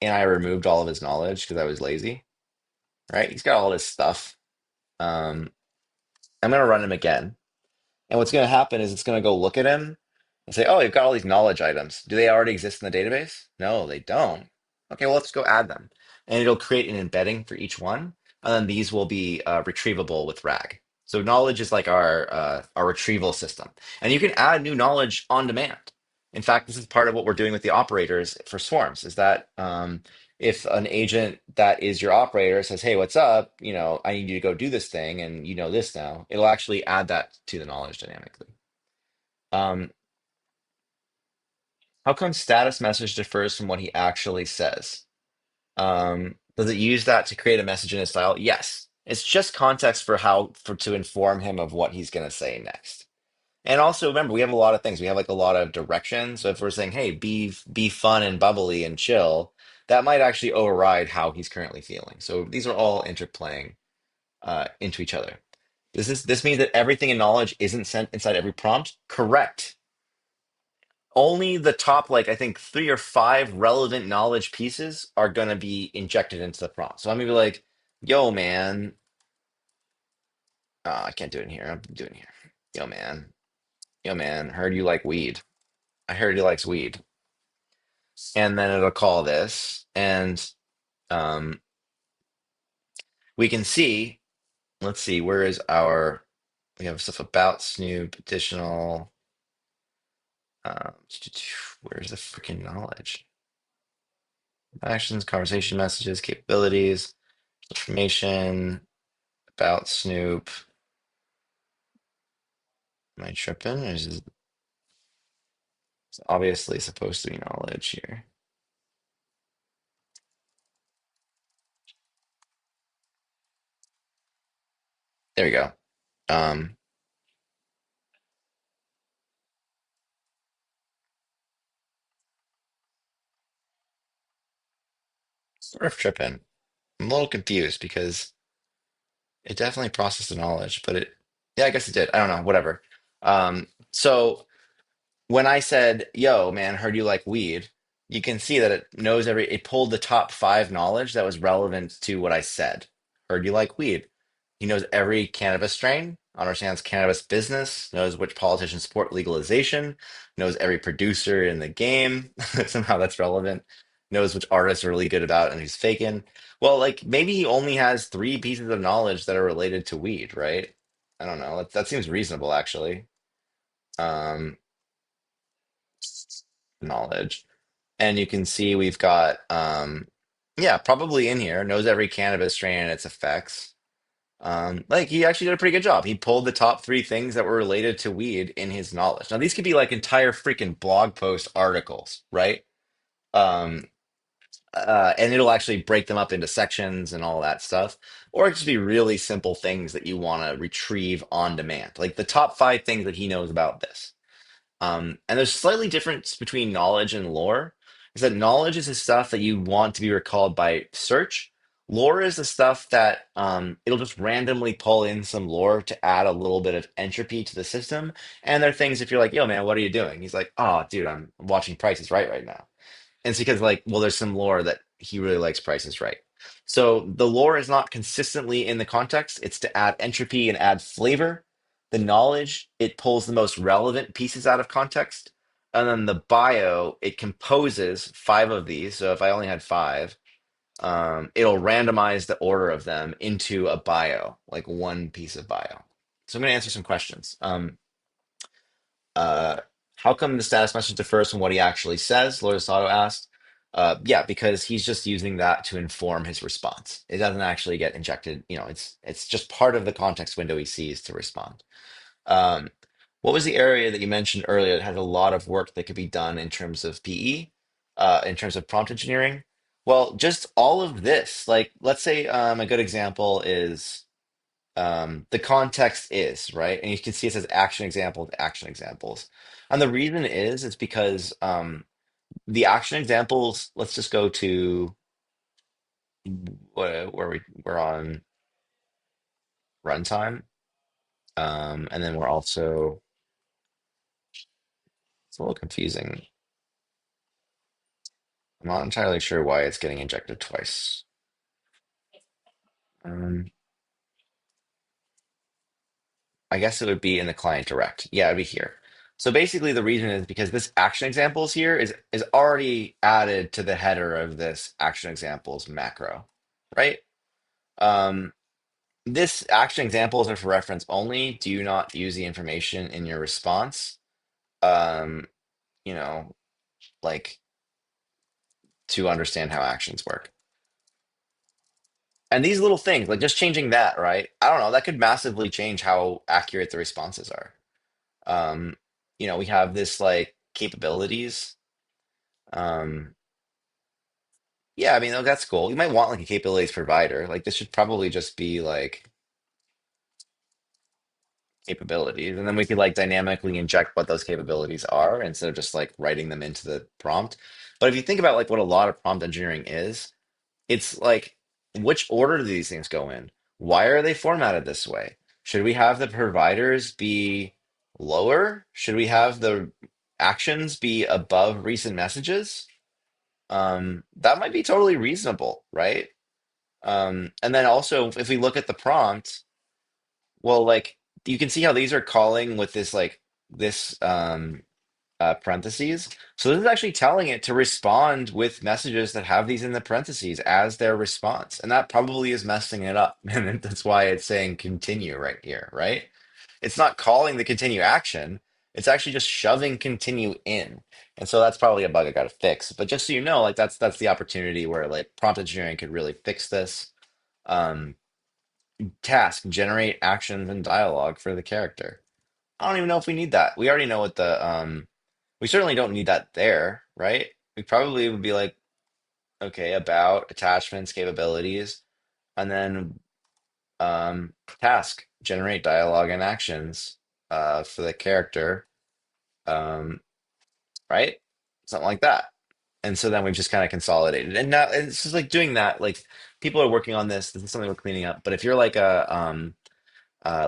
and I removed all of his knowledge because I was lazy, right? He's got all this stuff. Um, I'm gonna run him again. And what's going to happen is it's going to go look at him and say, "Oh, you've got all these knowledge items. Do they already exist in the database?" No, they don't. Okay, well, let's go add them. And it'll create an embedding for each one. And then these will be retrievable with RAG. So knowledge is like our retrieval system. And you can add new knowledge on demand. In fact, this is part of what we're doing with the operators for swarms, is that if an agent that is your operator says, "Hey, what's up? I need you to go do this thing, and you know this now," it'll actually add that to the knowledge dynamically. Um, how come status message differs from what he actually says? Does it use that to create a message in his style? Yes. It's just context to inform him of what he's going to say next. And also remember, we have a lot of things. We have like a lot of direction. So if we're saying, "Hey, be fun and bubbly and chill," that might actually override how he's currently feeling. So these are all interplaying into each other. This means that everything in knowledge isn't sent inside every prompt. Correct. only the top, like I think three or five relevant knowledge pieces are going to be injected into the prompt. So I'm gonna be like, "Yo, man, I can't do it in here. I'm doing it here. Yo, yo, man, heard you like weed. I heard he likes weed." And then it'll call this, and um, we can see. Let's see, where is our? We have stuff about Snoop, additional. Um, where's the freaking knowledge? Actions, conversation messages, capabilities, information about Snoop. Am I tripping? Or is this it's obviously supposed to be knowledge here? There we go. Um, Sort of tripping. I'm a little confused because it definitely processed the knowledge, but yeah, I guess it did. I don't know, whatever. So when I said, "Yo, man, heard you like weed," you can see that it pulled the top five knowledge that was relevant to what I said. Heard you like weed. He knows every cannabis strain, understands cannabis business, knows which politicians support legalization, knows every producer in the game. Somehow that's relevant. Knows which artists are really good about and who's faking. Well, like maybe he only has three pieces of knowledge that are related to weed, right? I don't know. That seems reasonable, actually. Um, Knowledge. And you can see we've got, yeah, probably in here, knows every cannabis strain and its effects. Like he actually did a pretty good job. He pulled the top three things that were related to weed in his knowledge. Now, these could be like entire freaking blog post articles, right? Um, and it'll actually break them up into sections and all that stuff. Or it could just be really simple things that you want to retrieve on demand, like the top five things that he knows about this. And there's slightly difference between knowledge and lore. Is that knowledge is the stuff that you want to be recalled by search. Lore is the stuff that it'll just randomly pull in some lore to add a little bit of entropy to the system. And there are things if you're like, "Yo, man, what are you doing?" He's like, "Oh, dude, I'm watching Prices right now." And it's because like, well, there's some lore that he really likes Price is Right. So the lore is not consistently in the context. It's to add entropy and add flavor. The knowledge, it pulls the most relevant pieces out of context. And then the bio, it composes five of these. So if I only had five, it'll randomize the order of them into a bio, like one piece of bio. So I'm going to answer some questions. Uh, how come the status message differs from what he actually says? Lourdes Auto asked. Yeah, because he's just using that to inform his response. It doesn't actually get injected. It's just part of the context window he sees to respond. Um, what was the area that you mentioned earlier that had a lot of work that could be done in terms of PE, in terms of prompt engineering? Well, just all of this. Like, let's say a good example is the context is right, and you can see it says action examples, action examples, and the reason is it's because the action examples. Let's just go to we're on runtime, and then we're also it's a little confusing. I'm not entirely sure why it's getting injected twice. Um, I guess it would be in the client direct. Yeah, it'd be here. So basically, the reason is because this action examples here is already added to the header of this action examples macro, right? Um, this action examples are for reference only. Do not use the information in your response. Um, you know, like to understand how actions work. And these little things, like just changing that, right? I don't know, that could massively change how accurate the responses are. Um, we have this like capabilities. Um, yeah, I mean, that's cool. You might want like a capabilities provider. Like this should probably just be like capabilities, and then we could like dynamically inject what those capabilities are instead of just like writing them into the prompt. But if you think about like what a lot of prompt engineering is, it's like which order do these things go in? Why are they formatted this way? Should we have the providers be lower? Should we have the actions be above recent messages, that might be totally reasonable, right? And then also, if we look at the prompt, well, like you can see how these are calling with this like this parentheses. So this is actually telling it to respond with messages that have these in the parentheses as their response, and that probably is messing it up, and that's why it's saying continue right here, right? It's not calling the continue action. It's actually just shoving continue in. And so that's probably a bug I got to fix. But just so you know, like that's the opportunity where like prompt engineering could really fix this. Um, Task, generate actions and dialogue for the character. I don't even know if we need that. We already know what the we certainly don't need that there, right? We probably would be like, okay, about attachments, capabilities, and then task, generate dialogue and actions for the character, um, right? Something like that. And so then we've just kind of consolidated. And now it's just like doing that. Like people are working on this. This is something we're cleaning up. But if you're like a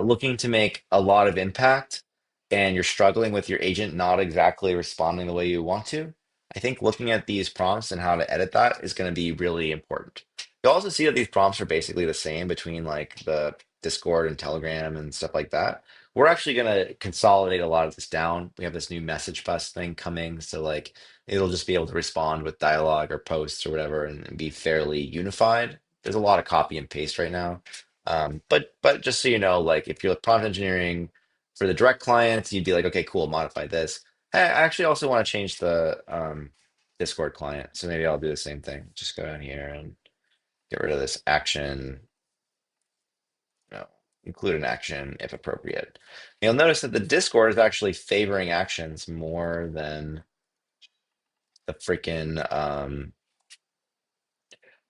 looking to make a lot of impact and you're struggling with your agent not exactly responding the way you want to, I think looking at these prompts and how to edit that is going to be really important. You'll also see that these prompts are basically the same between like the Discord and Telegram and stuff like that. We're actually going to consolidate a lot of this down. We have this new message bus thing coming, so like it'll just be able to respond with dialogue or posts or whatever and be fairly unified. There's a lot of copy and paste right now. But just so you know, like if you're prompt engineering for the direct clients, you'd be like, okay, cool, modify this. Hey, I actually also want to change the Discord client, so maybe I'll do the same thing. Just go down here and get rid of this action. No, include an action if appropriate. You'll notice that the Discord is actually favoring actions the freaking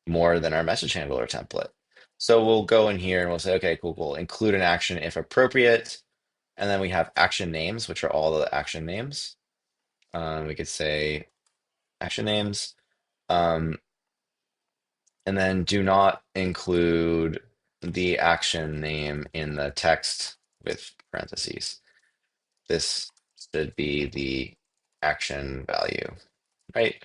more than our message handler template. So we'll go in here and we'll say, okay, cool, cool. Include an action if appropriate. And then we have action names, which are all the action names. We could say action names. Um, and then do not include the action name in the text with parentheses. This should be the action value, right?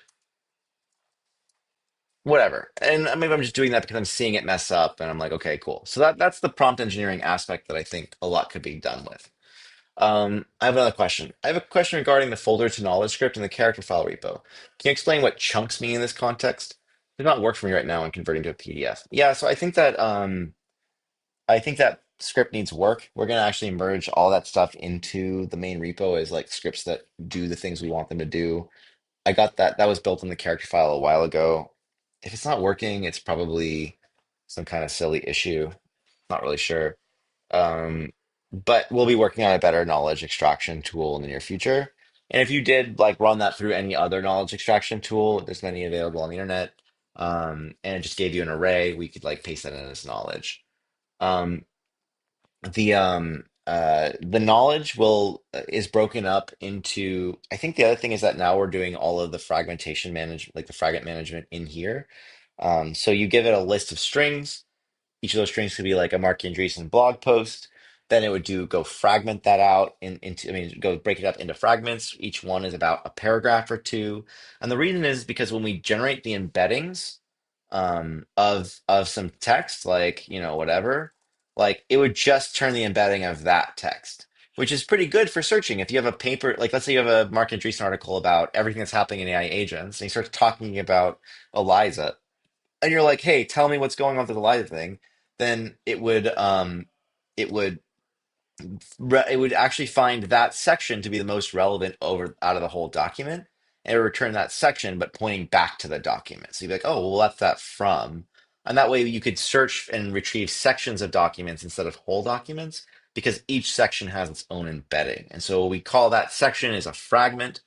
Whatever. And maybe I'm just doing that because I'm seeing it mess up and I'm like, okay, cool. So that's the prompt engineering aspect that I think a lot could be done with. I have another question. I have a question regarding the folder to knowledge script and the character file repo. Can you explain what chunks mean in this context? It does not work for me right now when converting to a PDF. Yeah, so I think that script needs work. We're gonna actually merge all that stuff into the main repo as like scripts that do the things we want them to do. I got that. That was built in the character file a while ago. If it's not working, it's probably some kind of silly issue. Not really sure. Um, but we'll be working on a better knowledge extraction tool in the near future. And if you did like run that through any other knowledge extraction tool, there's many available on the internet, and it just gave you an array, we could like paste that in as knowledge. Um, the knowledge will is broken up into, I think the other thing is that now we're doing all of the fragmentation manage like the fragment management in here. So you give it a list of strings. Each of those strings could be like a Mark Andreessen blog post. Then it would go fragment that out into, I mean, go break it up into fragments. Each one is about a paragraph or two. And the reason is because when we generate the embeddings of some text, like, whatever, like it would just turn the embedding of that text, which is pretty good for searching. If you have a paper, like let's say you have a Mark Andreessen article about everything that's happening in AI agents, and he starts talking about Eliza, and you're like, "Hey, tell me what's going on with the Eliza thing," then it would it would actually find that section to be the most relevant over out of the whole document, and it would return that section, but pointing back to the document. So you'd be like, "Oh, well, that's that from," and that way you could search and retrieve sections of documents instead of whole documents because each section has its own embedding. And so we call that section is a fragment.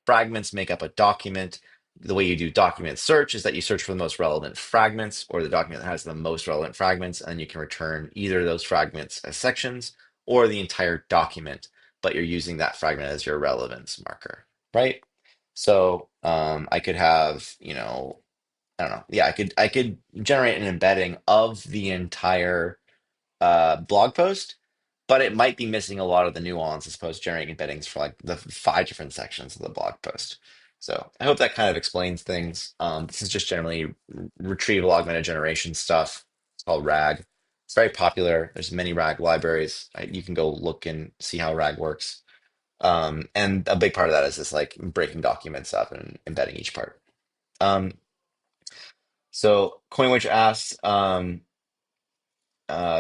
Fragments make up a document. The way you do document search is that you search for the most relevant fragments or the document that has the most relevant fragments, and you can return either of those fragments as sections or the entire document, but you're using that fragment as your relevance marker, right? So I could have, I don't know. Yeah, I could generate an embedding of the entire blog post, but it might be missing a lot of the nuance as opposed to generating embeddings for like the five different sections of the blog post. So I hope that kind of explains things. This is just generally retrieval augmented generation stuff. It's called RAG. It's very popular. There's many RAG libraries. You can go look and see how RAG works. And a big part of that is just like breaking documents up and embedding each part. Um, so CoinWitch asks,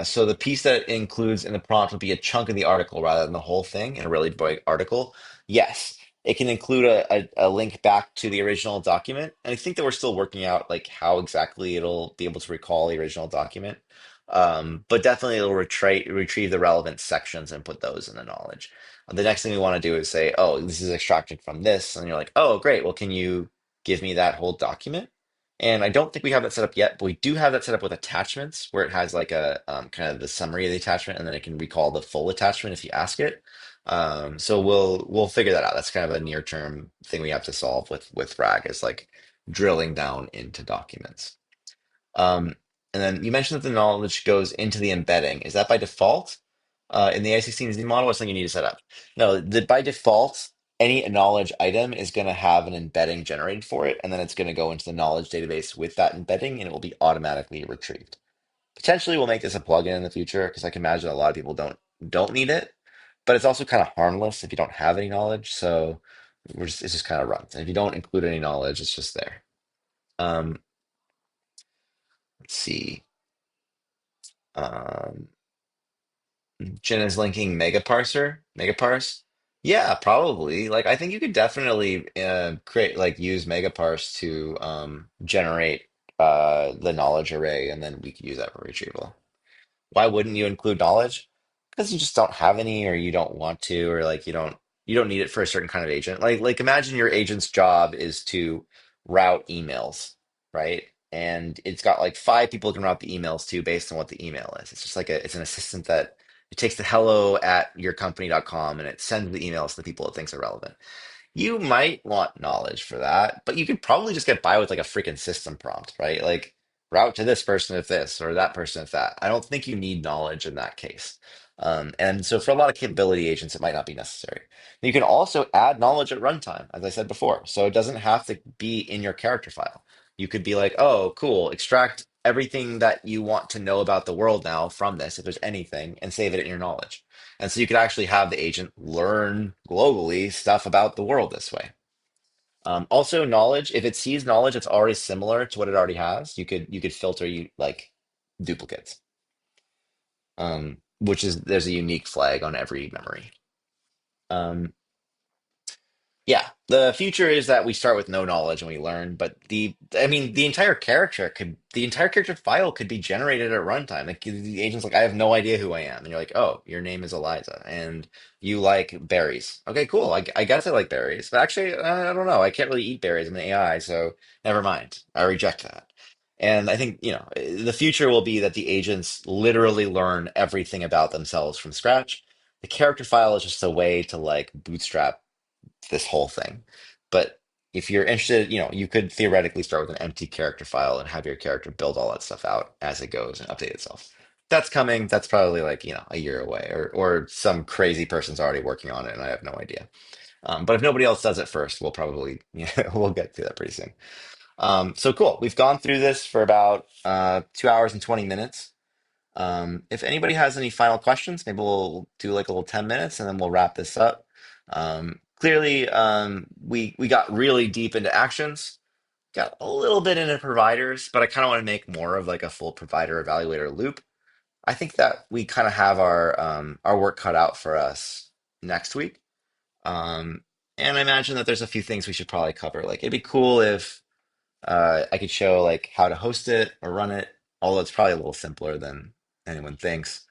so the piece that it includes in the prompt will be a chunk of the article rather than the whole thing in a really big article. Yes, it can include a link back to the original document. And I think that we're still working out like how exactly it'll be able to recall the original document. But definitely it'll retrieve the relevant sections and put those in the knowledge. The next thing we want to do is say, oh, this is extracted from this. And you're like, oh, great. Well, can you give me that whole document? And I don't think we have that set up yet, but we do have that set up with attachments where it has like a kind of the summary of the attachment, and then it can recall the full attachment if you ask it. So we'll figure that out. That's kind of a near term thing we have to solve with RAG is like drilling down into documents. Um, and then you mentioned that the knowledge goes into the embedding. Is that by default in the A16Z model or something you need to set up? No, by default, any knowledge item is going to have an embedding generated for it, and then it's going to go into the knowledge database with that embedding, and it will be automatically retrieved. Potentially, we'll make this a plugin in the future because I can imagine a lot of people don't need it, but it's also kind of harmless if you don't have any knowledge. So it just kind of runs, and if you don't include any knowledge, it's just there. Um, let's see. Um, Jen is linking megaparse. Yeah, probably. Like, I think you could definitely create like use megaparse to generate the knowledge array, and then we could use that for retrieval. Why wouldn't you include knowledge? Because you just don't have any, or you don't want to, or like you don't need it for a certain kind of agent. Like imagine your agent's job is to route emails, right? And it's got like five people it can route the emails to based on what the email is. It's just like it's an assistant that it takes the hello at yourcompany.com and it sends the emails to the people it thinks are relevant. You might want knowledge for that, but you could probably just get by with like a freaking system prompt, right? Like route to this person if this or that person if that. I don't think you need knowledge in that case. And so for a lot of capability agents, it might not be necessary. You can also add knowledge at runtime, as I said before. So it doesn't have to be in your character file. You could be like, oh, cool, extract everything that you want to know about the world now from this, if there's anything, and save it in your knowledge. And so you could actually have the agent learn globally stuff about the world this way. Also, knowledge, if it sees knowledge that's already similar to what it already has, you could filter you like duplicates. Which is there's a unique flag on every memory. Um, Yeah, the future is that we start with no knowledge and we learn, but I mean, the entire character file could be generated at runtime. Like the agent's like, I have no idea who I am. And you're like, oh, your name is Eliza and you like berries. Okay, cool. I guess I like berries, but actually, I don't know. I can't really eat berries. I'm an AI, so never mind. I reject that. And I think, the future will be that the agents literally learn everything about themselves from scratch. The character file is just a way to like bootstrap this whole thing. But if you're interested, you could theoretically start with an empty character file and have your character build all that stuff out as it goes and update itself. That's coming. That's probably like, a year away, or some crazy person's already working on it and I have no idea. But if nobody else does it first, we'll probably, we'll get to that pretty soon. So cool. We've gone through this for about 2 hours and 20 minutes. If anybody has any final questions, maybe we'll do like a little 10 minutes and then we'll wrap this up. Clearly, we got really deep into actions, got a little bit into providers, but I kind of want to make more of like a full provider evaluator loop. I think that we kind of have our work cut out for us next week. Um, and I imagine that there's a few things we should probably cover. Like it'd be cool if I could show like how to host it or run it, although it's probably a little simpler than anyone thinks.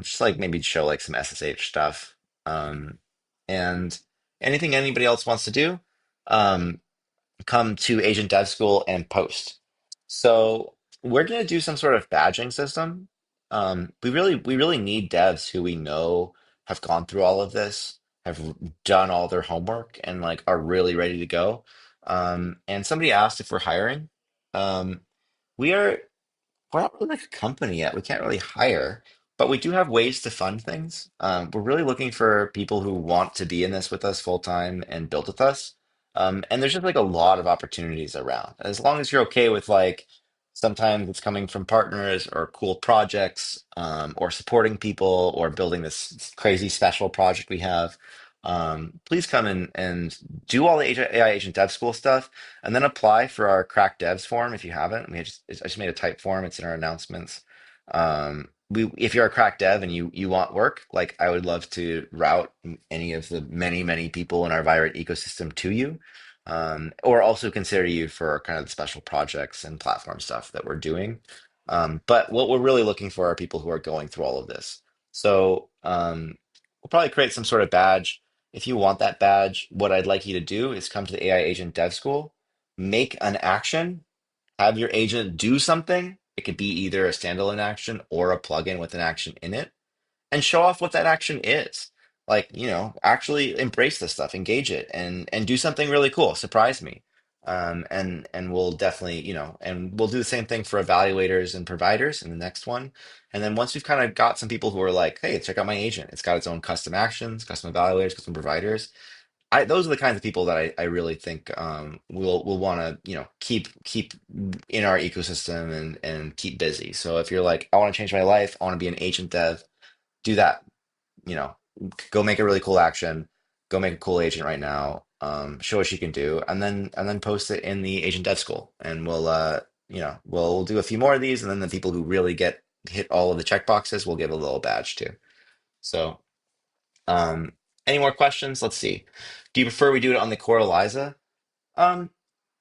Just like maybe show like some SSH stuff. And anything anybody else wants to do, um, come to Agent Dev School and post. So we're gonna do some sort of badging system. We really need devs who we know have gone through all of this, have done all their homework, and like are really ready to go. And somebody asked if we're hiring. Um, we are we're not really like a company yet. We can't really hire. But we do have ways to fund things. We're really looking for people who want to be in this with us full time and build with us. And there's just like a lot of opportunities around. As long as you're okay with like sometimes it's coming from partners or cool projects, or supporting people or building this crazy special project we have. Please come and do all the AI agent dev school stuff and then apply for our crack devs form if you haven't. I just made a type form. It's in our announcements. If you're a crack dev and you want work, like I would love to route any of the many people in our Virate ecosystem to you, or also consider you for kind of the special projects and platform stuff that we're doing. But what we're really looking for are people who are going through all of this. So we'll probably create some sort of badge. If you want that badge, what I'd like you to do is come to the AI Agent Dev School, make an action, have your agent do something. It could be either a standalone action or a plugin with an action in it, and show off what that action is. Like, actually embrace this stuff, engage it, and do something really cool. Surprise me. And we'll definitely, and we'll do the same thing for evaluators and providers in the next one. And then once we've kind of got some people who are like, hey, check out my agent. It's got its own custom actions, custom evaluators, custom providers. Those are the kinds of people that I really think will want to keep in our ecosystem and keep busy. So if you're like, I want to change my life, I want to be an agent dev, do that. You know, go make a really cool action, go make a cool agent right now, show what you can do, and then post it in the agent dev school, and we'll do a few more of these, and then the people who really get hit all of the checkboxes, we'll give a little badge too. So. Um, any more questions? Let's see. Do you prefer we do it on the core Eliza? Um,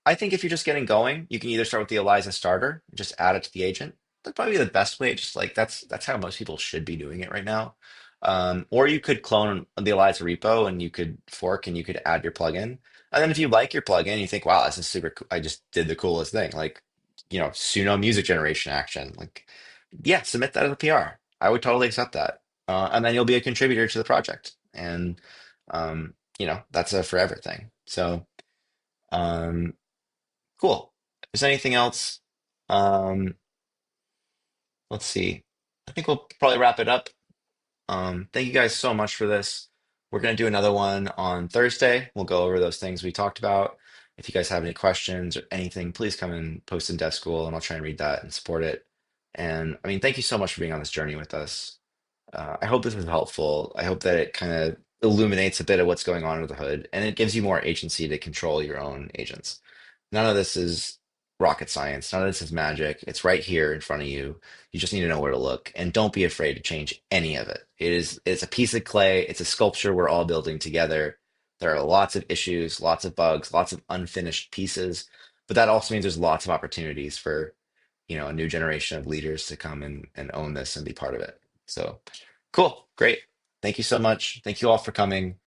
I think if you're just getting going, you can either start with the Eliza starter, just add it to the agent. That'd probably be the best way. Just like that's how most people should be doing it right now. Or you could clone the Eliza repo and you could fork and you could add your plugin. And then if you like your plugin, you think, wow, this is super cool. I just did the coolest thing. Like, Suno music generation action. Like, yeah, submit that as a PR. I would totally accept that. And then you'll be a contributor to the project. And that's a forever thing. So um cool. If there's anything else, um, let's see. I think we'll probably wrap it up. Thank you guys so much for this. We're going to do another one on Thursday. We'll go over those things we talked about. If you guys have any questions or anything, please come and post in Dev School and I'll try and read that and support it. And I mean, thank you so much for being on this journey with us. I hope this was helpful. I hope that it kind of illuminates a bit of what's going on under the hood and it gives you more agency to control your own agents. None of this is rocket science. None of this is magic. It's right here in front of you. You just need to know where to look and don't be afraid to change any of it. It's a piece of clay. It's a sculpture we're all building together. There are lots of issues, lots of bugs, lots of unfinished pieces, but that also means there's lots of opportunities for, a new generation of leaders to come and own this and be part of it. So cool, great. Thank you so much. Thank you all for coming.